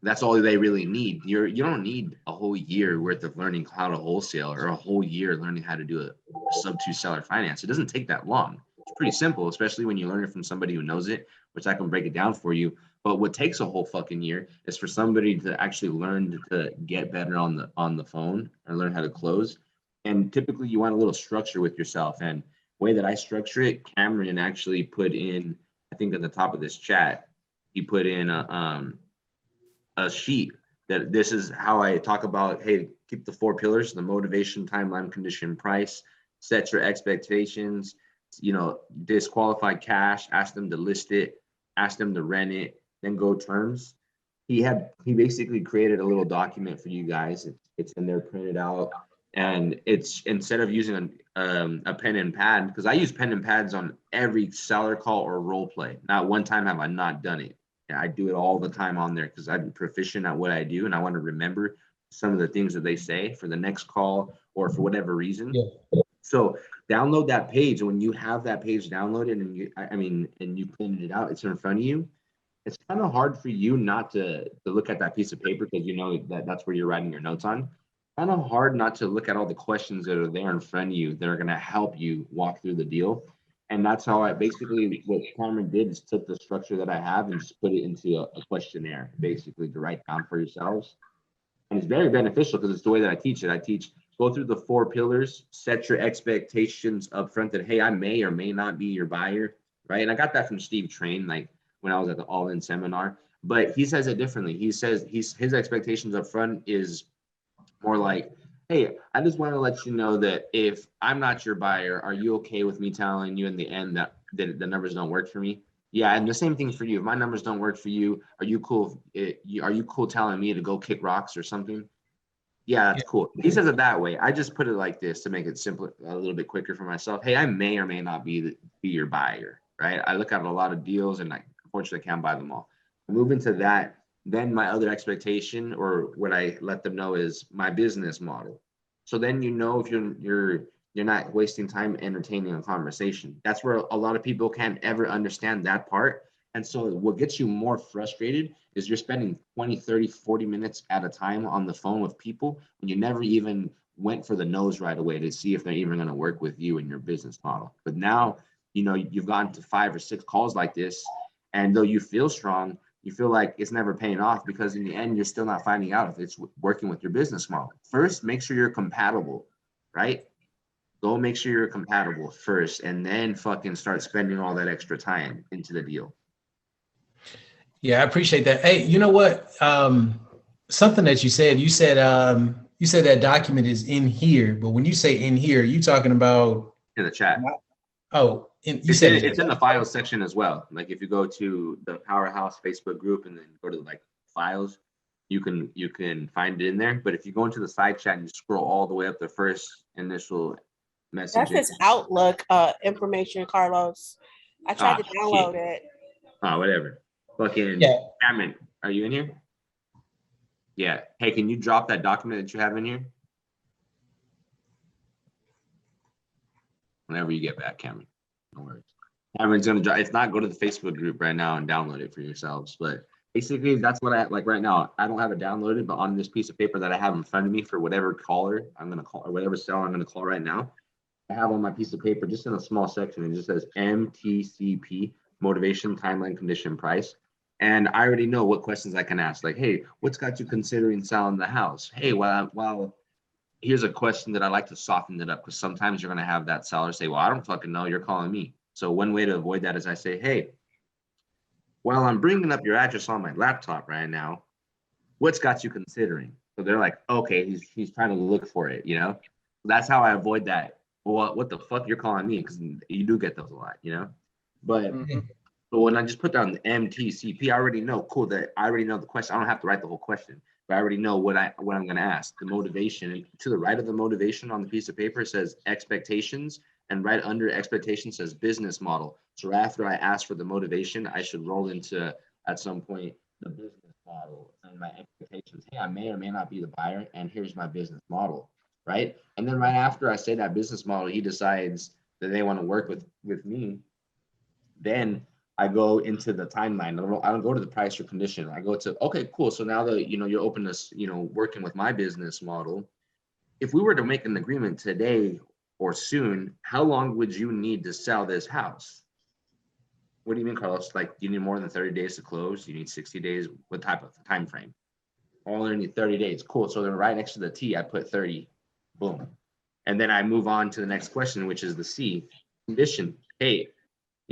That's all they really need. You don't need a whole year worth of learning how to wholesale or a whole year learning how to do a sub-2 seller finance. It doesn't take that long. It's pretty simple, especially when you learn it from somebody who knows it, which I can break it down for you. But what takes a whole fucking year is for somebody to actually learn to get better on the phone or learn how to close. And typically you want a little structure with yourself. And the way that I structure it, Cameron actually put in, I think at the top of this chat, he put in a sheet that this is how I talk about, hey, keep the 4 pillars: the motivation, timeline, condition, price, set your expectations, disqualify cash, ask them to list it, ask them to rent it, then go terms. He basically created a little document for you guys. It's in there printed out. And it's, instead of using a pen and pad, because I use pen and pads on every seller call or role play. Not one time have I not done it. I do it all the time on there because I'm proficient at what I do and I want to remember some of the things that they say for the next call or for whatever reason. Yeah. So download that page. And when you have that page downloaded and you printed it out, it's in front of you. It's kind of hard for you not to look at that piece of paper because you know that's where you're writing your notes on. Kind of hard not to look at all the questions that are there in front of you that are going to help you walk through the deal. And that's how what Cameron did is took the structure that I have and just put it into a questionnaire, basically, to write down for yourselves. And it's very beneficial because it's the way that I teach it. I teach, go through the 4 pillars, set your expectations up front that, hey, I may or may not be your buyer, right? And I got that from Steve Train, like when I was at the All In seminar, but he says it differently. He says his expectations up front is more like, hey, I just want to let you know that if I'm not your buyer, are you okay with me telling you in the end that the numbers don't work for me? Yeah, and the same thing for you. If my numbers don't work for you, are you cool? Are you cool telling me to go kick rocks or something? Yeah, that's cool. He says it that way. I just put it like this to make it simpler, a little bit quicker for myself. Hey, I may or may not be your buyer, right? I look at a lot of deals and I unfortunately can't buy them all. Move into that. Then my other expectation, or what I let them know, is my business model. So then if you're not wasting time entertaining a conversation. That's where a lot of people can't ever understand that part. And so what gets you more frustrated is you're spending 20, 30, 40 minutes at a time on the phone with people when you never even went for the nose right away to see if they're even going to work with you and your business model. But now, you've gotten to 5 or 6 calls like this, and though you feel strong, you feel like it's never paying off because in the end, you're still not finding out if it's working with your business model. First, make sure you're compatible, right? Go make sure you're compatible first, and then fucking start spending all that extra time into the deal. Yeah, I appreciate that. Hey, you know what? Something that you said that document is in here, but when you say in here, you talking about in the chat. Oh, it's in the files section as well. Like if you go to the Powerhouse Facebook group and then go to like files, you can find it in there. But if you go into the side chat and you scroll all the way up the first initial message. That's his Outlook information, Carlos. I tried to download it. Oh, whatever. Fucking Cameron, are you in here? Yeah. Hey, can you drop that document that you have in here? Whenever you get back, Cameron. No worries. Cameron's gonna drop. If not, go to the Facebook group right now and download it for yourselves. But basically, that's what I like right now. I don't have it downloaded, but on this piece of paper that I have in front of me for whatever caller I'm gonna call or whatever seller I'm gonna call right now, I have on my piece of paper just in a small section. It just says MTCP, motivation, timeline, condition, price. And I already know what questions I can ask. Like, hey, what's got you considering selling the house? Hey, well, here's a question that I like to soften it up because sometimes you're going to have that seller say, well, I don't fucking know. You're calling me. So one way to avoid that is I say, hey, while I'm bringing up your address on my laptop right now, what's got you considering? So they're like, okay, he's trying to look for it, That's how I avoid that. Well, what the fuck you're calling me? Because you do get those a lot, But But when I just put down the MTCP, I already know, cool, that I already know the question. I don't have to write the whole question. But I already know what I'm going to ask. The motivation, and to the right of the motivation on the piece of paper says expectations, and right under expectation says business model. So after I ask for the motivation, I should roll into at some point the business model and my expectations. Hey, I may or may not be the buyer, and here's my business model, right? And then right after I say that business model, he decides that they want to work with me. Then I go into the timeline. I don't go to the price or condition. I go to, okay, cool. So now that, you're open to, working with my business model, if we were to make an agreement today or soon, how long would you need to sell this house? What do you mean, Carlos? Like, you need more than 30 days to close? You need 60 days? What type of time frame? I only need 30 days. Cool. So then right next to the T, I put 30. Boom. And then I move on to the next question, which is the C, condition. Hey,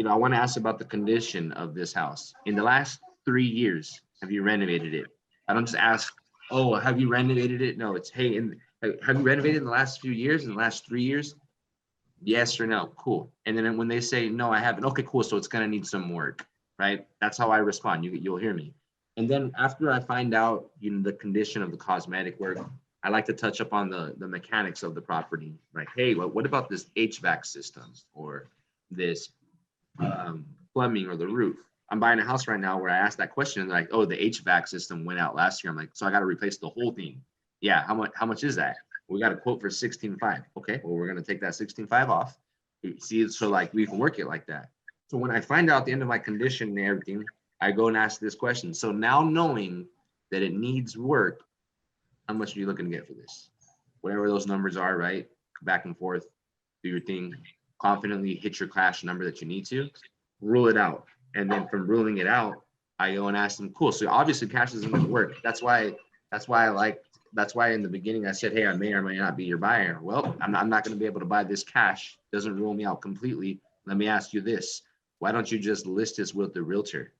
I want to ask about the condition of this house. In the last 3 years, have you renovated it? I don't just ask, oh, have you renovated it? No, it's, hey, have you renovated in the last few years, in the last 3 years? Yes or no? Cool. And then when they say, no, I haven't. Okay, cool. So it's going to need some work, right? That's how I respond. You'll hear me. And then after I find out, the condition of the cosmetic work, I like to touch up on the mechanics of the property. Like, hey, what about this HVAC system or this plumbing or the roof? I'm buying a house right now where I asked that question and like, oh, the HVAC system went out last year. I'm like, so I got to replace the whole thing. Yeah, how much is that? We got a quote for $16,500. Okay, well, we're gonna take that $16,500 off. See, so like we can work it like that. So when I find out the end of my condition and everything, I go and ask this question. So now knowing that it needs work, how much are you looking to get for this? Whatever those numbers are, right? Back and forth, do your thing, confidently hit your cash number that you need to, rule it out. And then from ruling it out, I go and ask them, cool. So obviously cash isn't gonna work. That's why in the beginning I said, hey, I may or may not be your buyer. Well, I'm not going to be able to buy this cash. Doesn't rule me out completely. Let me ask you this. Why don't you just list this with the realtor?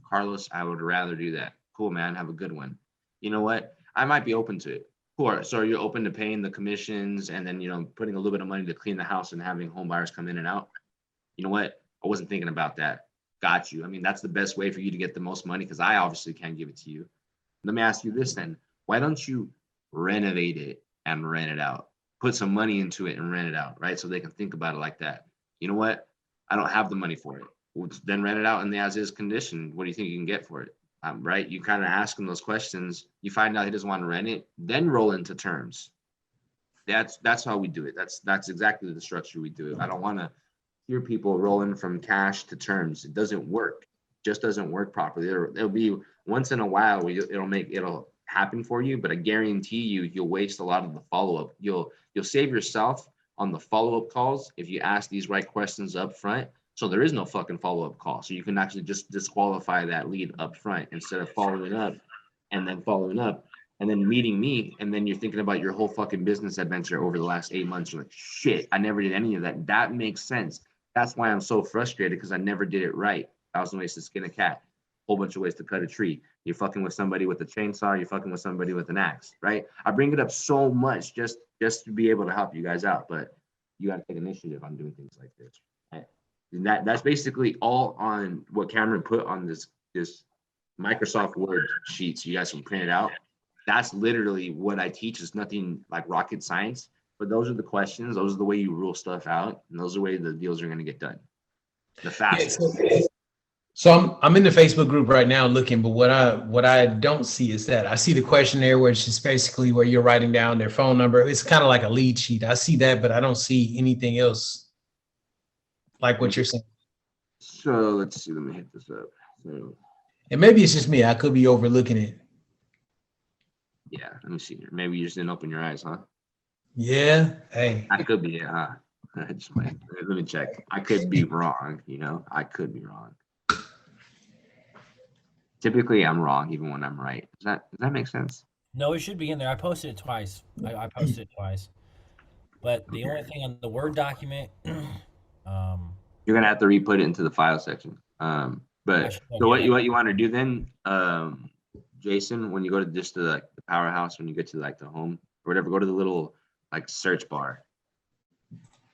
Carlos, I would rather do that. Cool, man. Have a good one. You know what? I might be open to it. Cool. So you're open to paying the commissions and then, putting a little bit of money to clean the house and having home buyers come in and out? You know what? I wasn't thinking about that. Got you. I mean, that's the best way for you to get the most money because I obviously can't give it to you. Let me ask you this then. Why don't you renovate it and rent it out? Put some money into it and rent it out, right? So they can think about it like that. You know what? I don't have the money for it. Well, then rent it out in the as-is condition. What do you think you can get for it? Right? You kind of ask him those questions. You find out he doesn't want to rent it, then roll into terms. That's how we do it. That's exactly the structure we do it. I don't want to hear people rolling from cash to terms. It doesn't work. Just doesn't work properly. It'll be once in a while where it'll happen for you, but I guarantee you'll waste a lot of the follow-up. You'll save yourself on the follow-up calls if you ask these right questions up front. So there is no fucking follow-up call. So you can actually just disqualify that lead up front instead of following up and then meeting me. And then you're thinking about your whole fucking business adventure over the last 8 months. You're like, shit, I never did any of that. That makes sense. That's why I'm so frustrated because I never did it right. 1,000 ways to skin a cat. Whole bunch of ways to cut a tree. You're fucking with somebody with a chainsaw. You're fucking with somebody with an axe, right? I bring it up so much just to be able to help you guys out, but you got to take initiative on doing things like this. Right? And that's basically all on what Cameron put on this Microsoft Word sheet, so you guys can print it out. That's literally what I teach. It's nothing like rocket science, but those are the questions. Those are the way you rule stuff out, and those are the way the deals are going to get done. The fastest. So I'm in the Facebook group right now looking, but what I don't see is that I see the questionnaire where it's just basically where you're writing down their phone number. It's kind of like a lead sheet. I see that, but I don't see anything else like what you're saying. So let's see. Let me hit this up. So, and maybe it's just me. I could be overlooking it. Yeah, let me see here. Maybe you just didn't open your eyes, huh? Yeah. Hey. I could be, huh? Let me check. I could be wrong. I could be wrong. Typically, I'm wrong even when I'm right. Does that make sense? No, it should be in there. I posted it twice. I posted it twice. But the only thing on the Word document, you're gonna have to re-put it into the file section. But so what you want to do then, Jason, when you go to just the powerhouse, when you get to the home or whatever, go to the little search bar.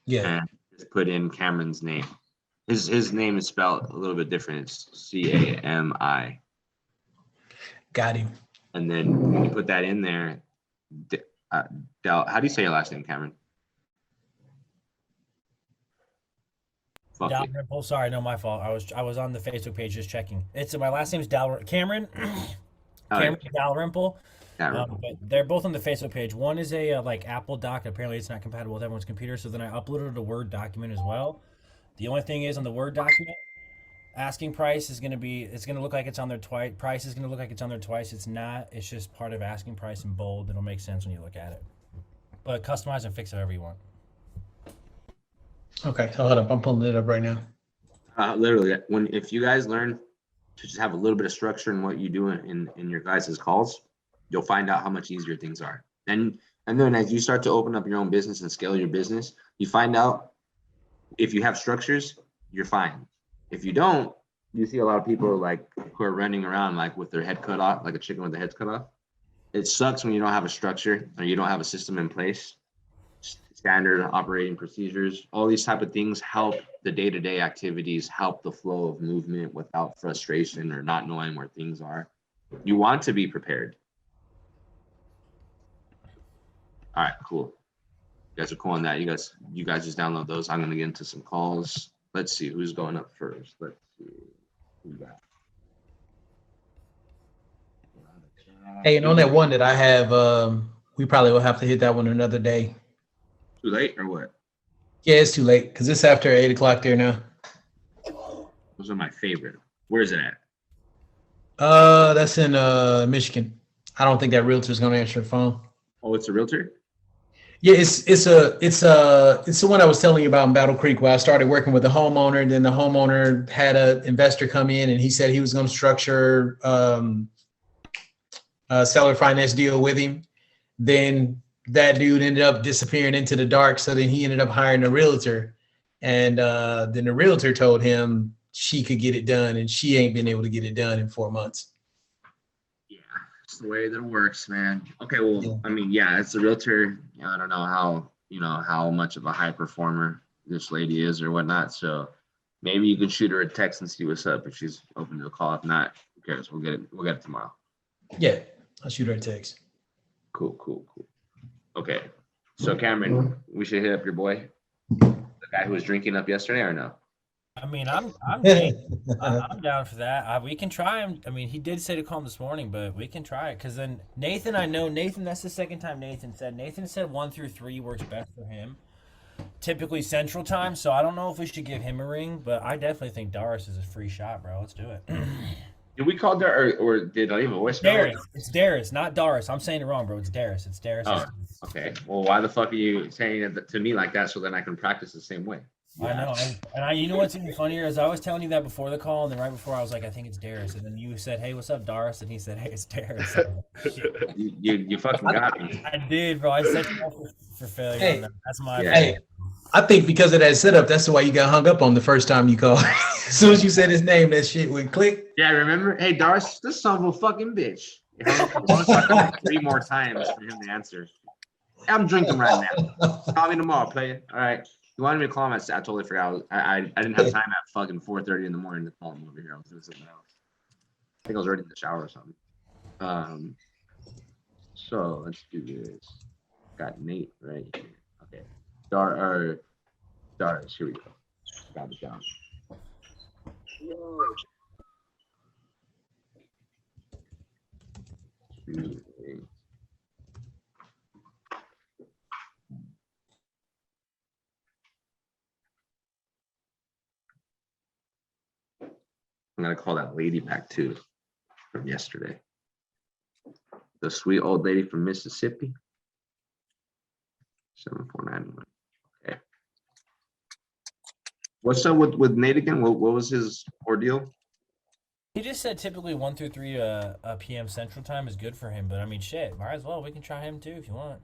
Yeah. And just put in Cameron's name. His name is spelled a little bit different. It's Cami. Got him. And then when you put that in there, how do you say your last name, Cameron? Fuck it. Dalrymple. Sorry, no, my fault. I was on the Facebook page just checking. It's my last name is Cameron. Cameron Dalrymple. But they're both on the Facebook page. One is a like Apple Doc. Apparently, it's not compatible with everyone's computer. So then I uploaded a Word document as well. The only thing is on the Word document, asking price is going to be, it's going to look like it's on there twice. Price is going to look like it's on there twice. It's not. It's just part of asking price in bold. It'll make sense when you look at it. But customize and fix it however you want. Okay, hold up. I'm pulling it up right now. Literally, if you guys learn to just have a little bit of structure in what you do in your guys' calls, you'll find out how much easier things are. And then as you start to open up your own business and scale your business, you find out if you have structures, you're fine. If you don't, you see a lot of people like who are running around like with their head cut off, like a chicken with their head cut off. It sucks when you don't have a structure or you don't have a system in place. Standard operating procedures, all these type of things help the day-to-day activities, help the flow of movement without frustration or not knowing where things are. You want to be prepared. All right, cool. You guys are cool on that. You guys just download those. I'm gonna get into some calls. Let's see who's going up first. Let's see who we got. Hey, and on that one that I have, we probably will have to hit that one another day. Too late or what? Yeah, it's too late because it's after 8 o'clock there now. Those are my favorite. Where is it at? That's in Michigan. I don't think that realtor is gonna answer the phone. Oh, it's a realtor? Yeah, it's the one I was telling you about in Battle Creek where I started working with the homeowner, and then the homeowner had an investor come in and he said he was going to structure a seller finance deal with him. Then that dude ended up disappearing into the dark, so then he ended up hiring a realtor, and then the realtor told him she could get it done, and she ain't been able to get it done in 4 months. It's the way that it works, man. Okay, well, yeah. I mean, yeah, it's a realtor. I don't know how much of a high performer this lady is or whatnot. So maybe you can shoot her a text and see what's up if she's open to a call. If not, who cares? We'll get it tomorrow. Yeah, I'll shoot her a text. Cool. Okay, so Cameron, we should hit up your boy, the guy who was drinking up yesterday, or no? I mean, I'm down for that. We can try him. I mean, he did say to call him this morning, but we can try it. Because then Nathan, that's the second time Nathan said 1 through 3 works best for him. Typically Central Time, so I don't know if we should give him a ring, but I definitely think Doris is a free shot, bro. Let's do it. Did we call Doris, or did I leave a voicemail? Darius. It's Darius, not Doris. I'm saying it wrong, bro. It's Darius. It's Darius. Oh, okay. Well, why the fuck are you saying it to me like that so then I can practice the same way? I know, and you know what's even funnier is I was telling you that before the call, and then right before I was like, I think it's Darius, and then you said, "Hey, what's up, Doris?" And he said, "Hey, it's Darius." you fucking got me. I did, bro. I set you up for failure. Hey, that's my. Hey, I think because of that setup, that's why you got hung up on the first time you called. As soon as you said his name, that shit went click. Yeah, remember? Hey, Doris, this son of a fucking bitch. Like 3 more times for him to answer. I'm drinking right now. Call me tomorrow, player. All right. You wanted me to call him. I totally forgot. I didn't have time at fucking 4:30 in the morning to call him over here. I was doing something else. I think I was already in the shower or something. So let's do this. Got Nate right here. Okay. Doris, here we go. Got it down. I'm gonna call that lady back too from yesterday. The sweet old lady from Mississippi. 7491. Okay. What's up with Nate again? What was his ordeal? He just said typically 1 through 3 p.m. Central Time is good for him, but I mean, shit, might as well. We can try him too if you want.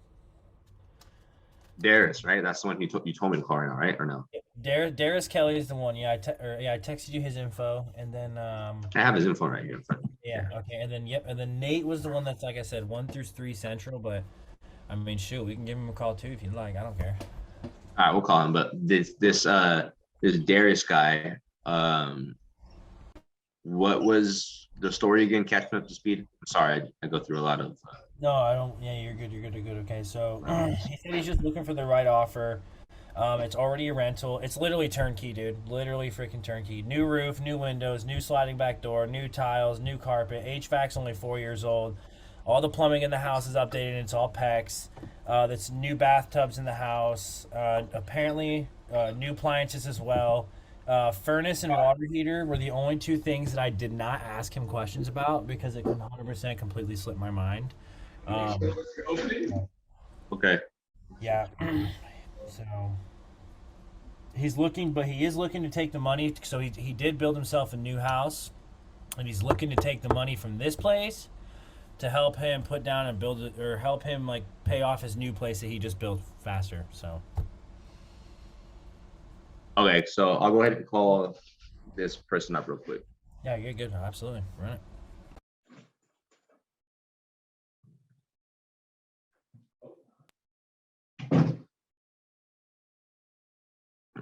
Darius, right? That's the one you told me to call right now, right? Or no? Darius Kelly is the one. Yeah, I texted you his info, and then I have his info right here. Yeah. Okay. And then Nate was the one that's, like I said, 1 through 3 Central. But I mean, shoot, we can give him a call too if you'd like. I don't care. All right, we'll call him. But this Darius guy, what was the story again? Catch me up to speed. I'm sorry, I go through a lot of. No, I don't. Yeah, you're good. You're good. You're good. Okay, so he said he's just looking for the right offer. It's already a rental. It's literally turnkey, dude. Literally freaking turnkey. New roof, new windows, new sliding back door, new tiles, new carpet. HVAC's only 4 years old. All the plumbing in the house is updated. It's all PEX. That's new bathtubs in the house. Apparently, new appliances as well. Furnace and water heater were the only two things that I did not ask him questions about because it 100% completely slipped my mind. Okay. Yeah. So he's looking, but he is looking to take the money. So he did build himself a new house, and he's looking to take the money from this place to help him put down and build it, or help him like pay off his new place that he just built faster. So Okay, so I'll go ahead and call this person up real quick. yeah, you're good. Absolutely, run it. There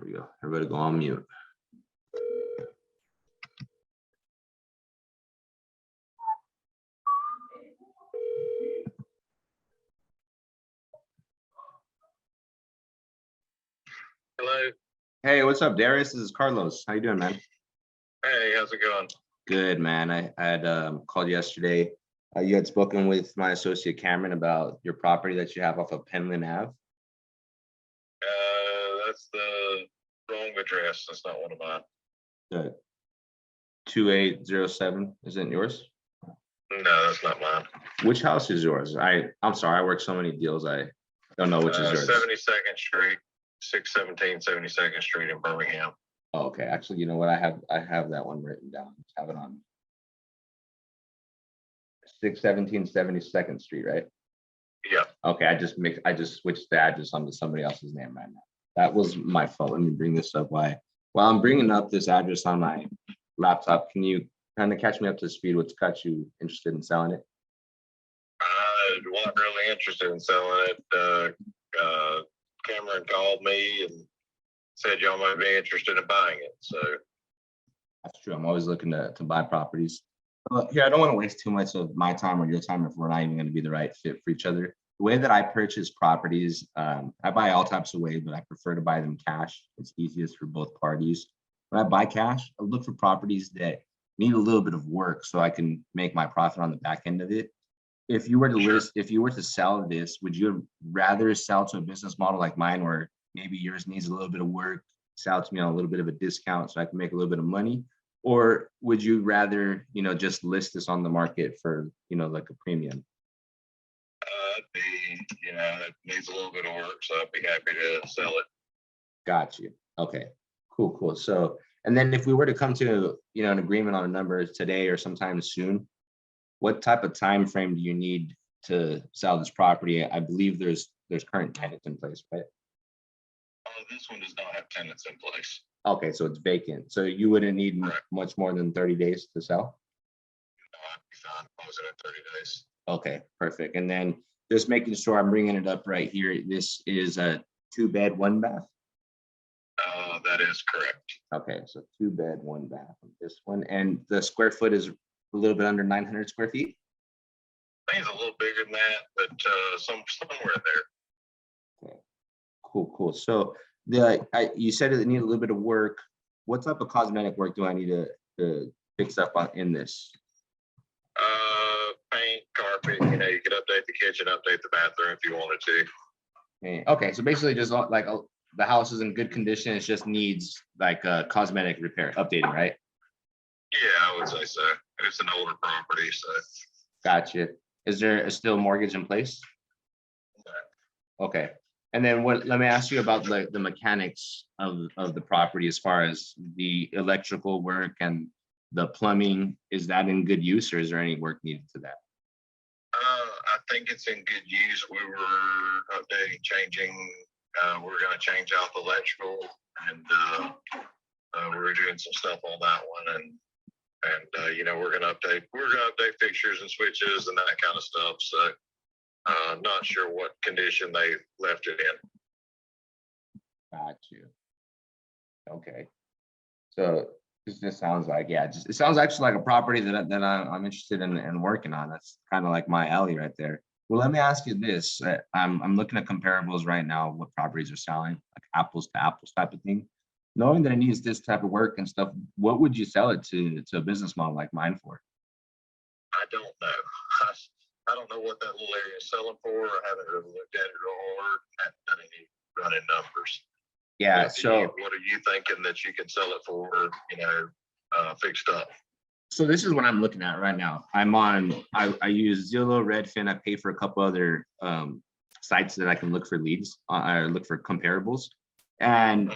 we go. Everybody go on mute. Hello. Hey, what's up, Darius? This is Carlos. How you doing, man? Hey, how's it going? Good, man. I had called yesterday. You had spoken with my associate Cameron about your property that you have off of Penland Ave. That's the wrong address. That's not one of mine. The 2807 isn't yours? No, that's not mine. Which house is yours? I'm sorry, I work so many deals. I don't know which is yours. 72nd Street, 617 72nd Street in Birmingham. Oh, okay. Actually, you know what? I have that one written down. Just have it on 617 72nd Street, right? Yeah. Okay, I just switched the address onto somebody else's name right now. That was my fault. Let me bring this up. While I'm bringing up this address on my laptop, can you kind of catch me up to speed? What's got you interested in selling it? I wasn't really interested in selling it. Cameron called me and said y'all might be interested in buying it. So That's true. I'm always looking to buy properties. Here, I don't want to waste too much of my time or your time if we're not even going to be the right fit for each other. The way that I purchase properties, I buy all types of ways, but I prefer to buy them cash. It's easiest for both parties. When I buy cash, I look for properties that need a little bit of work so I can make my profit on the back end of it. If you were to sell this, would you rather sell to a business model like mine where maybe yours needs a little bit of work, sell to me on a little bit of a discount so I can make a little bit of money? Or would you rather, just list this on the market for, like a premium? it needs a little bit of work, so I'd be happy to sell it. Got you. Okay, cool. So, and then if we were to come to, an agreement on a number today or sometime soon, what type of time frame do you need to sell this property? I believe there's current tenants in place, right? This one does not have tenants in place. Okay, so it's vacant. So you wouldn't need much more than 30 days to sell? I'd be fine closing in 30 days. Okay, perfect. And then just making sure I'm bringing it up right here. This is a 2-bed, 1-bath? That is correct. Okay, so 2-bed, 1-bath on this one. And the square foot is a little bit under 900 square feet? I think it's a little bigger than that, but somewhere there. Okay, cool. So you said it needed a little bit of work. What type of cosmetic work do I need to fix up in this? Paint, carpet. You could update the kitchen, update the bathroom if you wanted to. Okay, so basically just like the house is in good condition. It just needs like a cosmetic repair, updating, right? Yeah, I would say so. It's an older property, so. Gotcha. Is there still mortgage in place? Okay. And then let me ask you about the mechanics of the property as far as the electrical work and the plumbing. Is that in good use, or is there any work needed to that? I think it's in good use. We were updating, changing. We're going to change out the electrical, and we're doing some stuff on that one. And we're going to update fixtures and switches and that kind of stuff. So not sure what condition they left it in. Got you. Okay. So This just sounds like, yeah, it sounds actually like a property I'm interested in working on. That's kind of like my alley right there. Well, let me ask you this. I'm looking at comparables right now, what properties are selling, like apples to apples type of thing. Knowing that it needs this type of work and stuff, what would you sell it to a business model like mine for? I don't know. I don't know what that little area is selling for. I haven't really looked at it real hard. I haven't done any running numbers. Yeah, What are you thinking that you can sell it for, fixed up? So this is what I'm looking at right now. I use Zillow, Redfin. I pay for a couple other sites that I can look for leads, or look for comparables. And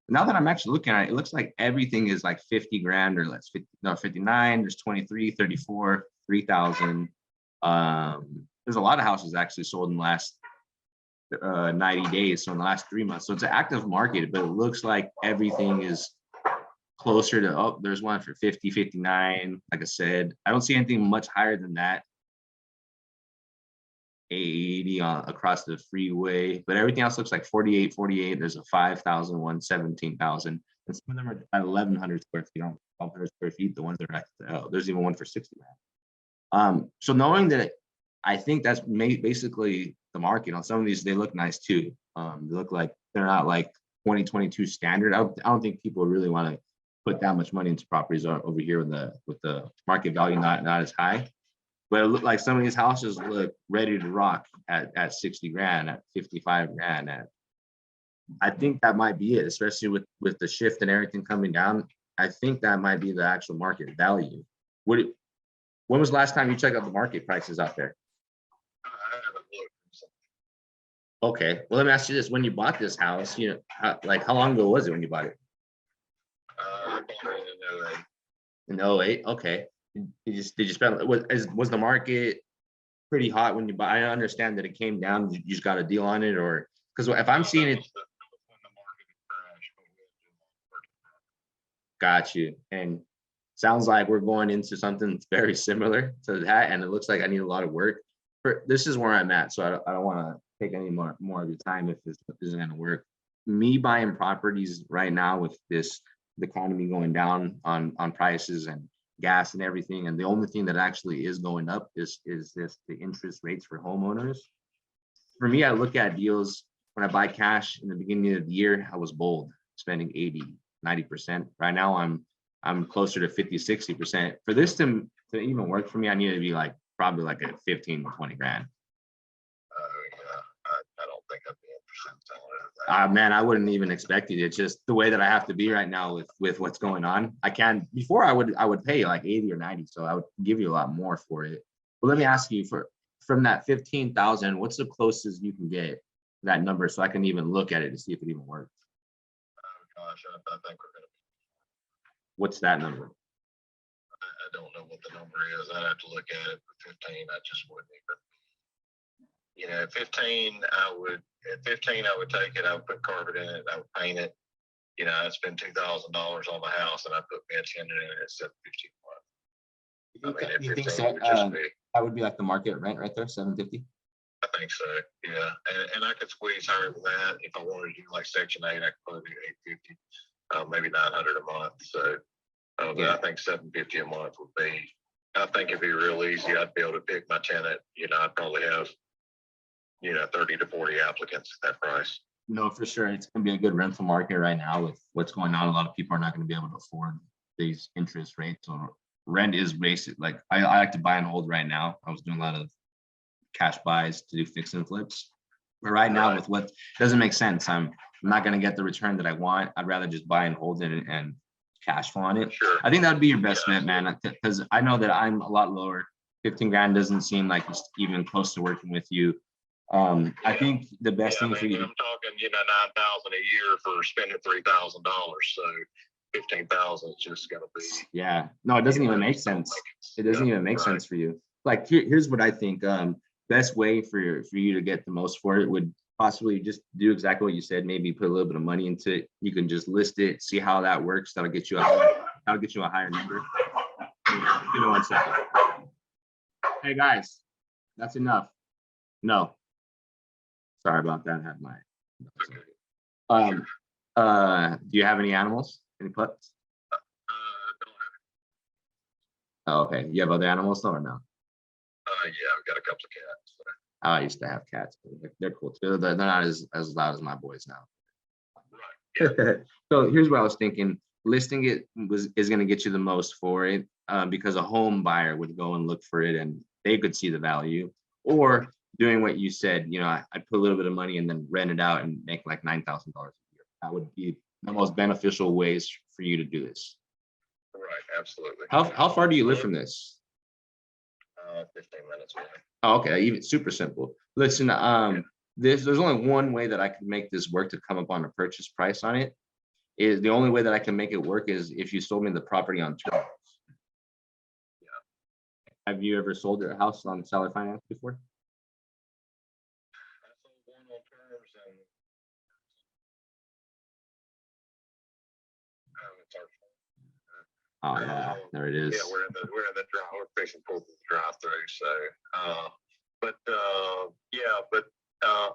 now that I'm actually looking at it, it looks like everything is like 50 grand or less, 59, there's 23, 34, 3,000. There's a lot of houses actually sold in the last 90 days, so in the last 3 months. So it's an active market, but it looks like everything is closer to, oh, there's one for 50, 59. Like I said, I don't see anything much higher than that. 80 across the freeway, but everything else looks like 48, 48. There's a 5,000 one, 17,000, and some of them are at 1,100 square feet, 1,200 square feet. The ones that are at, there's even one for 60 grand. So knowing that, I think that's basically the market on some of these. They look nice too. They look like they're not like 2022 standard. I don't think people really want to put that much money into properties over here with the market value not as high. But it looked like some of these houses look ready to rock at 60 grand, at 55 grand. I think that might be it, especially with the shift and everything coming down. I think that might be the actual market value. When was the last time you checked out the market prices out there? I haven't looked. Okay, well, let me ask you this: when you bought this house, how long ago was it when you bought it? I bought it In 08. Okay. Did you spend, was the market pretty hot when you buy? I understand that it came down. You just got a deal on it, or because if I'm seeing it, got you. And sounds like we're going into something very similar to that, and it looks like I need a lot of work. This is where I'm at, so I don't want to take any more of your time if this isn't going to work. Me buying properties right now with the economy going down on prices and gas and everything, and the only thing that actually is going up is the interest rates for homeowners. For me, I look at deals when I buy cash in the beginning of the year. I was bold, spending 80-90%. Right now I'm closer to 50-60%. For this to even work for me, I need to be like probably like a 15 to 20 grand. I don't think I'd be interested in selling it. Man, I wouldn't even expect it. It's just the way that I have to be right now with what's going on. Before I would pay like 80 or 90, so I would give you a lot more for it. But let me ask you, from that 15,000, what's the closest you can get that number so I can even look at it to see if it even works? Oh gosh, I think we're gonna. What's that number? I don't know what the number is. I'd have to look at it. For 15, I just wouldn't even. At 15, I would take it. I would put carpet in it. I would paint it. I'd spend $2,000 on the house, and I put vents in it at $750 a month. You think so? That would be like the market rent right there, $750. I think so. Yeah, and I could squeeze higher than that if I wanted to do like Section 8. I could probably do $850, maybe $900 a month. So, but I think $750 a month would be. I think it'd be real easy. I'd be able to pick my tenant. I'd probably have 30 to 40 applicants at that price. No, for sure. It's going to be a good rental market right now with what's going on. A lot of people are not going to be able to afford these interest rates. So rent is basic. Like I like to buy and hold right now. I was doing a lot of cash buys to do fix and flips. But right now with what doesn't make sense, I'm not going to get the return that I want. I'd rather just buy and hold it and cash flow on it. Sure. I think that would be your best bet, man, because I know that I'm a lot lower. 15 grand doesn't seem like it's even close to working with you. I think the best thing for you. I'm talking, 9,000 a year for spending $3,000. So 15,000 is just gonna be. Yeah, no, it doesn't even make sense. It doesn't even make sense for you. Like here's what I think. Best way for you to get the most for it would possibly just do exactly what you said. Maybe put a little bit of money into it. You can just list it, see how that works. That'll get you a higher number. Give me 1 second. Hey guys, that's enough. No. Sorry about that. I had my. Do you have any animals? Any pets? Oh, okay. You have other animals though or no? Yeah, I've got a couple of cats. I used to have cats. They're cool too. They're not as loud as my boys now. So here's what I was thinking. Listing it is going to get you the most for it because a home buyer would go and look for it and they could see the value. Or doing what you said, you know, I put a little bit of money and then rent it out and make like $9,000 a year. That would be the most beneficial ways for you to do this. Right, absolutely. How far do you live from this? 15 minutes away. Oh, okay, even super simple. Listen, there's only one way that I can make this work to come up on a purchase price on it. Is the only way that I can make it work is if you sold me the property on terms. Yeah. Have you ever sold your house on seller finance before? I sold one on terms and it's our Oh yeah, there it is. Yeah, we're in the drive. We're fixing to pull the drive through. So,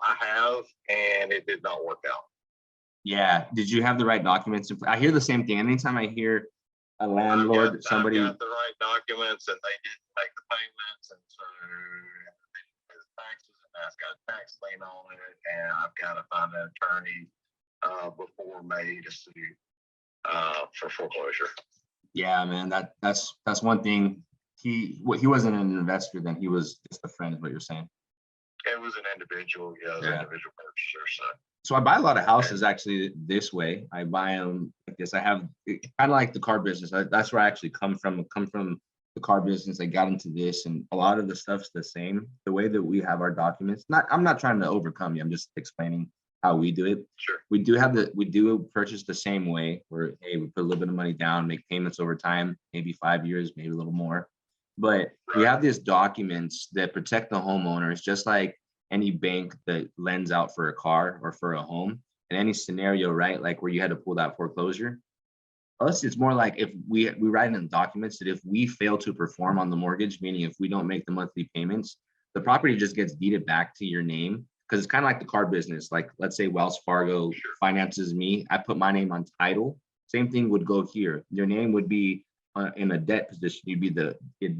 I have, and it did not work out. Yeah. Did you have the right documents? I hear the same thing. Anytime I hear a landlord, somebody. I've got the right documents, and they didn't make the payments, and so the taxes, and that's got a tax lien on it, and I've got to find an attorney before May to sue for foreclosure. Yeah, man, that's one thing. He wasn't an investor then, he was just a friend, is what you're saying. It was an individual, yeah, it was an individual purchaser. So I buy a lot of houses actually this way. I buy them like this. I have kind of like the car business. That's where I actually come from. I come from the car business. I got into this, and a lot of the stuff's the same. The way that we have our documents. I'm not trying to overcome you. I'm just explaining how we do it. Sure. We do purchase the same way where, hey, we put a little bit of money down, make payments over time, maybe 5 years, maybe a little more. But we have these documents that protect the homeowners, just like any bank that lends out for a car or for a home. In any scenario, right? Like where you had to pull that foreclosure. Us, it's more like if we write in the documents that if we fail to perform on the mortgage, meaning if we don't make the monthly payments, the property just gets deeded back to your name. Because it's kind of like the car business. Like, let's say Wells Fargo finances me. I put my name on title. Same thing would go here. Your name would be in a debt position. It'd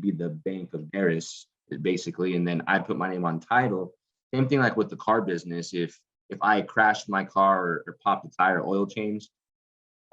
be the Bank of Darius, basically. And then I put my name on title. Same thing like with the car business. If I crashed my car or popped a tire, oil change,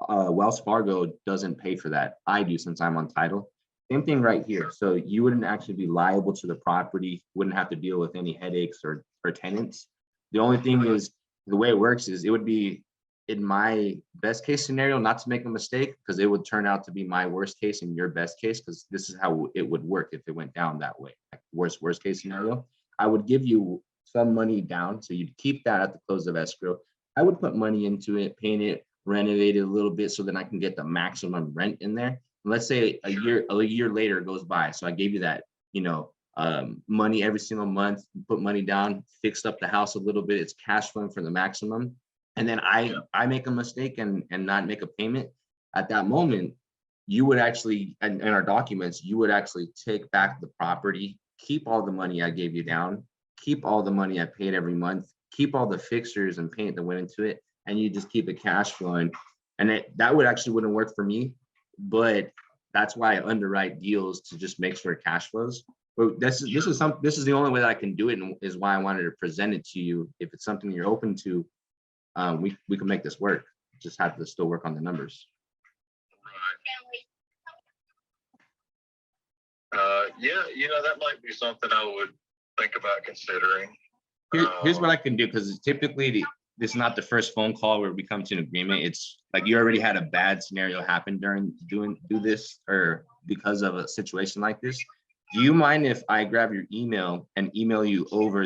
Wells Fargo doesn't pay for that. I do, since I'm on title. Same thing right here. So you wouldn't actually be liable to the property, wouldn't have to deal with any headaches or tenants. The only thing is, the way it works is it would be, in my best case scenario, not to make a mistake, because it would turn out to be my worst case and your best case, because this is how it would work if it went down that way. Like worst case scenario, I would give you some money down, so you'd keep that at the close of escrow. I would put money into it, paint it, renovate it a little bit so that I can get the maximum rent in there. And let's say a year later goes by, so I gave you that, money every single month, put money down, fixed up the house a little bit, it's cash flowing for the maximum. And then I make a mistake and not make a payment. At that moment, you would actually, in our documents, you would actually take back the property, keep all the money I gave you down, keep all the money I paid every month, keep all the fixtures and paint that went into it, and you just keep it cash flowing. And that wouldn't work for me, but that's why I underwrite deals, to just make sure it cash flows. But this is the only way that I can do it, and is why I wanted to present it to you. If it's something you're open to, we can make this work. Just have to still work on the numbers. That might be something I would think about considering. Here's what I can do, because typically this is not the first phone call where we come to an agreement. It's like you already had a bad scenario happen during do this, or because of a situation like this. Do you mind if I grab your email and email you over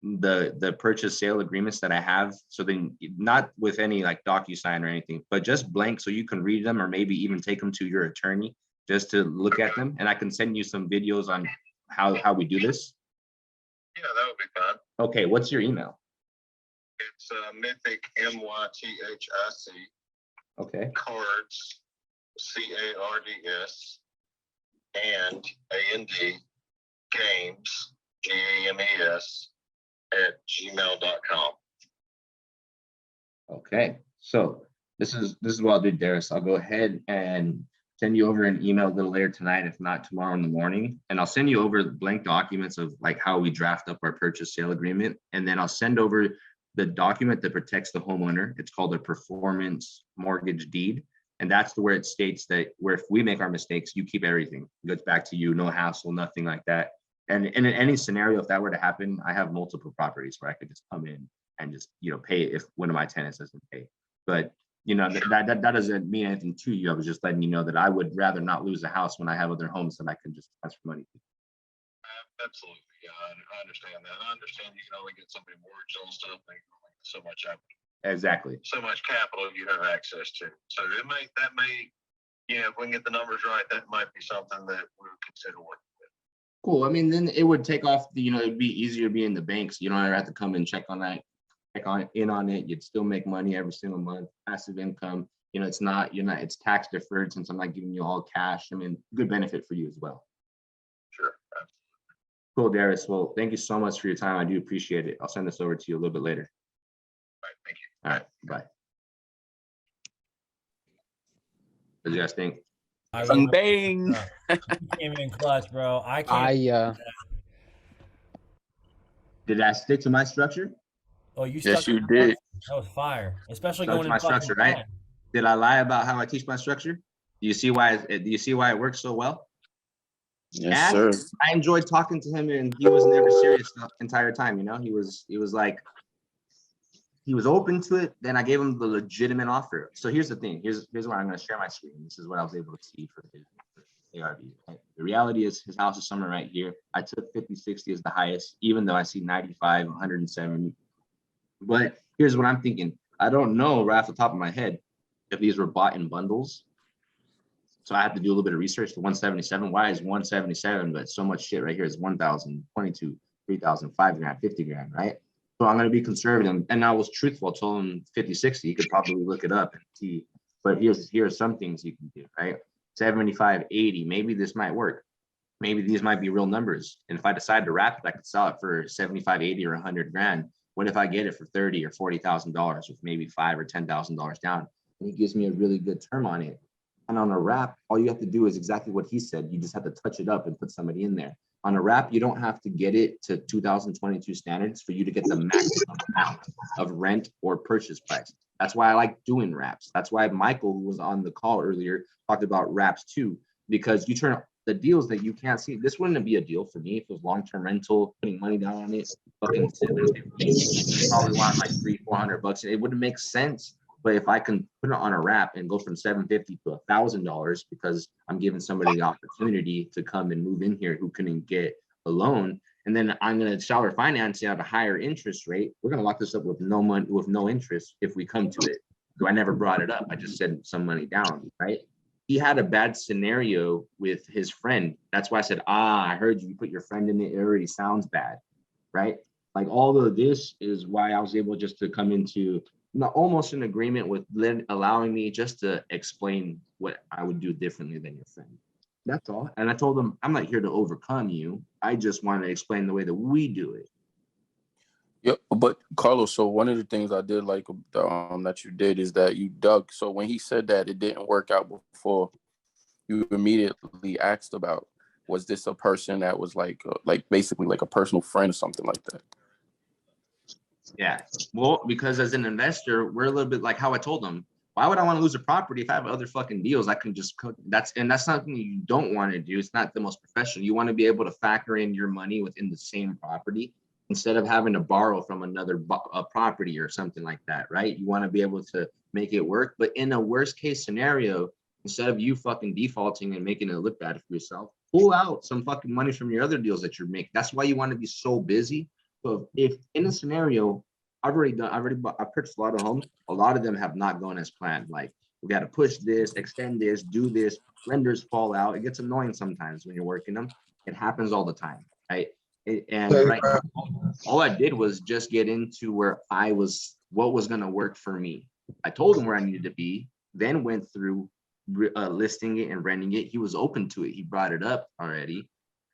the purchase sale agreements that I have? So then, not with any like DocuSign or anything, but just blank, so you can read them, or maybe even take them to your attorney just to look at them. And I can send you some videos on how we do this. Yeah, that would be fun. Okay, what's your email? It's Mythic, MYTHIC. Okay. Cards, CARDS, and AND games, GAMES, @gmail.com. Okay, so this is what I'll do, Darius. I'll go ahead and send you over an email a little later tonight, if not tomorrow in the morning. And I'll send you over blank documents of like how we draft up our purchase sale agreement. And then I'll send over the document that protects the homeowner. It's called a performance mortgage deed. And that's where it states that where if we make our mistakes, you keep everything. It goes back to you, no hassle, nothing like that. And in any scenario, if that were to happen, I have multiple properties where I could just come in and just, pay if one of my tenants doesn't pay. But that doesn't mean anything to you. I was just letting you know that I would rather not lose a house when I have other homes that I can just transfer money to. Absolutely, yeah, I understand that. I understand you can only get so many mortgages on stuff, and so much Exactly. so much capital you have access to. So that may, if we can get the numbers right, that might be something that we would consider working with. Cool. I mean, then it would take off it'd be easier to be in the banks. You don't ever have to come and check on it. You'd still make money every single month, passive income. It's tax deferred since I'm not giving you all cash. I mean, good benefit for you as well. Sure. Cool, Darius. Well, thank you so much for your time. I do appreciate it. I'll send this over to you a little bit later. All right, thank you. All right, bye. What do you guys think? Bang bang. Came in clutch, bro. I can't. Did I stick to my structure? Oh, you Yes, stuck you to did. That was fire, especially Stuck going to in my fucking structure, right? time. Did I lie about how I teach my structure? Do you see why? Do you see why it works so well? Yes, And sir. I enjoyed talking to him, and he was never serious the entire time. He was like, he was open to it. Then I gave him the legitimate offer. So here's the thing. Here's why I'm going to share my screen. This is what I was able to see for his ARV. Right? The reality is his house is somewhere right here. I took 50, 60 as the highest, even though I see 95, 170. But here's what I'm thinking. I don't know right off the top of my head if these were bought in bundles. So I had to do a little bit of research for 177. Why is 177? But so much shit right here is 1,000, 22, 3,000, 5 grand, 50 grand, right? So I'm going to be conservative. And I was truthful. I told him 50, 60. You could probably look it up and see. But here's some things you can do, right? 75, 80. Maybe this might work. Maybe these might be real numbers. And if I decide to wrap it, I could sell it for 75, 80, or 100 grand. What if I get it for 30 or $40,000 with maybe $5,000 or $10,000 down? And he gives me a really good term on it. And on a wrap, all you have to do is exactly what he said. You just have to touch it up and put somebody in there. On a wrap, you don't have to get it to 2022 standards for you to get the maximum amount of rent or purchase price. That's why I like doing wraps. That's why Michael, who was on the call earlier, talked about wraps too, because you turn the deals that you can't see. This wouldn't be a deal for me if it was long-term rental, putting money down on it, fucking probably want like $300-400. It wouldn't make sense. But if I can put it on a wrap and go from $750 to $1,000 because I'm giving somebody the opportunity to come and move in here who couldn't get a loan, and then I'm going to shower financing at a higher interest rate, we're going to lock this up with no money, with no interest if we come to it. So I never brought it up. I just said some money down, right? He had a bad scenario with his friend. That's why I said, I heard you put your friend in it. It already sounds bad, right? Like all of this is why I was able just to come into almost an agreement with Lynn, allowing me just to explain what I would do differently than your friend. That's all. And I told him, I'm not here to overcome you. I just want to explain the way that we do it. Yep, but Carlos, so one of the things I did like that you did is that you dug. So when he said that it didn't work out before, you immediately asked about, was this a person that was like basically like a personal friend or something like that? Yeah, well, because as an investor, we're a little bit like how I told them. Why would I want to lose a property if I have other fucking deals I can just cook? That's something you don't want to do. It's not the most professional. You want to be able to factor in your money within the same property instead of having to borrow from another property or something like that, right? You want to be able to make it work. But in a worst case scenario, instead of you fucking defaulting and making it look bad for yourself, pull out some fucking money from your other deals that you're making. That's why you want to be so busy. So if in a scenario, I purchased a lot of homes. A lot of them have not gone as planned. Like, we got to push this, extend this, do this. Lenders fall out. It gets annoying sometimes when you're working them. It happens all the time, right? Right now, all I did was just get into where what was going to work for me. I told him where I needed to be, then went through listing it and renting it. He was open to it. He brought it up already.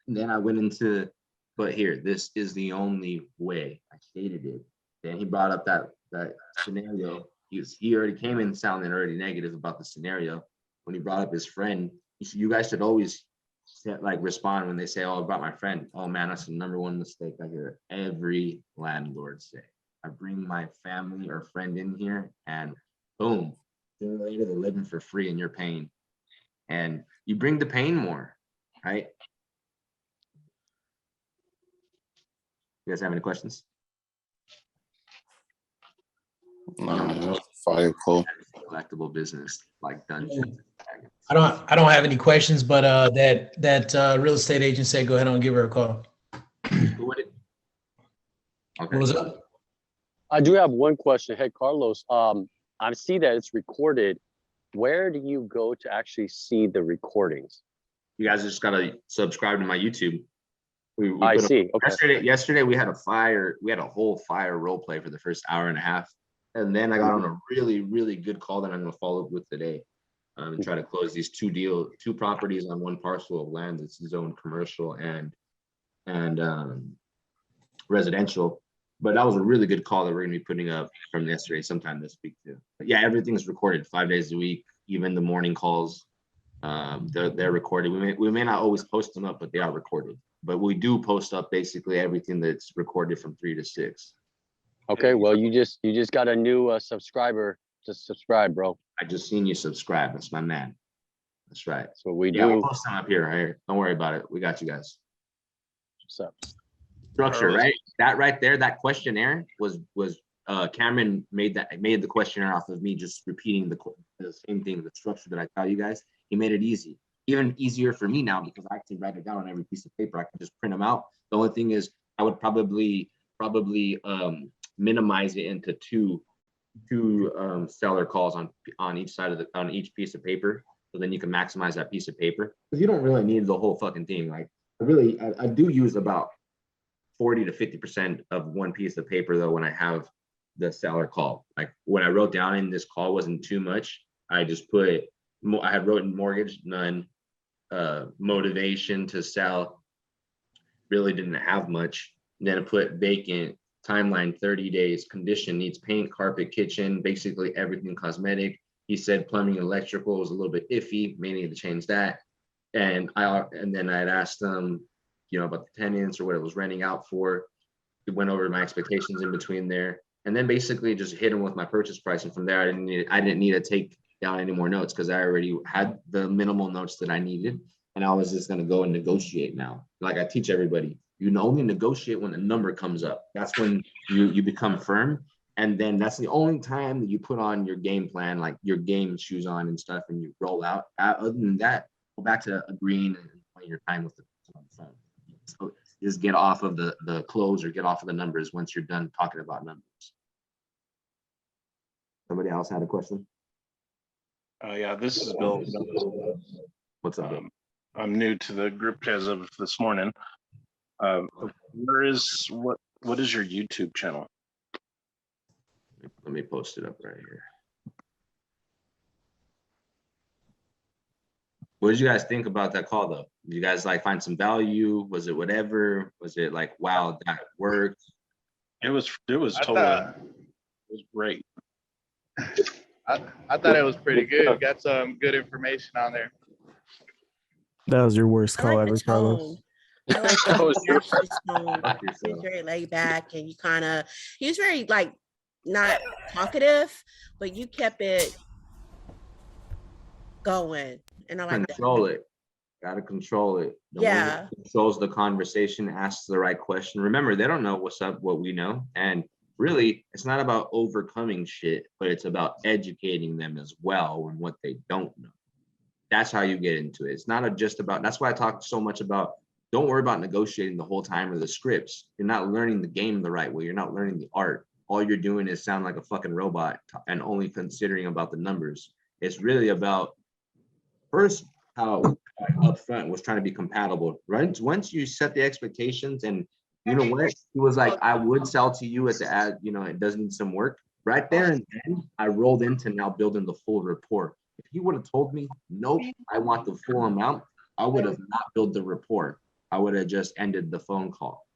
And then I went into, but here, this is the only way. I stated it. Then he brought up that scenario. He already came in sounding already negative about the scenario. when he brought up his friend, you guys should always like respond when they say, "Oh, I brought my friend." Oh man, that's the number one mistake I hear every landlord say. I bring my family or friend in here, and boom, sooner or later they're living for free, and you're paying. And you bring the pain more, right? You guys have any questions? No, fire call. Collectible business like Dungeons. I don't have any questions, but that real estate agent said go ahead and give her a call. Who would it? Okay. What was up? I do have one question. Hey, Carlos, I see that it's recorded. Where do you go to actually see the recordings? You guys just gotta subscribe to my YouTube. I see. Okay. Yesterday we had a whole fire role play for the first hour and a half. And then I got on a really, really good call that I'm gonna follow up with today. And try to close these two properties on one parcel of land that's zoned commercial and residential. But that was a really good call that we're gonna be putting up from yesterday sometime this week too. But yeah, everything's recorded 5 days a week, even the morning calls. They're recorded. We may not always post them up, but they are recorded. But we do post up basically everything that's recorded from 3 to 6. Okay, well, you just got a new subscriber to subscribe, bro. I just seen you subscribe. That's my man. That's right. That's what we Yeah, do. we'll post them up here. Right? Don't worry about it. We got you guys. What's up? Structure, right? That right there, that questionnaire was Cameron made the questionnaire off of me just repeating the same thing, the structure that I tell you guys. He made it easy, even easier for me now because I actually write it down on every piece of paper. I can just print them out. The only thing is I would probably minimize it into two seller calls on each side on each piece of paper, so then you can maximize that piece of paper because you don't really need the whole fucking thing. Like I do use about 40 to 50% of one piece of paper though when I have the seller call. Like what I wrote down in this call wasn't too much. I just put I had wrote in mortgage none, motivation to sell really didn't have much. Then I put vacant, timeline 30 days, condition needs paint, carpet, kitchen, basically everything cosmetic. He said plumbing and electrical was a little bit iffy, may need to change that. And then I'd asked them, about the tenants or what it was renting out for. It went over my expectations in between there. And then basically just hit them with my purchase price. And from there, I didn't need to take down any more notes because I already had the minimal notes that I needed. And I was just going to go and negotiate now. Like I teach everybody, you only negotiate when a number comes up. That's when you become firm. And then that's the only time that you put on your game plan, like your game shoes on and stuff, and you roll out. Other than that, go back to agreeing and playing your time with the person on the phone. So just get off of the close or get off of the numbers once you're done talking about numbers. Somebody else had a question? Yeah, this is Bill. What's up, Bill? I'm new to the group as of this morning. What is your YouTube channel? Let me post it up right here. What did you guys think about that call though? Did you guys find some value? Was it whatever? Was it like, wow, that worked? It was totally, it was great. I thought it was pretty good. Got some good information on there. That was your worst I call like ever, the Carlos. tone. I like the tone. He was very laid back, and he was very not talkative, but you kept it going, and I like Control it. Gotta control it. The one that controls the conversation, asks the right question. Remember, they don't know what's up, what we know, and really, it's not about overcoming shit, but it's about educating them as well on what they don't know. That's how you get into it. It's not just about, that's why I talk so much about, don't worry about negotiating the whole time or the scripts. You're not learning the game the right way. You're not learning the art. All you're doing is sound like a fucking robot and only considering about the numbers. It's really about first how upfront was trying to be compatible. Right? Once you set the expectations and you know what? He was like, I would sell to you at the ad, it does need some work. Right there and then I rolled into now building the full rapport. If he would have told me, nope, I want the full amount, I would have not built the rapport. I would have just ended the phone call.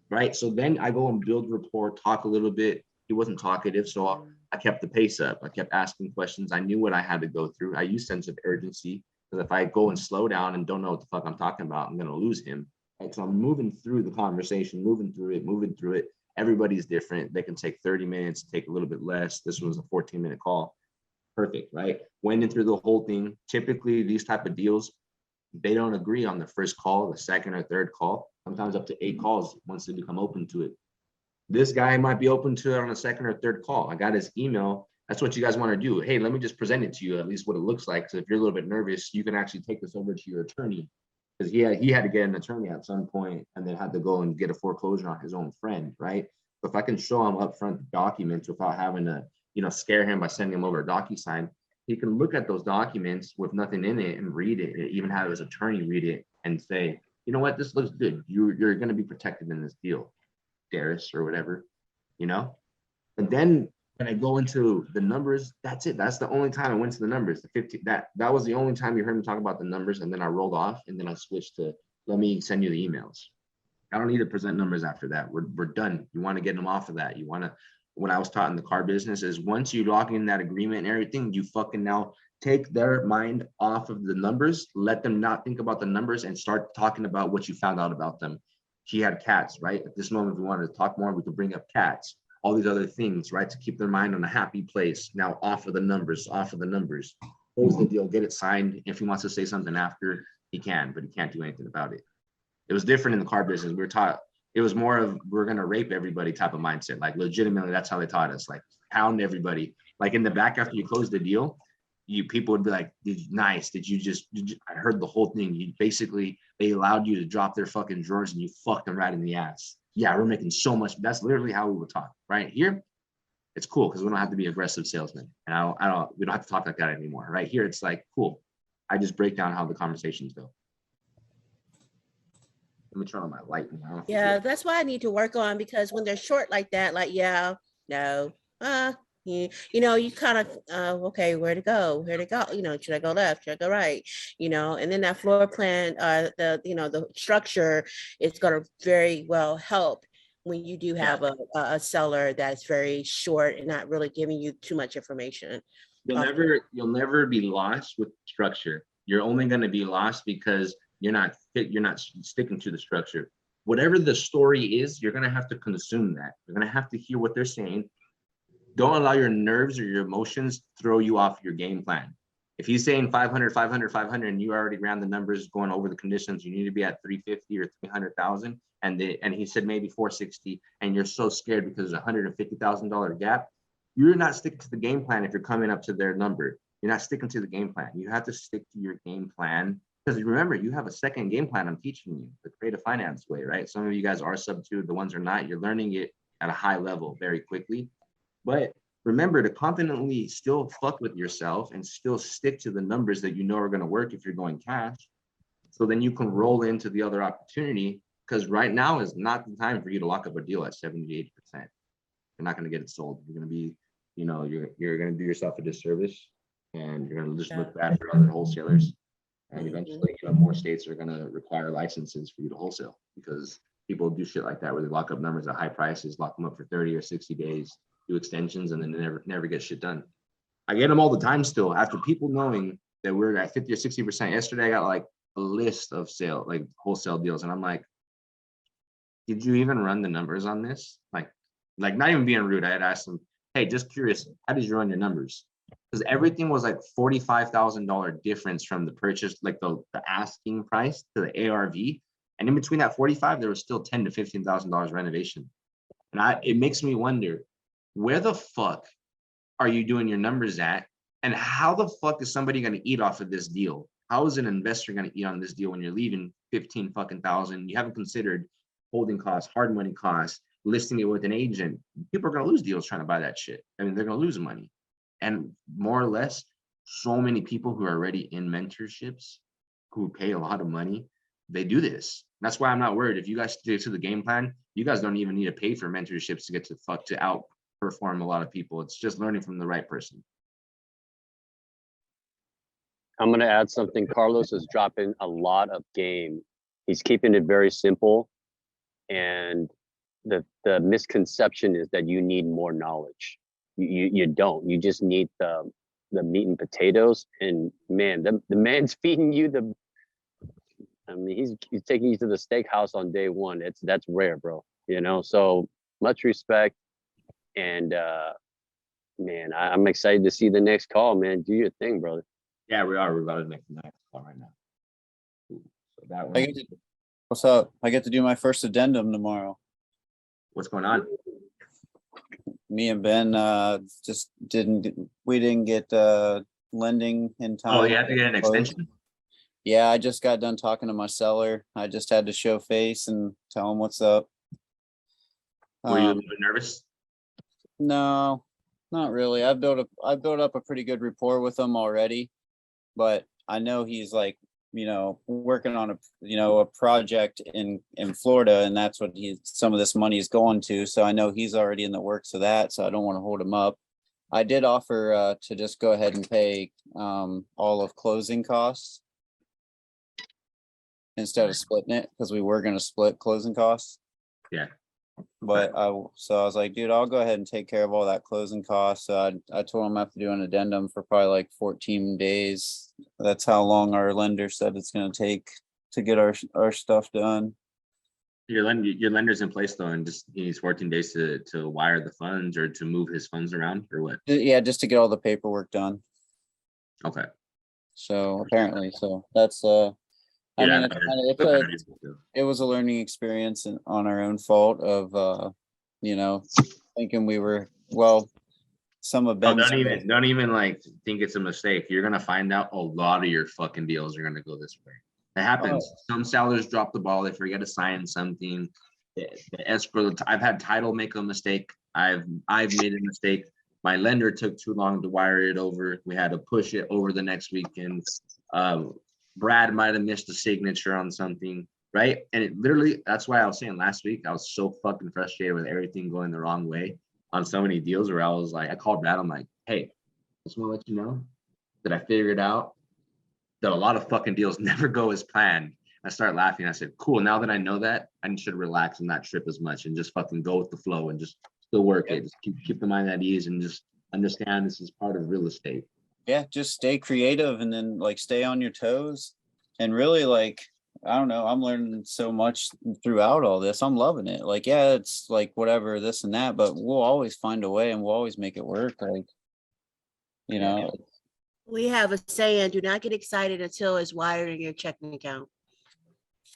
Right. So then I go and build rapport, talk a little bit. He wasn't talkative, so I kept the pace up. I kept asking questions. I knew what I had to go through. I used sense of urgency, because if I go and slow down and don't know what the fuck I'm talking about, I'm gonna lose him. And so I'm moving through the conversation, moving through it. Everybody's different. They can take 30 minutes, take a little bit less. This was a 14-minute call. Perfect, right? Went in through the whole thing. Typically, these type of deals, they don't agree on the first call, the second or third call, sometimes up to 8 calls once they become open to it. This guy might be open to it on the second or third call. I got his email. That's what you guys want to do. Hey, let me just present it to you, at least what it looks like. So if you're a little bit nervous, you can actually take this over to your attorney, because he had to get an attorney at some point and then had to go and get a foreclosure on his own friend, right? But if I can show him upfront the documents without having to, scare him by sending him over a DocuSign, he can look at those documents with nothing in it and read it, and even have his attorney read it and say, you know what, this looks good. You're going to be protected in this deal, Darius, or whatever, And then when I go into the numbers, that's it. That's the only time I went to the numbers. The 15, that was the only time you heard me talk about the numbers, and then I rolled off, and then I switched to, let me send you the emails. I don't need to present numbers after that. We're done. You want to get them off of that. You want to, what I was taught in the car business is, once you lock in that agreement and everything, you fucking now take their mind off of the numbers, let them not think about the numbers, and start talking about what you found out about them. He had cats, right? At this moment, if we wanted to talk more, we could bring up cats, all these other things, right? To keep their mind on a happy place. Now off of the numbers, Close the deal, get it signed. If he wants to say something after, he can, but he can't do anything about it. It was different in the car business. We were taught, it was more of, we're going to rape everybody type of mindset. Like legitimately, that's how they taught us, like pound everybody. Like in the back, after you close the deal, people would be like, nice. I heard the whole thing. They allowed you to drop their fucking drawers and you fucked them right in the ass. Yeah, we're making so much. That's literally how we were taught. Right here, it's cool because we don't have to be aggressive salesmen. And we don't have to talk like that anymore. Right here, it's like, cool. I just break down how the conversations go. Let me turn on my light now. Yeah, that's why I need to work on, because when they're short like that, like, yeah, no, you kind of, okay, where to go? Should I go left? Should I go right? And then that floor plan, the structure is going to very well help when you do have a seller that's very short and not really giving you too much information. You'll never be lost with structure. You're only going to be lost because you're not sticking to the structure. Whatever the story is, you're going to have to consume that. You're going to have to hear what they're saying. Don't allow your nerves or your emotions throw you off your game plan. If he's saying 500, 500, 500, and you already ran the numbers going over the conditions, you need to be at 350 or 300,000, and he said maybe 460, and you're so scared because there's a $150,000 gap, you're not sticking to the game plan. If you're coming up to their number, you're not sticking to the game plan. You have to stick to your game plan, because remember, you have a second game plan I'm teaching you, the creative finance way, right? Some of you guys are sub 2, the ones are not. You're learning it at a high level very quickly. But remember to confidently still fuck with yourself and still stick to the numbers that you know are going to work if you're going cash. So then you can roll into the other opportunity, because right now is not the time for you to lock up a deal at 70 to 80%. You're not going to get it sold. You're going to be, you're going to do yourself a disservice, and you're going to just look bad for other wholesalers. And eventually, more states are going to require licenses for you to wholesale, because people do shit like that where they lock up numbers at high prices, lock them up for 30 or 60 days, do extensions, and then they never get shit done. I get them all the time still, after people knowing that we're at 50 or 60%. Yesterday, I got like a list of wholesale deals, and I'm like, did you even run the numbers on this? Like not even being rude. I had asked them, hey, just curious, how did you run your numbers? Because everything was like $45,000 difference from the purchase, like the asking price to the ARV. And in between that 45, there was still $10,000 to $15,000 renovation. And it makes me wonder, where the fuck are you doing your numbers at? And how the fuck is somebody going to eat off of this deal? How is an investor going to eat on this deal when you're leaving 15 fucking thousand? You haven't considered holding costs, hard money costs, listing it with an agent. People are going to lose deals trying to buy that shit. I mean, they're going to lose money. And more or less, so many people who are already in mentorships, who pay a lot of money, they do this. That's why I'm not worried. If you guys stick to the game plan, you guys don't even need to pay for mentorships to get to outperform a lot of people. It's just learning from the right person. I'm going to add something. Carlos is dropping a lot of game. He's keeping it very simple. And the misconception is that you need more knowledge. You don't. You just need the meat and potatoes. And man, the man's feeding you the. I mean, he's taking you to the steakhouse on day one. That's rare, bro. You know, so much respect. And man, I'm excited to see the next call, man. Do your thing, brother. Yeah, we are. We're about to make the next call right now. So that one. What's up? I get to do my first addendum tomorrow. What's going on? Me and Ben just didn't get lending in time. Oh, you have to get an extension? Yeah, I just got done talking to my seller. I just had to show face and tell him what's up. Were you a little bit nervous? No, not really. I've built up a pretty good rapport with him already, but I know he's like, you know, working on a project in Florida, and that's what some of this money is going to. So I know he's already in the works of that. So I don't want to hold him up. I did offer to just go ahead and pay all of closing costs instead of splitting it, because we were going to split closing costs. Yeah. But so I was like, dude, I'll go ahead and take care of all that closing costs. So I told him I have to do an addendum for probably like 14 days. That's how long our lender said it's going to take to get our stuff done. Your lender's in place though, and just he needs 14 days to wire the funds or to move his funds around, or what? Yeah, just to get all the paperwork done. Okay. So apparently, so that's I mean, it was a learning experience and on our own fault of you know, thinking we were some of Ben's. Don't even like think it's a mistake. You're gonna find out a lot of your fucking deals are gonna go this way. It happens. Some sellers drop the ball. They forget to sign something. The escrow. I've had title make a mistake. I've made a mistake. My lender took too long to wire it over. We had to push it over the next weekend. Brad might have missed a signature on something, right? And it literally, that's why I was saying last week, I was so fucking frustrated with everything going the wrong way on so many deals where I was like, I called Brad. I'm like, hey, just want to let you know that I figured out that a lot of fucking deals never go as planned. I started laughing. I said, cool. Now that I know that, I should relax and not trip as much and just fucking go with the flow and just still work it. Just keep the mind at ease and just understand this is part of real estate. Yeah, just stay creative and then like stay on your toes. And really, like, I don't know, I'm learning so much throughout all this. I'm loving it. Like, yeah, it's like whatever, this and that, but we'll always find a way and we'll always make it work. Like, you know. We have a saying, do not get excited until it's wired in your checking account.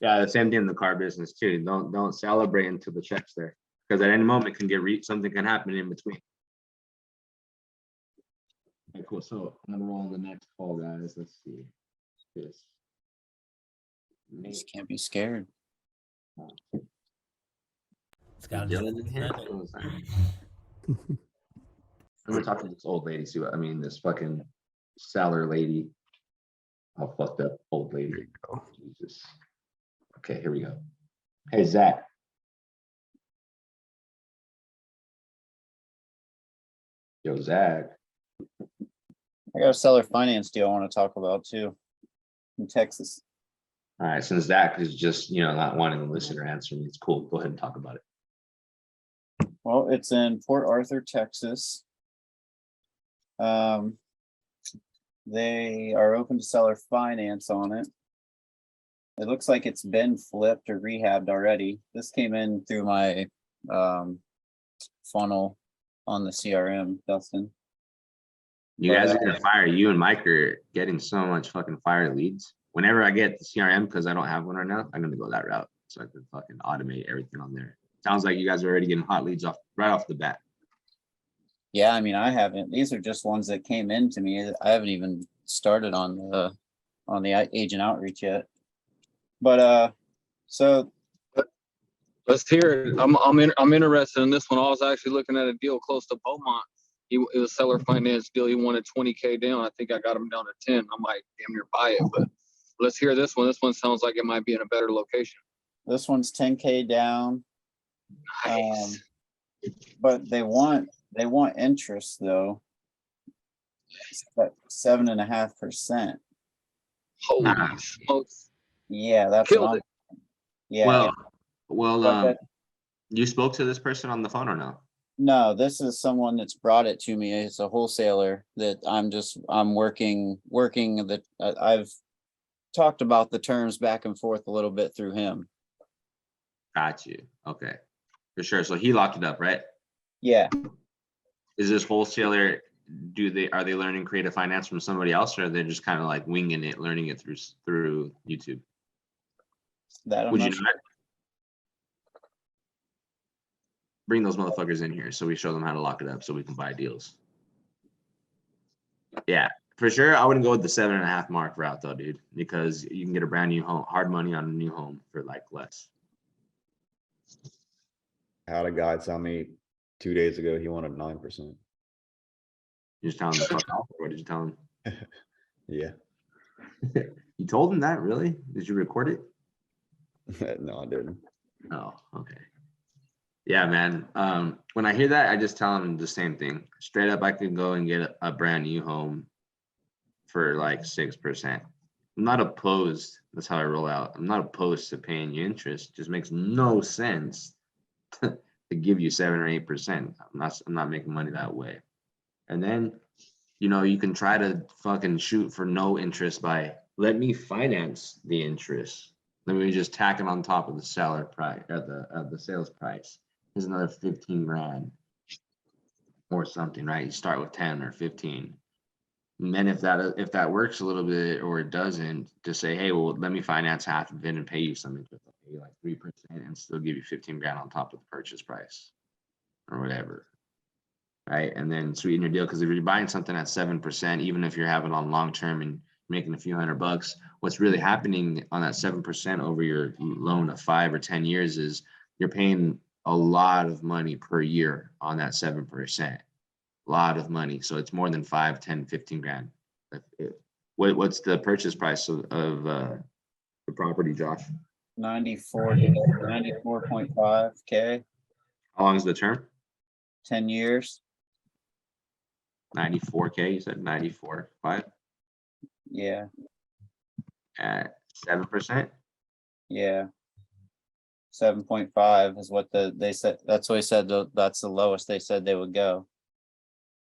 Yeah, the same thing in the car business too. Don't celebrate until the check's there, because at any moment can get something can happen in between. Okay, cool. So I'm gonna roll on the next call, guys. Let's see. This. Just can't be scared. I'm gonna talk to this old lady. See what I mean. This fucking seller lady. Oh, fucked up old lady. There you go. Jesus. Okay, here we go. Hey, Zach. Yo, Zach. I got a seller finance deal I want to talk about too in Texas. All right, since Zach is just, not wanting to listen or answer me, it's cool. Go ahead and talk about it. Well, it's in Port Arthur, Texas. They are open to seller finance on it. It looks like it's been flipped or rehabbed already. This came in through my funnel on the CRM, Dustin. You guys are gonna fire. You and Mike are getting so much fucking fire leads. Whenever I get the CRM, because I don't have one right now, I'm gonna go that route so I can fucking automate everything on there. Sounds like you guys are already getting hot leads right off the bat. Yeah, I mean, I haven't. These are just ones that came in to me. I haven't even started on the agent outreach yet. But so let's hear it. I'm interested in this one. I was actually looking at a deal close to Beaumont. It was a seller finance deal. He wanted 20K down. I think I got him down to 10. I might damn near buy it, but let's hear this one. This one sounds like it might be in a better location. This one's 10K down. Nice. But they want interest though. It's about 7.5%. Holy smokes. Yeah, that's killed it. Yeah. Well, You spoke to this person on the phone or no? No, this is someone that's brought it to me. It's a wholesaler that I'm working that I've talked about the terms back and forth a little bit through him. Got you. Okay, for sure. So he locked it up, right? Yeah. Is this wholesaler? Are they learning creative finance from somebody else, or are they just kind of like winging it, learning it through YouTube? That I'm Would not you sure. not bring those motherfuckers in here so we show them how to lock it up so we can buy deals? Yeah, for sure. I wouldn't go with the 7.5 mark route though, dude, because you can get a brand new home, hard money on a new home for like less. I had a guy tell me 2 days ago he wanted 9%. You just tell him to fuck off, or what did you tell him? Yeah. You told him that, really? Did you record it? No, I didn't. Oh, okay. Yeah, man. When I hear that, I just tell him the same thing. Straight up, I could go and get a brand new home for like 6%. I'm not opposed. That's how I roll out. I'm not opposed to paying you interest. It just makes no sense to give you 7 or 8%. I'm not making money that way. And then, you can try to fucking shoot for no interest by let me finance the interest. Let me just tack it on top of the seller price at the sales price. Here's another 15 grand or something, right? You start with 10 or 15. And then if that works a little bit or it doesn't, just say, hey, well, let me finance half of it and pay you some interest. I'll pay you like 3% and still give you 15 grand on top of the purchase price or whatever. Right. And then sweeten your deal, because if you're buying something at 7%, even if you're having on long term and making a few $100, what's really happening on that 7% over your loan of 5 or 10 years is you're paying a lot of money per year on that 7%. A lot of money. So it's more than 5, 10, 15 grand. What's the purchase price of the property, Josh? 94.5K. How long is the term? 10 years. 94K, you said 94.5? Yeah. At 7%? Yeah. 7.5 is what they said. That's what they said. That's the lowest they said they would go.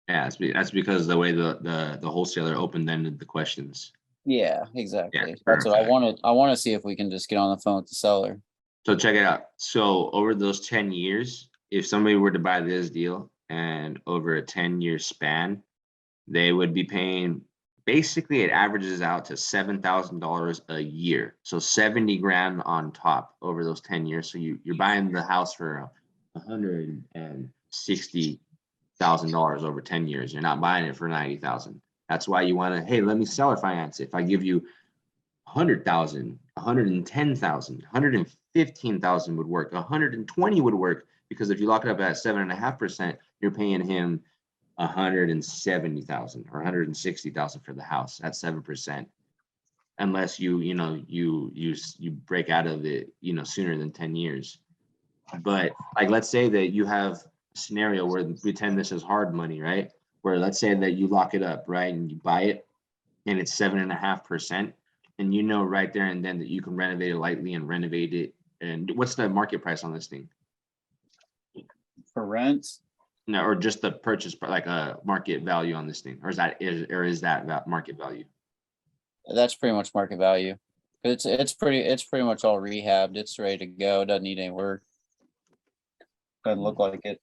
Yeah, that's because the way the wholesaler open-ended the questions. Yeah, exactly. Yeah, That's what I perfect. wanted. I want to see if we can just get on the phone with the seller. So check it out. So over those 10 years, if somebody were to buy this deal and over a 10-year span, they would be paying, basically it averages out to $7,000 a year. So 70 grand on top over those 10 years. So you're buying the house for $160,000 over 10 years. You're not buying it for 90,000. That's why you want to, hey, let me seller finance it. If I give you 100,000, 110,000, 115,000 would work. 120 would work, because if you lock it up at 7.5%, you're paying him 170,000 or 160,000 for the house at 7%, unless you break out of it sooner than 10 years. But like, let's say that you have a scenario where, pretend this is hard money, right? Where let's say that you lock it up, right, and you buy it and it's 7.5%, and right there and then that you can renovate it lightly and renovate it. And what's the market price on this thing? For rent? No, or just the purchase, like a market value on this thing, or is that market value? That's pretty much market value. It's pretty much all rehabbed. It's ready to go. It doesn't need any work. Doesn't look like it.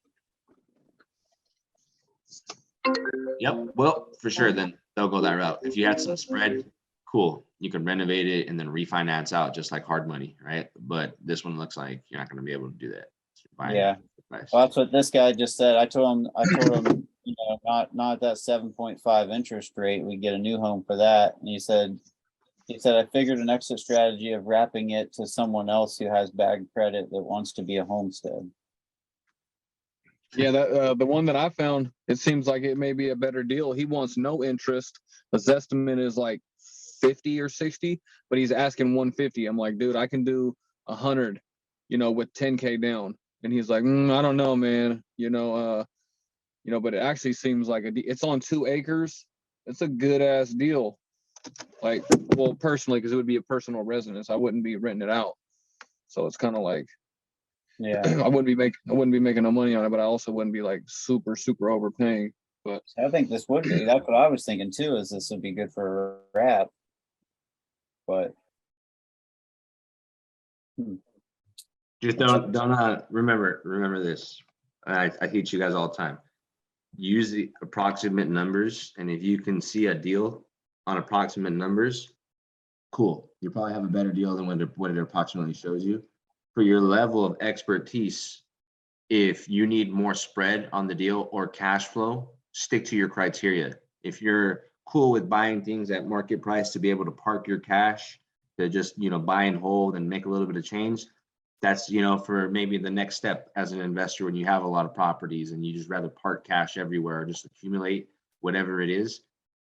Yep. Well, for sure, then they'll go that route. If you had some spread, cool. You can renovate it and then refinance out just like hard money, right? But this one looks like you're not going to be able to do that. Yeah. Well, that's what this guy just said. I told him, not that 7.5 interest rate. We get a new home for that. And he said, I figured an exit strategy of wrapping it to someone else who has bad credit that wants to be a homestead. Yeah, that the one that I found, it seems like it may be a better deal. He wants no interest. His estimate is like 50 or 60, but he's asking 150. I'm like, dude, I can do 100, with 10K down. And he's like, I don't know, man. But it actually seems like it's on 2 acres. It's a good ass deal. Like, well, personally, because it would be a personal residence. I wouldn't be renting it out. So it's kind of like, Yeah. I wouldn't be making no money on it, but I also wouldn't be like super overpaying. But I think this would be. That's what I was thinking too. Is this would be good for wrap, but Just don't remember this. I teach you guys all the time. Use the approximate numbers, and if you can see a deal on approximate numbers, cool. You probably have a better deal than what it approximately shows you. For your level of expertise, if you need more spread on the deal or cash flow, stick to your criteria. If you're cool with buying things at market price to be able to park your cash, to just buy and hold and make a little bit of change, that's for maybe the next step as an investor when you have a lot of properties and you just rather park cash everywhere, just accumulate whatever it is.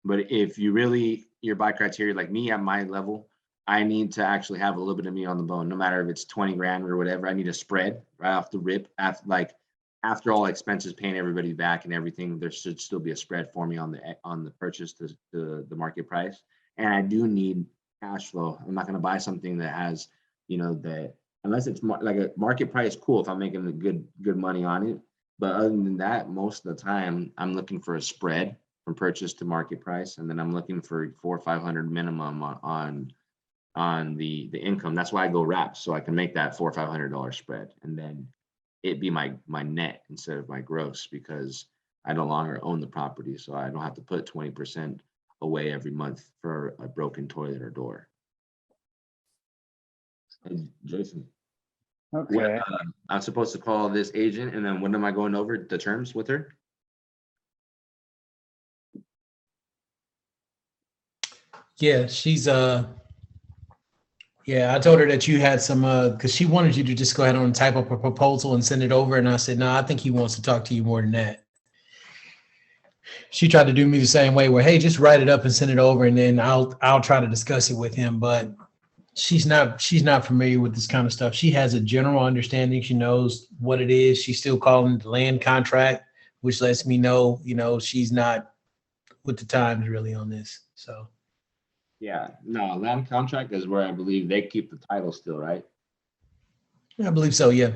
But if your buy criteria like me at my level, I need to actually have a little bit of meat on the bone, no matter if it's 20 grand or whatever. I need a spread right off the rip. After all expenses, paying everybody back and everything, there should still be a spread for me on the purchase to the market price. And I do need cash flow. I'm not going to buy something that has, that unless it's like a market price, cool if I'm making good money on it. But other than that, most of the time I'm looking for a spread from purchase to market price, and then I'm looking for 400 or 500 minimum on the income. That's why I go wrap, so I can make that $400 or $500 spread, and then it be my net instead of my gross, because I no longer own the property, so I don't have to put 20% away every month for a broken toilet or door. Hey, Jason. Okay. I'm supposed to call this agent, and then when am I going over the terms with her? Yeah, she's yeah, I told her that you had some because she wanted you to just go ahead and type up a proposal and send it over. And I said, no, I think he wants to talk to you more than that. She tried to do me the same way where, hey, just write it up and send it over, and then I'll try to discuss it with him. But she's not familiar with this kind of stuff. She has a general understanding. She knows what it is. She's still calling it the land contract, which lets me know, she's not with the times really on this. So Yeah, no, land contract is where I believe they keep the title still, right? I believe so. Yeah.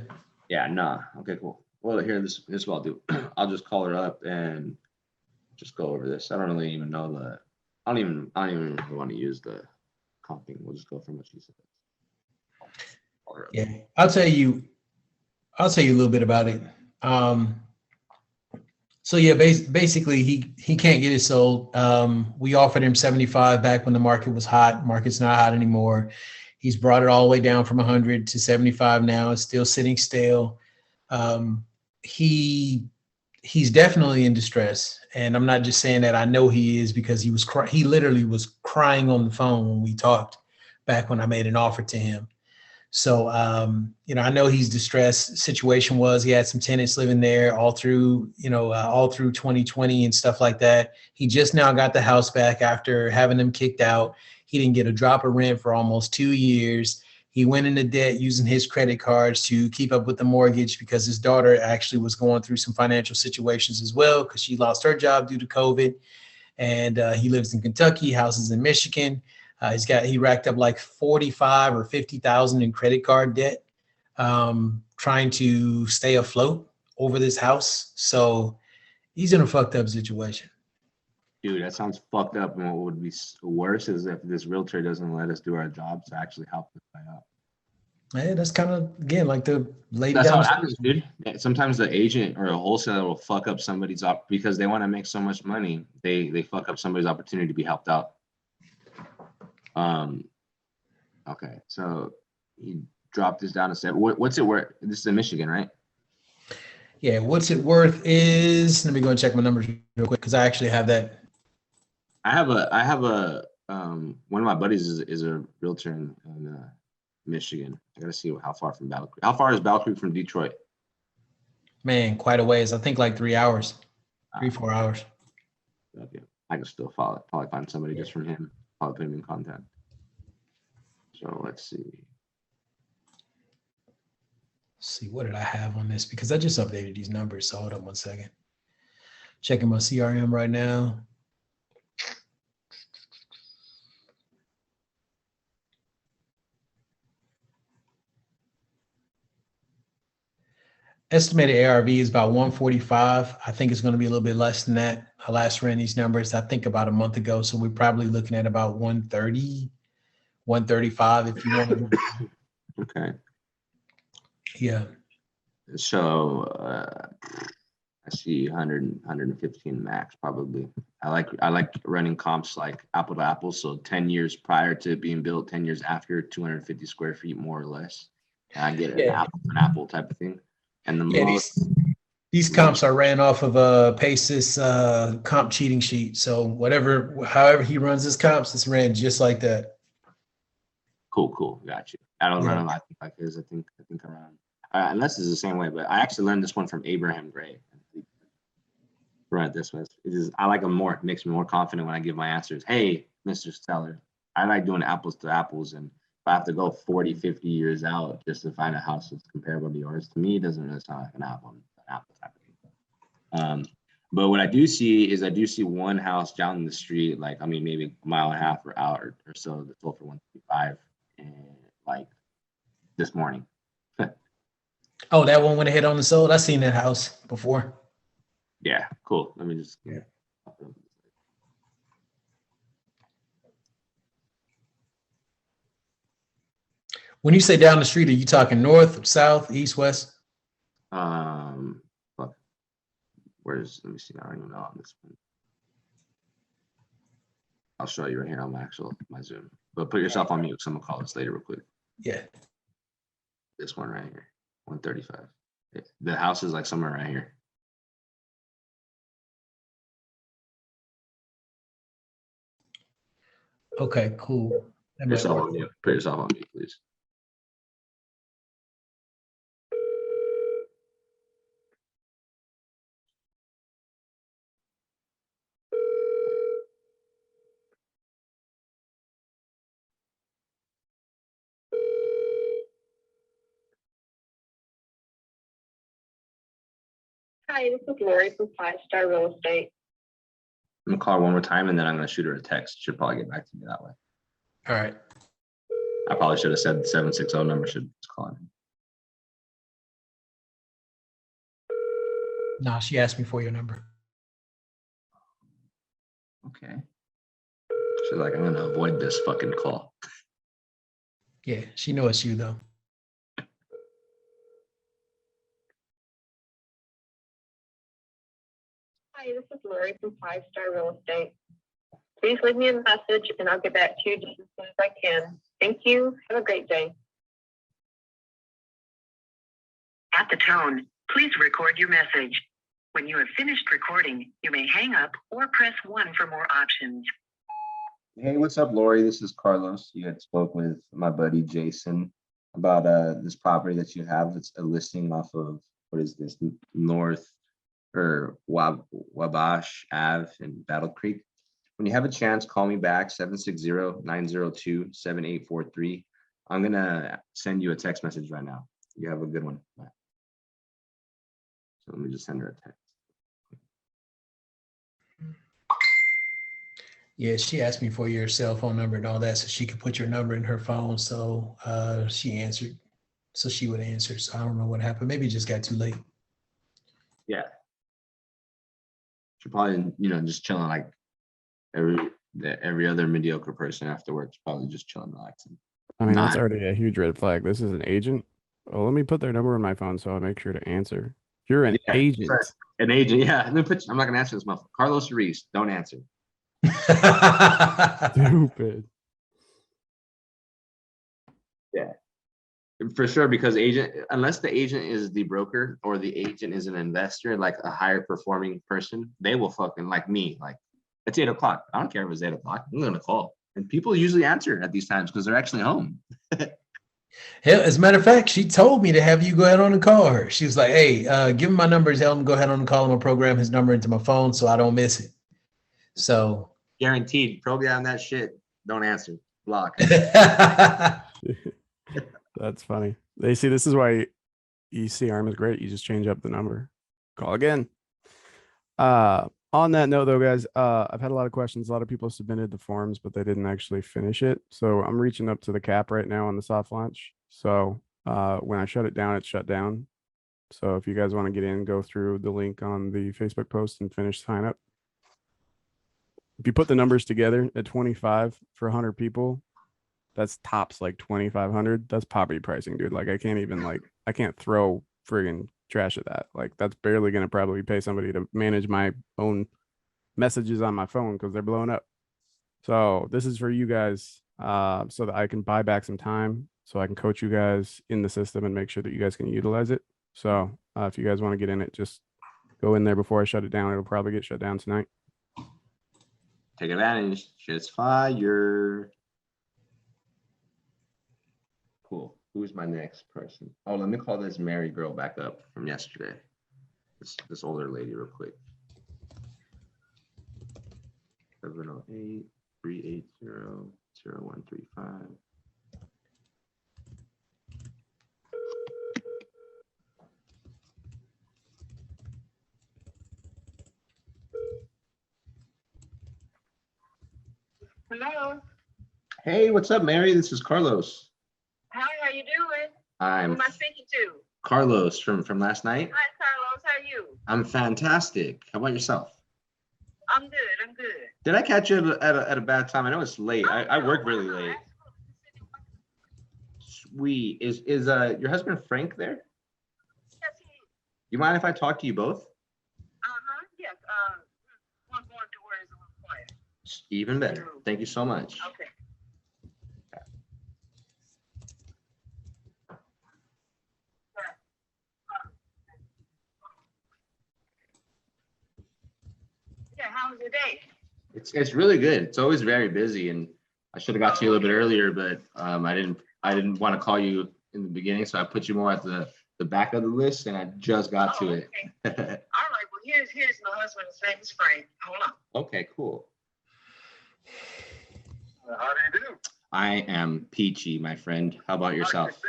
Yeah, nah. Okay, cool. Well, here, this is what I'll do. I'll just call her up and just go over this. I don't really even know I don't even really want to use the comping. We'll just go from what she said. Yeah, I'll tell you a little bit about it. So yeah, basically he can't get it sold. We offered him 75 back when the market was hot. Market's not hot anymore. He's brought it all the way down from 100 to 75 now. It's still sitting stale. He's definitely in distress, and I'm not just saying that. I know he is, because he literally was crying on the phone when we talked back when I made an offer to him. So, I know he's distressed. Situation was he had some tenants living there all through 2020 and stuff like that. He just now got the house back after having them kicked out. He didn't get a drop of rent for almost 2 years. He went into debt using his credit cards to keep up with the mortgage, because his daughter actually was going through some financial situations as well, because she lost her job due to COVID. And he lives in Kentucky, houses in Michigan. He racked up like 45 or 50,000 in credit card debt, trying to stay afloat over this house. So he's in a fucked up situation. Dude, that sounds fucked up. And what would be worse is if this realtor doesn't let us do our job to actually help this guy out. Yeah, that's kind of, again, like the lady. That's how it happens, dude. Sometimes the agent or a wholesaler will fuck up somebody's because they want to make so much money. They fuck up somebody's opportunity to be helped out. Okay, so he dropped this down to 7. What's it worth? This is in Michigan, right? Yeah, what's it worth is, let me go and check my numbers real quick, because I actually have that. I have a one of my buddies is a realtor in Michigan. I gotta see how far from Battle Creek. How far is Battle Creek from Detroit? Man, quite a ways. I think like 3 hours, 3-4 hours. Okay, I can still probably find somebody just from him. Probably put him in contact. So let's see. What did I have on this? Because I just updated these numbers. So hold up one second. Checking my CRM right now. estimated ARV is about 145. I think it's going to be a little bit less than that. I last ran these numbers, I think about a month ago. So we're probably looking at about 130, 135 if you want to. Okay. Yeah. So I see 100, 115 max probably. I like running comps like apple to apple. So 10 years prior to being built, 10 years after, 250 square feet more or less. And I get an apple to an apple type of thing. And the most these comps are ran off of Pace's comp cheating sheet. So however he runs his comps, it's ran just like that. Cool. Got you. I don't run a lot like his. I think around unless it's the same way, but I actually learned this one from Abraham Gray. Run it this way. I like them more. It makes me more confident when I give my answers. Hey, Mr. Seller, I like doing apples to apples, and if I have to go 40, 50 years out just to find a house that's comparable to yours, to me, it doesn't really sound like an apple type of thing. But what I do see is one house down the street, like, I mean, maybe a mile and a half or out or so, that sold for 155, and like this morning. Oh, that one went ahead on the sold. I've seen that house before. Yeah, cool. Let me just When you say down the street, are you talking north, south, east, west? Look, let me see. I don't even know on this one. I'll show you right here on my Zoom. But put yourself on mute because I'm gonna call this later real quick. Yeah. This one right here, 135. The house is like somewhere right here. Okay, cool. Put yourself on mute, please. Hi, this is Lori from 5 Star Real Estate. I'm gonna call her one more time and then I'm gonna shoot her a text. She'll probably get back to me that way. All right. I probably should have said the 760 number. Should just call him. No, she asked me for your number. Okay. She's like, I'm gonna avoid this fucking call. Yeah, she knows it's you though. Hi, this is Lori from 5 Star Real Estate. Please leave me a message and I'll get back to you just as soon as I can. Thank you. Have a great day. At the tone, please record your message. When you have finished recording, you may hang up or press 1 for more options. Hey, what's up, Lori? This is Carlos. You had spoke with my buddy Jason about this property that you have. It's a listing off of, what is this, North or Wabash Ave in Battle Creek. When you have a chance, call me back, 760-902-7843. I'm gonna send you a text message right now. You have a good one. Bye. So let me just send her a text. Yeah, she asked me for your cell phone number and all that so she could put your number in her phone. So she answered. So she would answer. So I don't know what happened. Maybe it just got too late. Yeah. She probably, just chilling like every other mediocre person afterwards, probably just chilling, relaxing. I mean, that's already a huge red flag. This is an agent. Well, let me put their number in my phone so I'll make sure to answer. You're an agent. Right. An agent, yeah. I'm not gonna answer this motherfucker. Carlos Ruiz, don't answer. Stupid. Yeah. For sure, because unless the agent is the broker or the agent is an investor, like a higher performing person, they will fucking, like me, like it's 8 o'clock. I don't care if it's 8 o'clock. I'm gonna call. And people usually answer at these times because they're actually home. Hell, as a matter of fact, she told me to have you go ahead on and call her. She was like, hey, give him my number, tell him go ahead on and call him and program his number into my phone so I don't miss it. So guaranteed, program that shit. Don't answer. Block. That's funny. They see this is why ECRM is great. You just change up the number. Call again. On that note, though, guys, I've had a lot of questions. A lot of people submitted the forms, but they didn't actually finish it. So I'm reaching up to the cap right now on the soft launch. So when I shut it down, it's shut down. So if you guys want to get in, go through the link on the Facebook post and finish sign up. If you put the numbers together at 25 for 100 people, that's tops like 2,500. That's poverty pricing, dude. Like I can't throw friggin' trash at that. Like that's barely gonna probably pay somebody to manage my own messages on my phone because they're blowing up. So this is for you guys, so that I can buy back some time, so I can coach you guys in the system and make sure that you guys can utilize it. So if you guys want to get in it, just go in there before I shut it down. It'll probably get shut down tonight. Take advantage. Shit's fire. Cool. Who's my next person? Oh, let me call this Mary girl back up from yesterday. This older lady real quick. 708-380-0135. Hello. Hey, what's up, Mary? This is Carlos. Hi, how you doing? Who I'm am I speaking to? Carlos from last night. Hi, Carlos. How are you? I'm fantastic. How about yourself? I'm good. I'm good. Did I catch you at a bad time? I know it's late. I work really late. Sweet. Is your husband Frank there? Yes, he is. You mind if I talk to you both? Yes. One going to where it's a little quiet. Even better. Thank you so much. Okay. Yeah, how was your day? It's really good. It's always very busy, and I should have got to you a little bit earlier, but I didn't want to call you in the beginning, so I put you more at the back of the list, and I just got to it. Okay. All right. Well, here's my husband. His name is Frank. Hold on. Okay, cool. How do you do? I am peachy, my friend. How about yourself? I can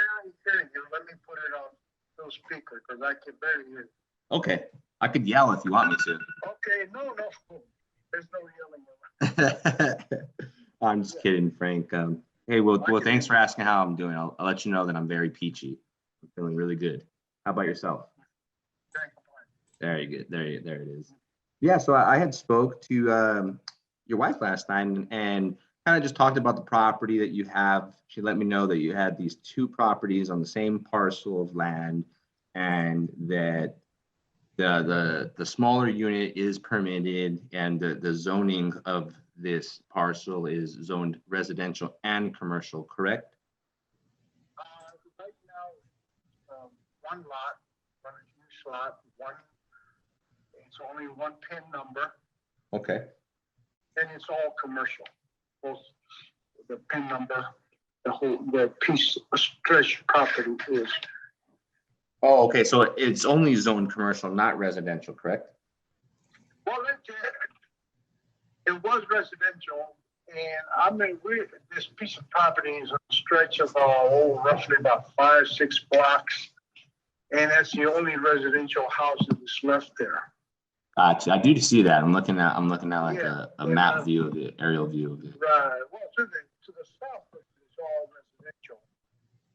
barely hear you. Let me put it on no speaker because I can barely hear you. Okay, I could yell if you want me to. Okay, no. There's no yelling. I'm just kidding, Frank. Hey, well, thanks for asking how I'm doing. I'll let you know that I'm very peachy. I'm feeling really good. How about yourself? Very good. There it is. Yeah, so I had spoke to your wife last night and kind of just talked about the property that you have. She let me know that you had these two properties on the same parcel of land, and that the smaller unit is permitted, and the zoning of this parcel is zoned residential and commercial, correct? Right now, one lot, one huge lot, it's only one PIN number, Okay. and it's all commercial. Both the PIN number, the piece of stretch property is. Oh, okay. So it's only zoned commercial, not residential, correct? Well, it was residential, and this piece of property is a stretch of roughly about 5-6 blocks, and that's the only residential house that is left there. Gotcha. I do see that. I'm looking at like a map view of it, aerial view of it. Right. Well, to the south of it is all residential,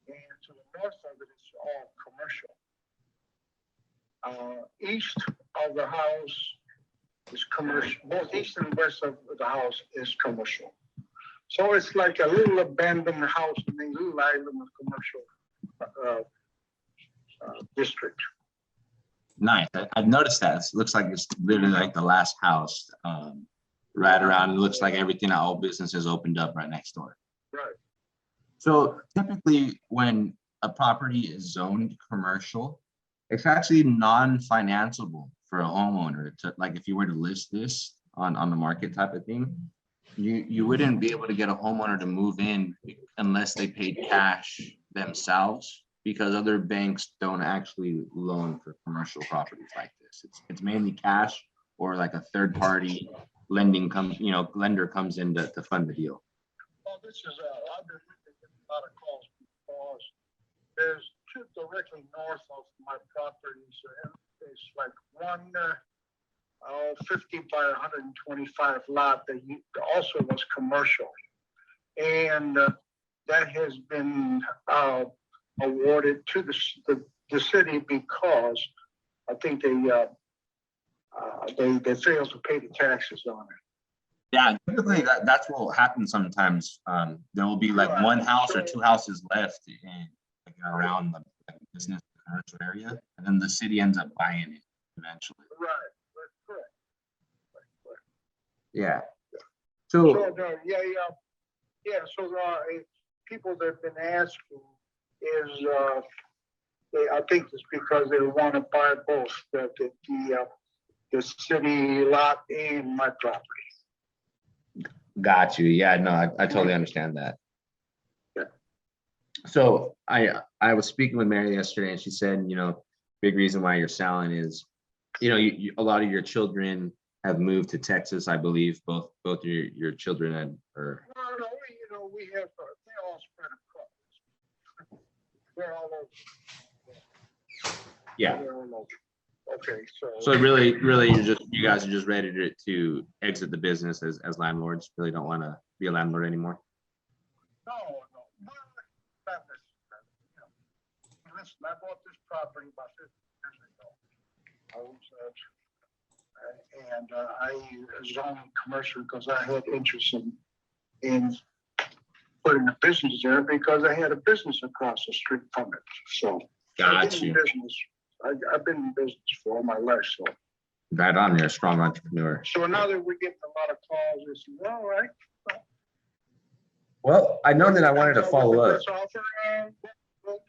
and to the north of it is all commercial. East of the house is commercial. Both east and west of the house is commercial. So it's like a little abandoned house in a little island of commercial district. Nice. I've noticed that. It looks like it's literally like the last house right around. It looks like everything, all businesses opened up right next door. Right. So typically when a property is zoned commercial, it's actually non-financeable for a homeowner to, like, if you were to list this on the market type of thing, you wouldn't be able to get a homeowner to move in unless they paid cash themselves, because other banks don't actually loan for commercial properties like this. It's mainly cash, or like a third party lender comes in to fund the deal. Well, this is I've been getting a lot of calls because there's two directly north of my properties. It's like one 50 by 125 lot that also was commercial, and that has been awarded to the the city because I think they failed to pay the taxes on it. Yeah, typically that's what will happen sometimes. There will be like one house or two houses left in like around the business commercial area, and then the city ends up buying it eventually. Right, that's correct. Yeah. So, So so people that have been asking is, I think it's because they want to buy both the city lot and my property. got you. Yeah, no, I totally understand that. Yeah. So I was speaking with Mary yesterday, and she said, big reason why you're selling is, you a lot of your children have moved to Texas, I believe, both your children and or. No, we have they're all spread across. They're all over. Yeah. They're all over. Okay, So really, you guys are just ready to exit the business as landlords. Really don't want to be a landlord anymore. No, not necessarily. Listen, I bought this property about 50 years ago. I zoned commercial because I had interest in putting a business there because I had a business across the street from it. So Got you. I've been in business for all my life. So Right on, you're a strong entrepreneur. so now that we're getting a lot of calls, it's all right. Well, I know that I wanted to follow up. Let's offer, we'll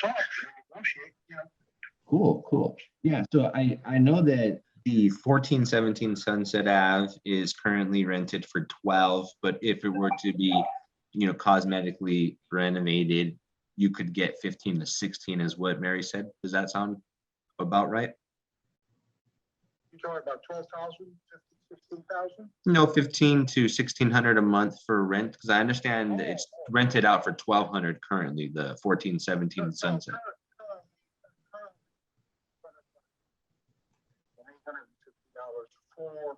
talk, negotiate, Cool. Yeah, so I know that the 1417 Sunset Ave is currently rented for 12, but if it were to be, cosmetically renovated, you could get 15 to 16 is what Mary said. Does that sound about right? You're talking about 12,000, 16,000? No, 15 to 1600 a month for rent, because I understand it's rented out for 1200 currently, the 1417 Sunset. $850 for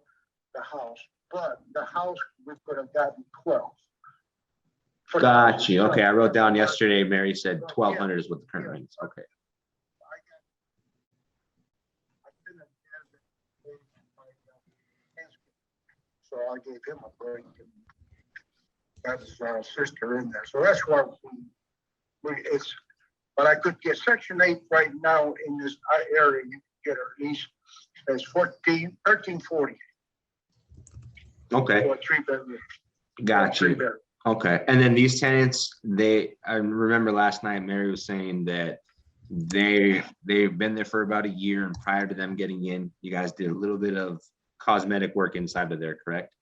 the house, but the house we could have gotten 12. Got you. Okay, I wrote down yesterday, Mary said 1200 is what the current rent is. Okay. So I gave him a break and got his sister in there. So that's why but I could get Section 8 right now in this area. You can get at least as 1340. Okay. For a 3-bedroom. Got you. Okay, and then these tenants, I remember last night Mary was saying that they've been there for about a year, and prior to them getting in, you guys did a little bit of cosmetic work inside of there, correct?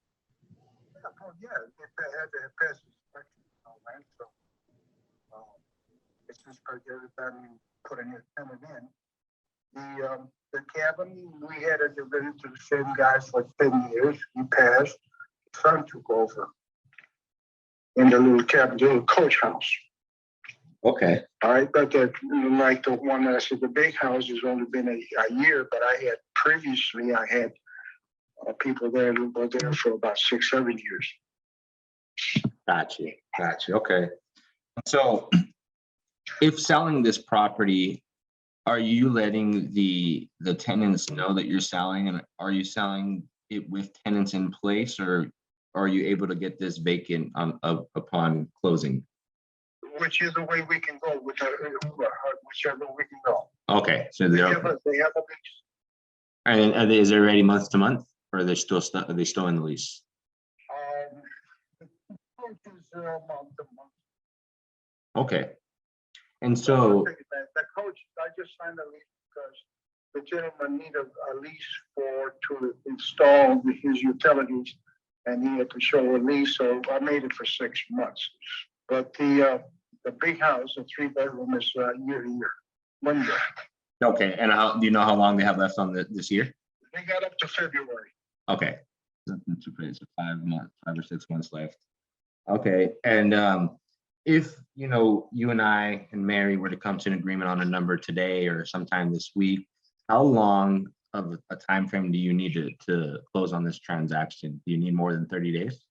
Yeah, they had to pass inspection and all that. So it's just like everybody put a new tenant in. The cabin, we had it rented to the same guy for 10 years. He passed. His son took over. In the little cabin, the little coach house. Okay. All right, but like the one that I said, the big house has only been a year, but I had people there who were there for about 6-7 years. Got you. Okay. So if selling this property, are you letting the tenants know that you're selling, and are you selling it with tenants in place, or are you able to get this vacant upon closing? Which is the way we can go, whichever we can go. Okay, so they have a lease. And is it already month to month, or are they still in the lease? The coach is month to month. Okay, and so The coach, I just signed a lease because the gentleman needed a lease to install his utilities, and he had to show a lease, so I made it for 6 months. But the big house, the 3-bedroom, is year to year, 1 year. Okay, and do you know how long they have left on this year? They got up to February. Okay, so 5 or 6 months left. Okay, and if you and I and Mary were to come to an agreement on a number today or sometime this week, how long of a time frame do you need to close on this transaction? Do you need more than 30 days?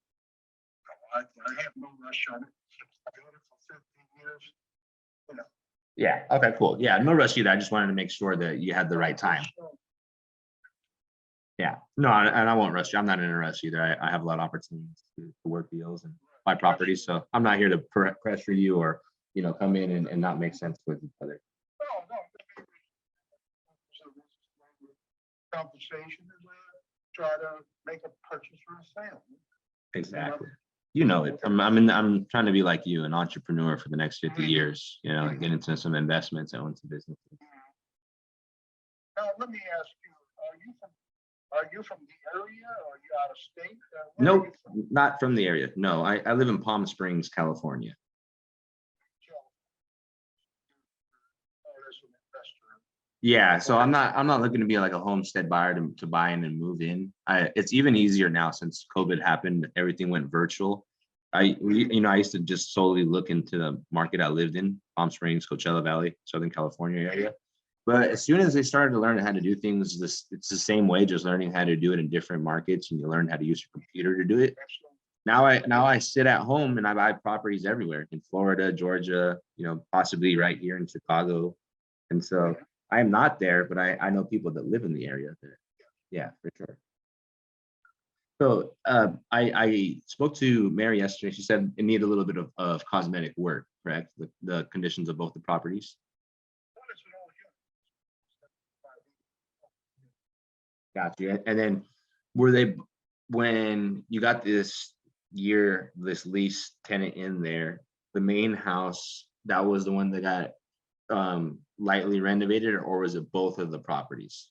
I have no rush on it. I've had it for 15 changes, you know. Yeah, okay, cool. Yeah, no rush either. I just wanted to make sure that you had the right time. Yeah, no, and I won't rush you. I'm not in a rush either. I have a lot of opportunities to work deals and buy properties, so I'm not here to pressure you or, you know, come in and not make sense with each other. Compensation is try to make a purchase for a sale. Exactly. You know it. I'm trying to be like you, an entrepreneur for the next 50 years, you know, get into some investments and own some businesses. Now, let me ask you, are you from the area or are you out of state? Nope, not from the area. No, I live in Palm Springs, California. Yeah, so I'm not looking to be like a homestead buyer to buy in and move in. It's even easier now since COVID happened, everything went virtual. I used to just solely look into the market I lived in, Palm Springs, Coachella Valley, Southern California area. But as soon as they started to learn how to do things, it's the same way, just learning how to do it in different markets, and you learn how to use your computer to do it. Now I sit at home and I buy properties everywhere in Florida, Georgia, you know, possibly right here in Chicago. And so I am not there, but I know people that live in the area there. Yeah, for sure. So I spoke to Mary yesterday. She said it needed a little bit of cosmetic work, correct? The conditions of both the properties. Gotcha. And then were they, when you got this lease tenant in there, the main house, that was the one that got lightly renovated, or was it both of the properties?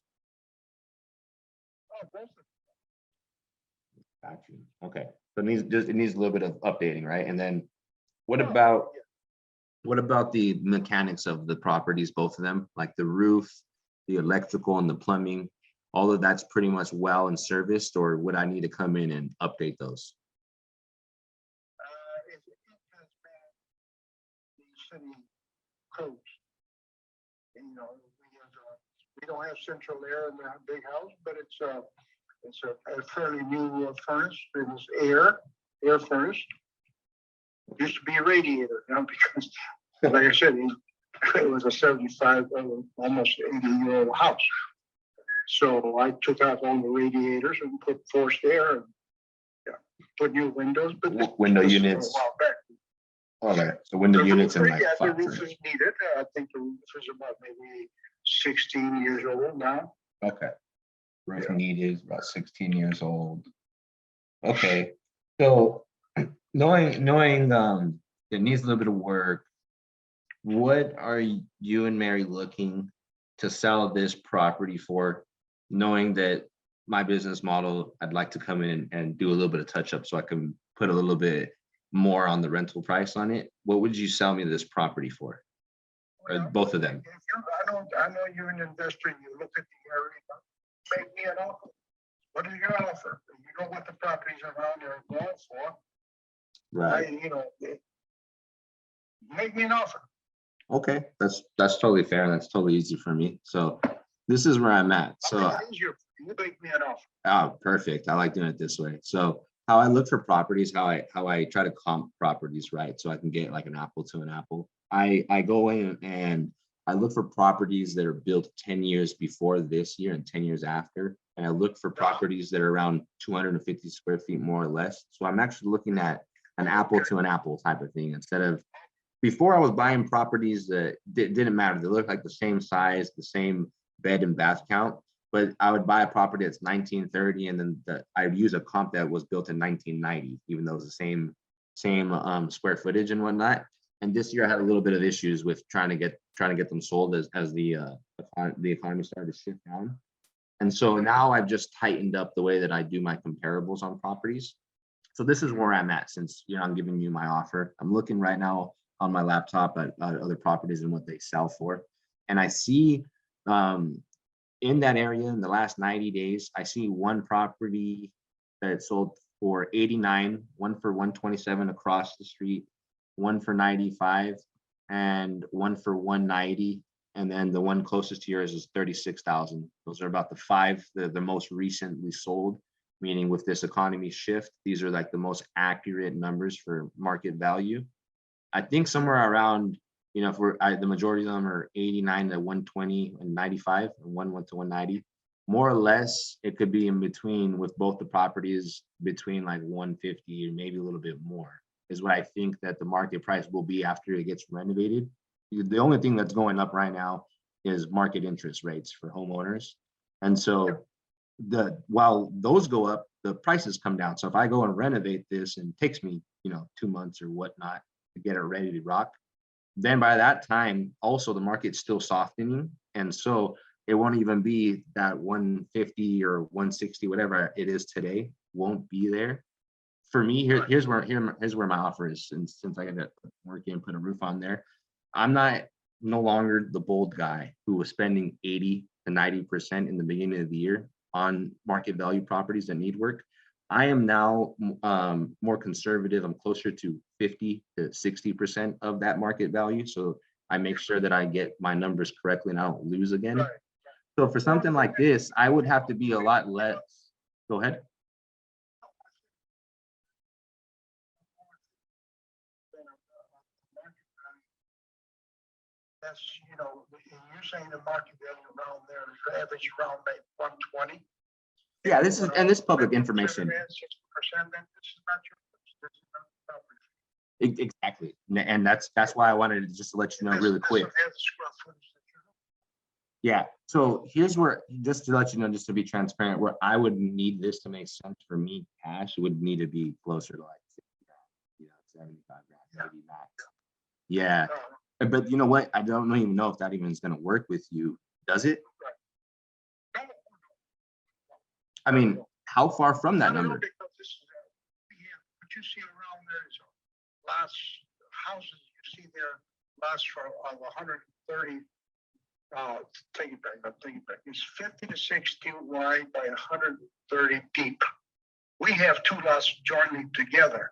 Gotcha. Okay. So it needs a little bit of updating, right? And then what about the mechanics of the properties, both of them, like the roof, the electrical and the plumbing? All of that's pretty much well and serviced, or would I need to come in and update those? The city codes. And, you know, we don't have central air in the big house, but it's a fairly new furnace. It was air furnace. Used to be a radiator, you know, because like I said, it was a 75, almost 80-year-old house. So I took out all the radiators and put forced air and put new windows. But window units. Okay, so window units and like the roof is needed. I think the roof is about maybe 16 years old now. Okay, roof needed, about 16 years old. Okay, so knowing it needs a little bit of work, what are you and Mary looking to sell this property for, knowing that my business model, I'd like to come in and do a little bit of touch up so I can put a little bit more on the rental price on it? What would you sell me this property for? Or both of them? I know you're an investor and you look at the area, make me an offer. What is your offer? You know what the properties around there are going for. Right. Make me an offer. Okay, that's totally fair, and that's totally easy for me. So this is where I'm at. So you make me an offer. Oh, perfect. I like doing it this way. So how I look for properties, how I try to comp properties, right? So I can get like an apple to an apple. I go in and I look for properties that are built 10 years before this year and 10 years after. And I look for properties that are around 250 square feet, more or less. So I'm actually looking at an apple to an apple type of thing, instead of, before I was buying properties that didn't matter. They look like the same size, the same bed and bath count, but I would buy a property that's 1930, and then I would use a comp that was built in 1990, even though it's the same square footage and whatnot. And this year I had a little bit of issues with trying to get them sold as the economy started to shift down. And so now I've just tightened up the way that I do my comparables on properties. So this is where I'm at, since I'm giving you my offer. I'm looking right now on my laptop at other properties and what they sell for. And I see in that area in the last 90 days, I see one property that sold for 89, one for 127 across the street, one for 95, and one for 190. And then the one closest to yours is 36,000. Those are about the five, the most recently sold, meaning with this economy shift, these are like the most accurate numbers for market value. I think somewhere around, you know, if the majority of them are 89 to 120 and 95 and 1 to 190, more or less, it could be in between with both the properties between like 150 or maybe a little bit more is what I think that the market price will be after it gets renovated. The only thing that's going up right now is market interest rates for homeowners. And so while those go up, the prices come down. So if I go and renovate this and it takes me, you know, 2 months or whatnot to get it ready to rock, then by that time, also the market's still softening. And so it won't even be that 150 or 160, whatever it is today, won't be there. For me, here's where my offer is. Since I got to work in, put a roof on there, I'm no longer the bold guy who was spending 80 to 90% in the beginning of the year on market value properties that need work. I am now more conservative. I'm closer to 50 to 60% of that market value. So I make sure that I get my numbers correctly and I don't lose again. Right. So for something like this, I would have to be a lot less. Go ahead. That's, you know, you're saying the market value around there is average around like 120. Yeah, this is public information. 6%, then this is not your property. Exactly, and that's why I wanted to just let you know really quick. Yeah, so here's where, just to let you know, just to be transparent, where I would need this to make sense for me, cash, it would need to be closer to like 60 grand, you know, 75 grand, maybe max. Yeah, but you know what? I don't even know if that even is going to work with you. Does it? I mean, how far from that number? Because this is, what you see around there is last houses you see there last for 130. Take it back. It's 50 to 60 wide by 130 deep. We have two lots joining together,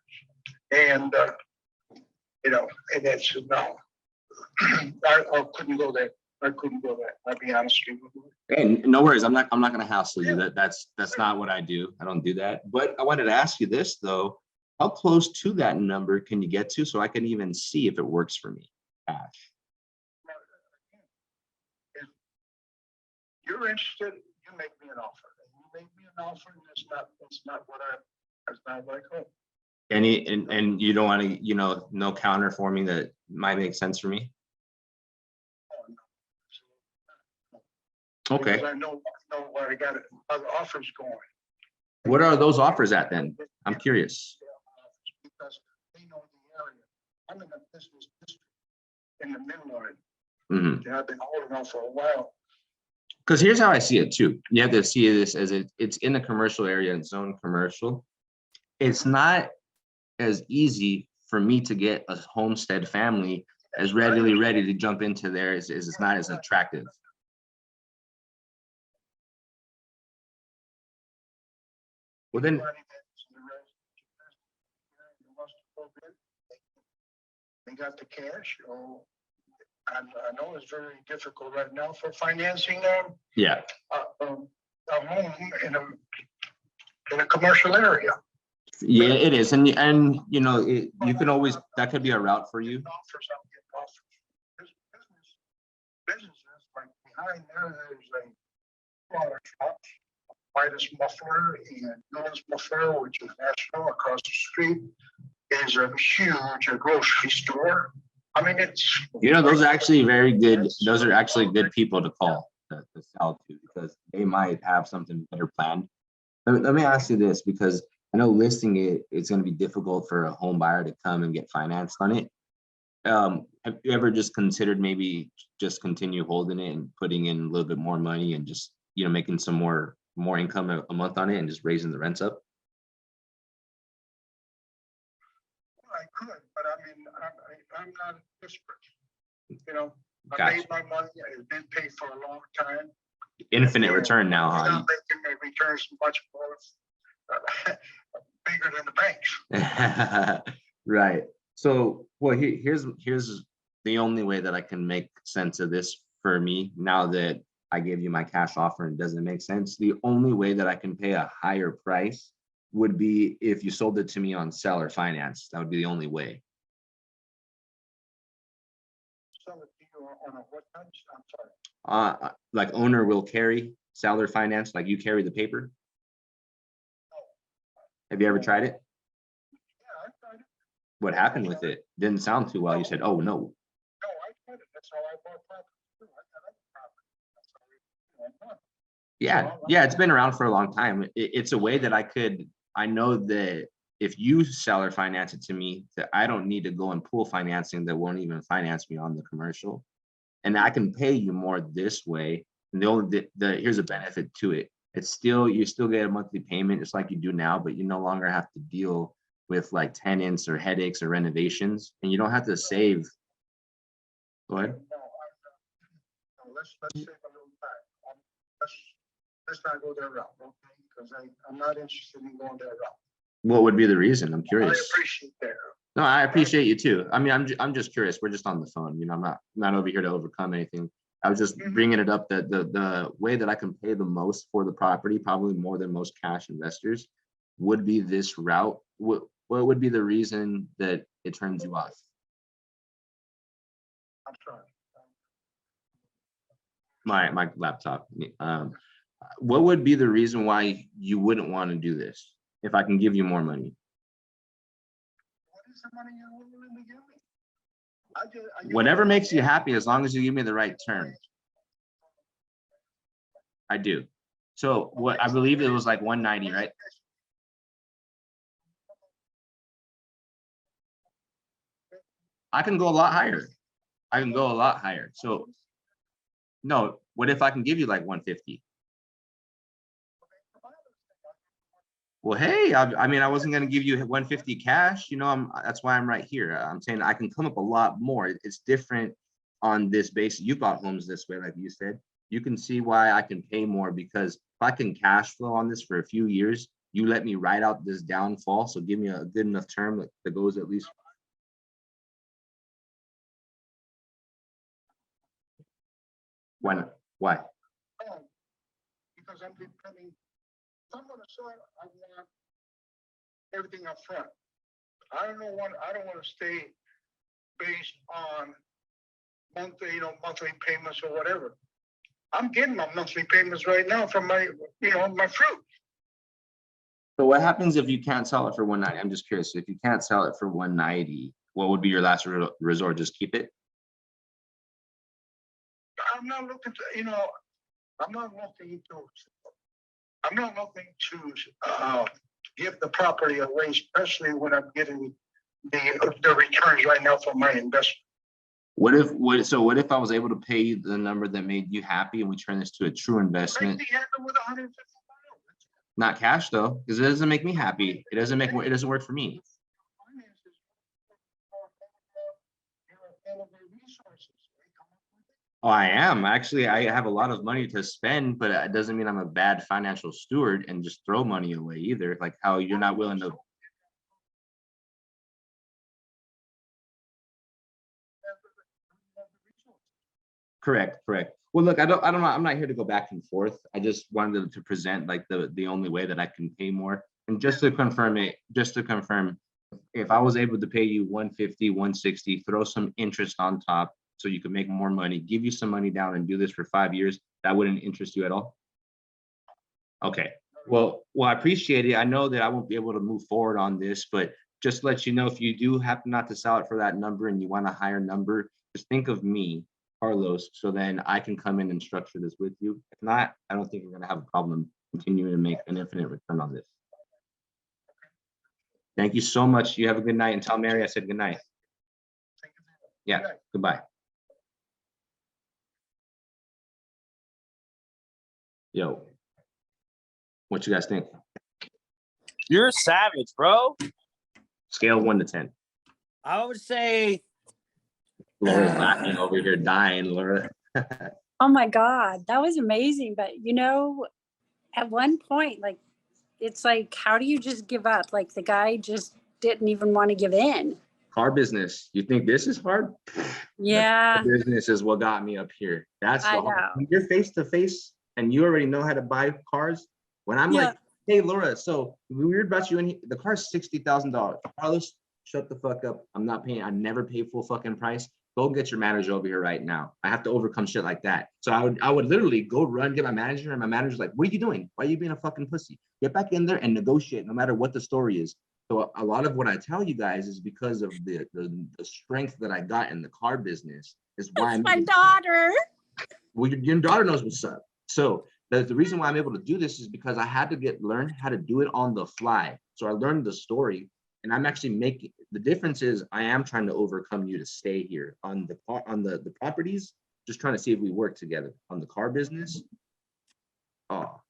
and you know, and that's no. I couldn't go there. I'll be honest with you. Hey, no worries. I'm not gonna hassle you. That's not what I do. I don't do that. But I wanted to ask you this though. How close to that number can you get to so I can even see if it works for me? Cash. If you're interested, you make me an offer. You make me an offer, and that's not what I hope. And you don't want to, you know, no counter for me that might make sense for me? Okay. Because I know where I got other offers going. What are those offers at then? I'm curious. Because they know the area. I'm in a business district in the Midland. And I've been holding on for a while. Because here's how I see it too. You have to see this as it's in the commercial area and zone commercial. It's not as easy for me to get a homestead family as ready to jump into there as it's not as attractive. Well then, they got the cash. I know it's very difficult right now for financing them. Yeah. A home in a commercial area. Yeah, it is, and you know, you can always, that could be a route for you. Businesses like behind there's a water shop, Midas Muffler and Noah's Muffler, which is national across the street, is a huge grocery store. I mean, it's, you know, those are actually very good. Those are actually good people to call to sell to, because they might have something better planned. Let me ask you this, because I know listing it's going to be difficult for a home buyer to come and get financed on it. Have you ever just considered maybe just continue holding it and putting in a little bit more money and just, you know, making some more income a month on it and just raising the rents up? I could, but I mean, I'm not desperate. You know, I Gotcha. made my money. It's been paid for a long time. Infinite return now, You're huh? not making my returns much more bigger than the banks. Right. So, well, here's the only way that I can make sense of this for me now that I gave you my cash offer and it doesn't make sense. The only way that I can pay a higher price would be if you sold it to me on seller finance. That would be the only way. on a what kind? I'm sorry. Like owner will carry seller finance, like you carry the paper? Have you ever tried it? Yeah, I tried it. What happened with it? Didn't sound too well. You said, oh, no. No, I tried it. That's how I bought property too. I got other property. That's how I bought. Yeah, it's been around for a long time. It's a way that I know that if you seller finance it to me, that I don't need to go and pull financing that won't even finance me on the commercial. And I can pay you more this way. And here's a benefit to it. It's still, you still get a monthly payment just like you do now, but you no longer have to deal with like tenants or headaches or renovations, and you don't have to save. Go ahead. No, let's save a little time. Let's not go that route, okay? Because I'm not interested in going that route. What would be the reason? I'm curious. I appreciate that. No, I appreciate you too. I mean, I'm just curious. We're just on the phone. You know, I'm not over here to overcome anything. I was just bringing it up that the way that I can pay the most for the property, probably more than most cash investors, would be this route. What would be the reason that it turns you off? I'm sorry. My laptop. What would be the reason why you wouldn't want to do this if I can give you more money? What is the money you're willing to give me? Whatever makes you happy, as long as you give me the right terms. I do. So what I believe it was like 190, right? I can go a lot higher. I can go a lot higher. So no, what if I can give you like 150? Well, hey, I mean, I wasn't going to give you 150 cash. You know, that's why I'm right here. I'm saying I can come up a lot more. It's different on this basis. You bought homes this way, like you said. You can see why I can pay more, because if I can cash flow on this for a few years, you let me ride out this downfall. So give me a good enough term that goes at least. Why not? Why? Because I'm depending. If I'm gonna sell it, I want everything up front. I don't want to stay based on monthly payments or whatever. I'm getting my monthly payments right now from my fruit. So what happens if you can't sell it for 190? I'm just curious. If you can't sell it for 190, what would be your last resort? Just keep it? I'm not looking to give the property away, especially when I'm getting the returns right now from my investment. What if I was able to pay you the number that made you happy and we turn this to a true investment? With 150. Not cash though, because it doesn't make me happy. It doesn't work for me. Oh, I am. Actually, I have a lot of money to spend, but it doesn't mean I'm a bad financial steward and just throw money away either. Like how you're not willing to. Correct. Well, look, I'm not here to go back and forth. I just wanted to present like the only way that I can pay more. And just to confirm, if I was able to pay you 150, 160, throw some interest on top so you can make more money, give you some money down and do this for 5 years, that wouldn't interest you at all? Okay. Well, I appreciate it. I know that I won't be able to move forward on this, but just to let you know, if you do happen not to sell it for that number and you want a higher number, just think of me, Carlos, so then I can come in and structure this with you. If not, I don't think we're going to have a problem continuing to make an infinite return on this. Thank you so much. You have a good night, and tell Mary I said good night. Yeah, goodbye. Yo, what you guys think? You're a savage, bro. Scale 1 to 10. I would say Laura's laughing over here, dying, Laura. Oh my God, that was amazing. But at one point, like, it's like, how do you just give up? Like the guy just didn't even want to give in. Car business. You think this is hard? Yeah. The business is what got me up here. That's I all. know. When you're face to face and you already know how to buy cars. When I'm like, hey, Laura, so we were about you in the car's $60,000. Carlos, shut the fuck up. I'm not paying. I never pay full fucking price. go get your manager over here right now. I have to overcome shit like that. So I would literally go run, get my manager, and my manager's like, what are you doing? Why are you being a fucking pussy? Get back in there and negotiate no matter what the story is. So a lot of what I tell you guys is because of the strength that I got in the car business is why That's my daughter. well, your daughter knows what's up. So the reason why I'm able to do this is because I had to learn how to do it on the fly. So I learned the story, and I'm actually making the difference is I am trying to overcome you to stay here on the properties, just trying to see if we work together on the car business. Oh.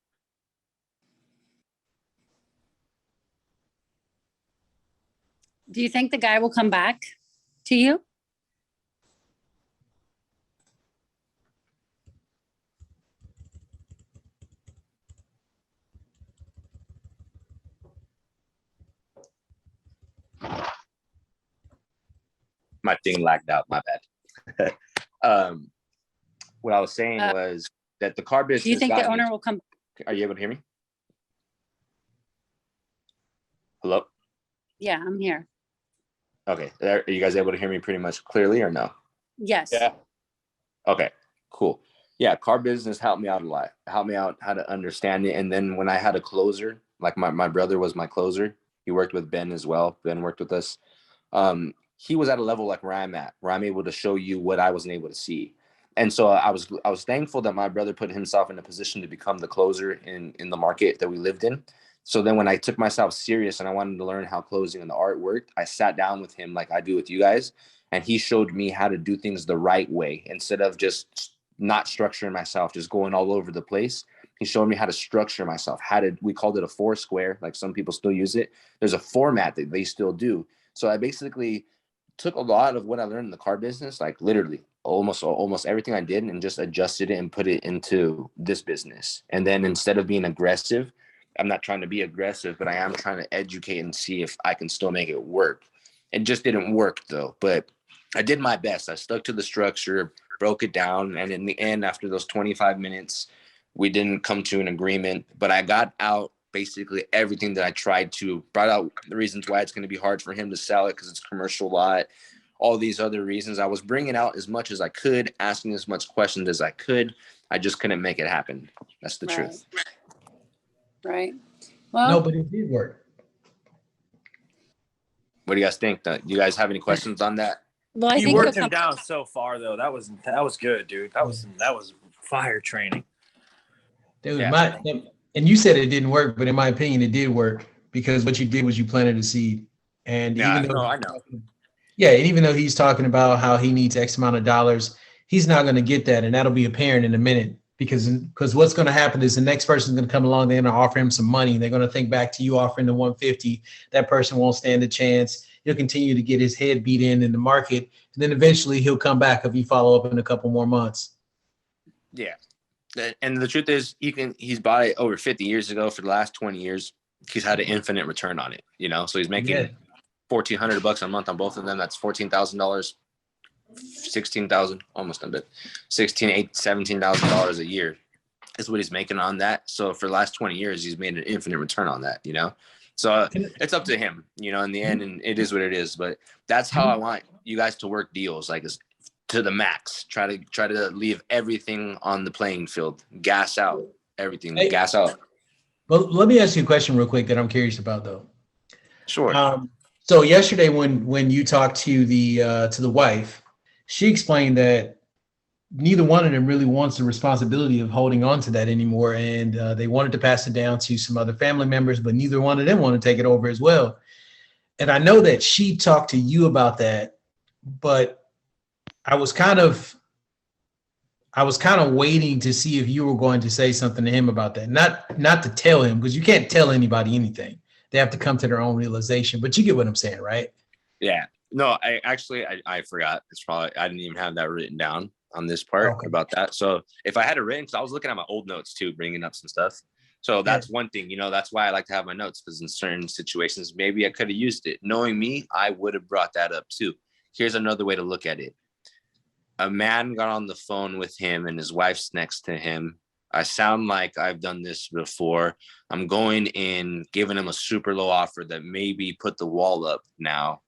Do you think the guy will come back to you? My thing lagged out, my bad. What I was saying was that the car business. Do you think the owner will come? Are you able to hear me? Hello? Yeah, I'm here. Okay. Are you guys able to hear me pretty much clearly or no? Yes. Yeah. Okay, cool. Yeah, car business helped me out a lot. Helped me out how to understand it. And then when I had a closer, like my brother was my closer. He worked with Ben as well. Ben worked with us. He was at a level like where I'm at, where I'm able to show you what I wasn't able to see. And so I was thankful that my brother put himself in a position to become the closer in the market that we lived in. So then when I took myself serious and I wanted to learn how closing and the art worked, I sat down with him like I do with you guys. And he showed me how to do things the right way instead of just not structuring myself, just going all over the place. He showed me how to structure myself, we called it a 4 square, like some people still use it. There's a format that they still do. So I basically took a lot of what I learned in the car business, like literally almost everything I did, and just adjusted it and put it into this business. And then instead of being aggressive, I'm not trying to be aggressive, but I am trying to educate and see if I can still make it work. It just didn't work though, but I did my best. I stuck to the structure, broke it down. And in the end, after those 25 minutes, we didn't come to an agreement, but I got out basically everything that I tried to, brought out the reasons why it's going to be hard for him to sell it because it's commercial lot, all these other reasons. I was bringing out as much as I could, asking as much questions as I could. I just couldn't make it happen. That's the truth. Right. Well, No, but it did work. What do you guys think? Do you guys have any questions on that? Well, I You think worked he'll him come- down so far though. That was good, dude. That was fire training. Dude, Yeah. and you said it didn't work, but in my opinion, it did work because what you did was you planted a seed. And Yeah, even though I know. Yeah, and even though he's talking about how he needs X amount of dollars, he's not going to get that, and that'll be apparent in a minute because what's going to happen is the next person's going to come along, they're going to offer him some money, they're going to think back to you offering the 150. That person won't stand a chance. He'll continue to get his head beat in the market, and then eventually he'll come back if you follow up in a couple more months. Yeah. And the truth is, he's bought it over 50 years ago. For the last 20 years, he's had an infinite return on it, so he's making $1,400 a month on both of them. That's $14,000, 16,000, almost a bit, $17,000 a year is what he's making on that. So for the last 20 years, he's made an infinite return on that, So it's up to him, in the end, and it is what it is. But that's how I want you guys to work deals, like to the max. Try to leave everything on the playing field. Gas out everything. Hey. Gas out. Well, let me ask you a question real quick that I'm curious about, though. Sure. So yesterday, when you talked to the wife, she explained that neither one of them really wants the responsibility of holding on to that anymore, and they wanted to pass it down to some other family members, but neither one of them want to take it over as well. And I know that she talked to you about that, but I was kind of waiting to see if you were going to say something to him about that. Not to tell him, because you can't tell anybody anything. They have to come to their own realization. But you get what I'm saying, right? Yeah. No, I forgot. It's probably, I didn't even have that written down on this part about that. So if I had it written, because I was looking at my old notes too, bringing up some stuff. So that's one thing, that's why I like to have my notes, because in certain situations, maybe I could have used it. Knowing me, I would have brought that up too. Here's another way to look at it. A man got on the phone with him and his wife's next to him. I sound like I've done this before. I'm going in, giving him a super low offer that maybe put the wall up now.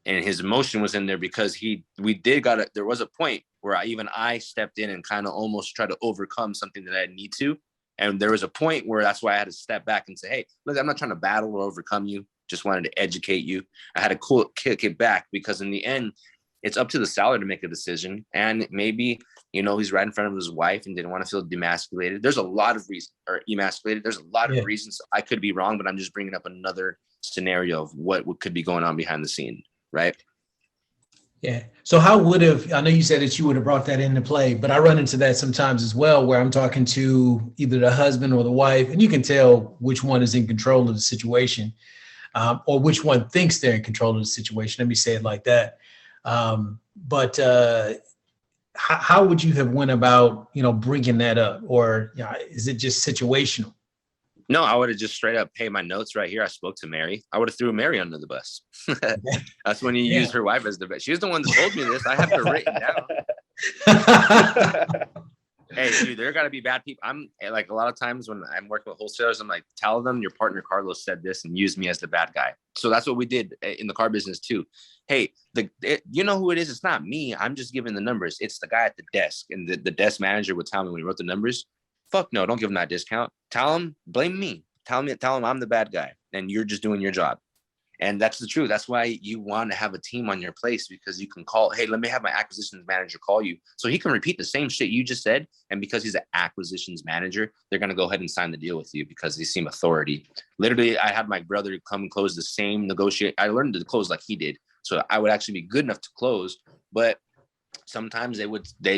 and his emotion was in there because there was a point where I stepped in and kind of almost tried to overcome something that I didn't need to. And there was a point where that's why I had to step back and say, hey, look, I'm not trying to battle or overcome you. Just wanted to educate you. I had to kick it back because in the end, it's up to the seller to make a decision. And maybe, he's right in front of his wife and didn't want to feel demasculated. There's a lot of reasons, or emasculated. There's a lot of reasons. I could be wrong, but I'm just bringing up another scenario of what could be going on behind the scene, right? Yeah. So I know you said that you would have brought that into play, but I run into that sometimes as well, where I'm talking to either the husband or the wife, and you can tell which one is in control of the situation, or which one thinks they're in control of the situation. Let me say it like that. But how would you have went about, bringing that up, or is it just situational? No, I would have just straight up paid my notes right here. I spoke to Mary. I would have threw Mary under the bus. That's when you use her wife as the best. She's the one that told me this. I have it written down. Hey, dude, there got to be bad people. I'm like, a lot of times when I'm working with wholesalers, I'm like, tell them your partner Carlos said this and use me as the bad guy. So that's what we did in the car business too. Hey, you know who it is? It's not me. I'm just giving the numbers. It's the guy at the desk, and the desk manager would tell me when he wrote the numbers, fuck no, don't give him that discount. Tell him, blame me. Tell him I'm the bad guy and you're just doing your job. And that's the truth. That's why you want to have a team on your place, because you can call, hey, let me have my acquisitions manager call you. So he can repeat the same shit you just said. And because he's an acquisitions manager, they're going to go ahead and sign the deal with you because they seem authority. Literally, I had my brother come and close the same negotiate. I learned to close like he did. So I would actually be good enough to close, but sometimes they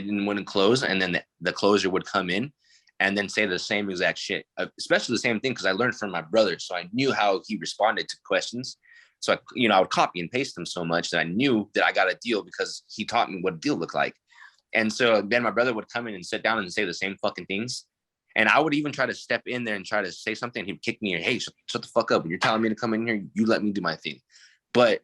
didn't want to close. And then the closer would come in and then say the same exact shit, especially the same thing, because I learned from my brother. So I knew how he responded to questions. So, I would copy and paste them so much that I knew that I got a deal because he taught me what a deal looked like. And so then my brother would come in and sit down and say the same fucking things. And I would even try to step in there and try to say something. He'd kick me or, hey, shut the fuck up. When you're telling me to come in here, you let me do my thing. But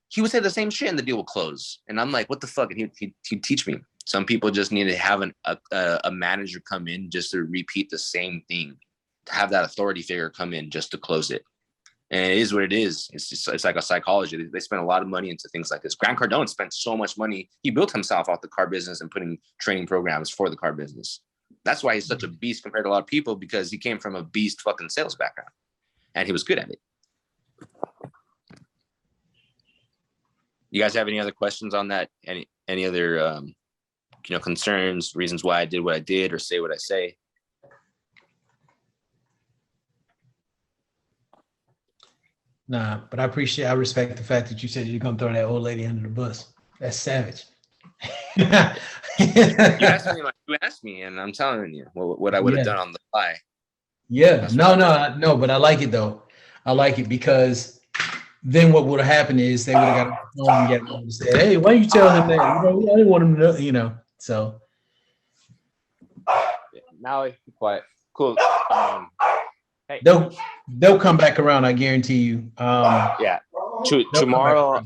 he would say the same shit and the deal would close. And I'm like, what the fuck? And he'd teach me. Some people just need to have a manager come in just to repeat the same thing, to have that authority figure come in just to close it. And it is what it is. It's like a psychology. They spend a lot of money into things like this. Grant Cardone spent so much money. He built himself off the car business and putting training programs for the car business. That's why he's such a beast compared to a lot of people, because he came from a beast fucking sales background and he was good at it. You guys have any other questions on that? Any other, concerns, reasons why I did what I did or say what I say? Nah, but I respect the fact that you said you're gonna throw that old lady under the bus. That's savage. You asked me, and I'm telling you what I would have done on the fly. Yeah, no, but I like it though. I like it because then what would have happened is they would have got on and said, "Hey, why you tell him that? I didn't want him to know." So now be quiet. Cool. Hey, they'll come back around. I guarantee you. Yeah. Tomorrow,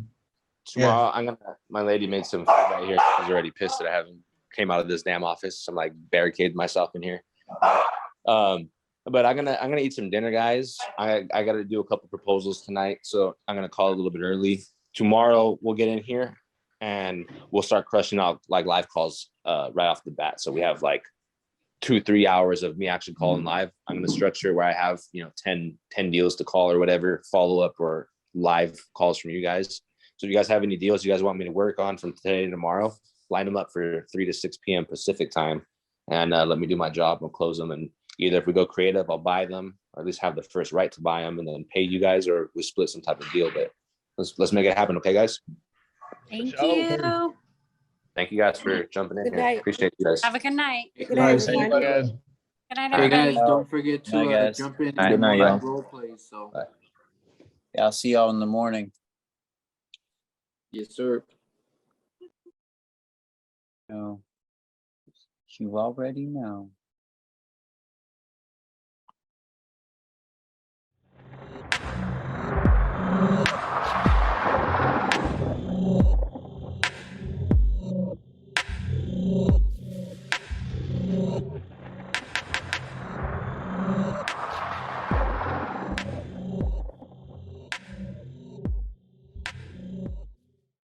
my lady made some food right here. She's already pissed that I haven't came out of this damn office. I'm like barricaded myself in here. But I'm gonna eat some dinner, guys. I got to do a couple proposals tonight, so I'm gonna call a little bit early. Tomorrow we'll get in here and we'll start crushing out like live calls right off the bat. So we have like 2-3 hours of me actually calling live. I'm gonna structure where I have 10 deals to call or whatever, follow up or live calls from you guys. So if you guys have any deals you guys want me to work on from today to tomorrow, line them up for 3 to 6 p.m. Pacific time, and let me do my job. We'll close them, and either if we go creative, I'll buy them, or at least have the first right to buy them, and then pay you guys, or we split some type of deal. But let's make it happen, okay, guys? Thank you. Thank you guys for jumping in Good here. night. Appreciate you guys. Have a good night. Good night, Thank you, guys. Good night, Hey, everybody. guys, don't forget to jump in Good and night, do y'all. role plays. So yeah, I'll see y'all in the morning. Yes, sir. No, you already know.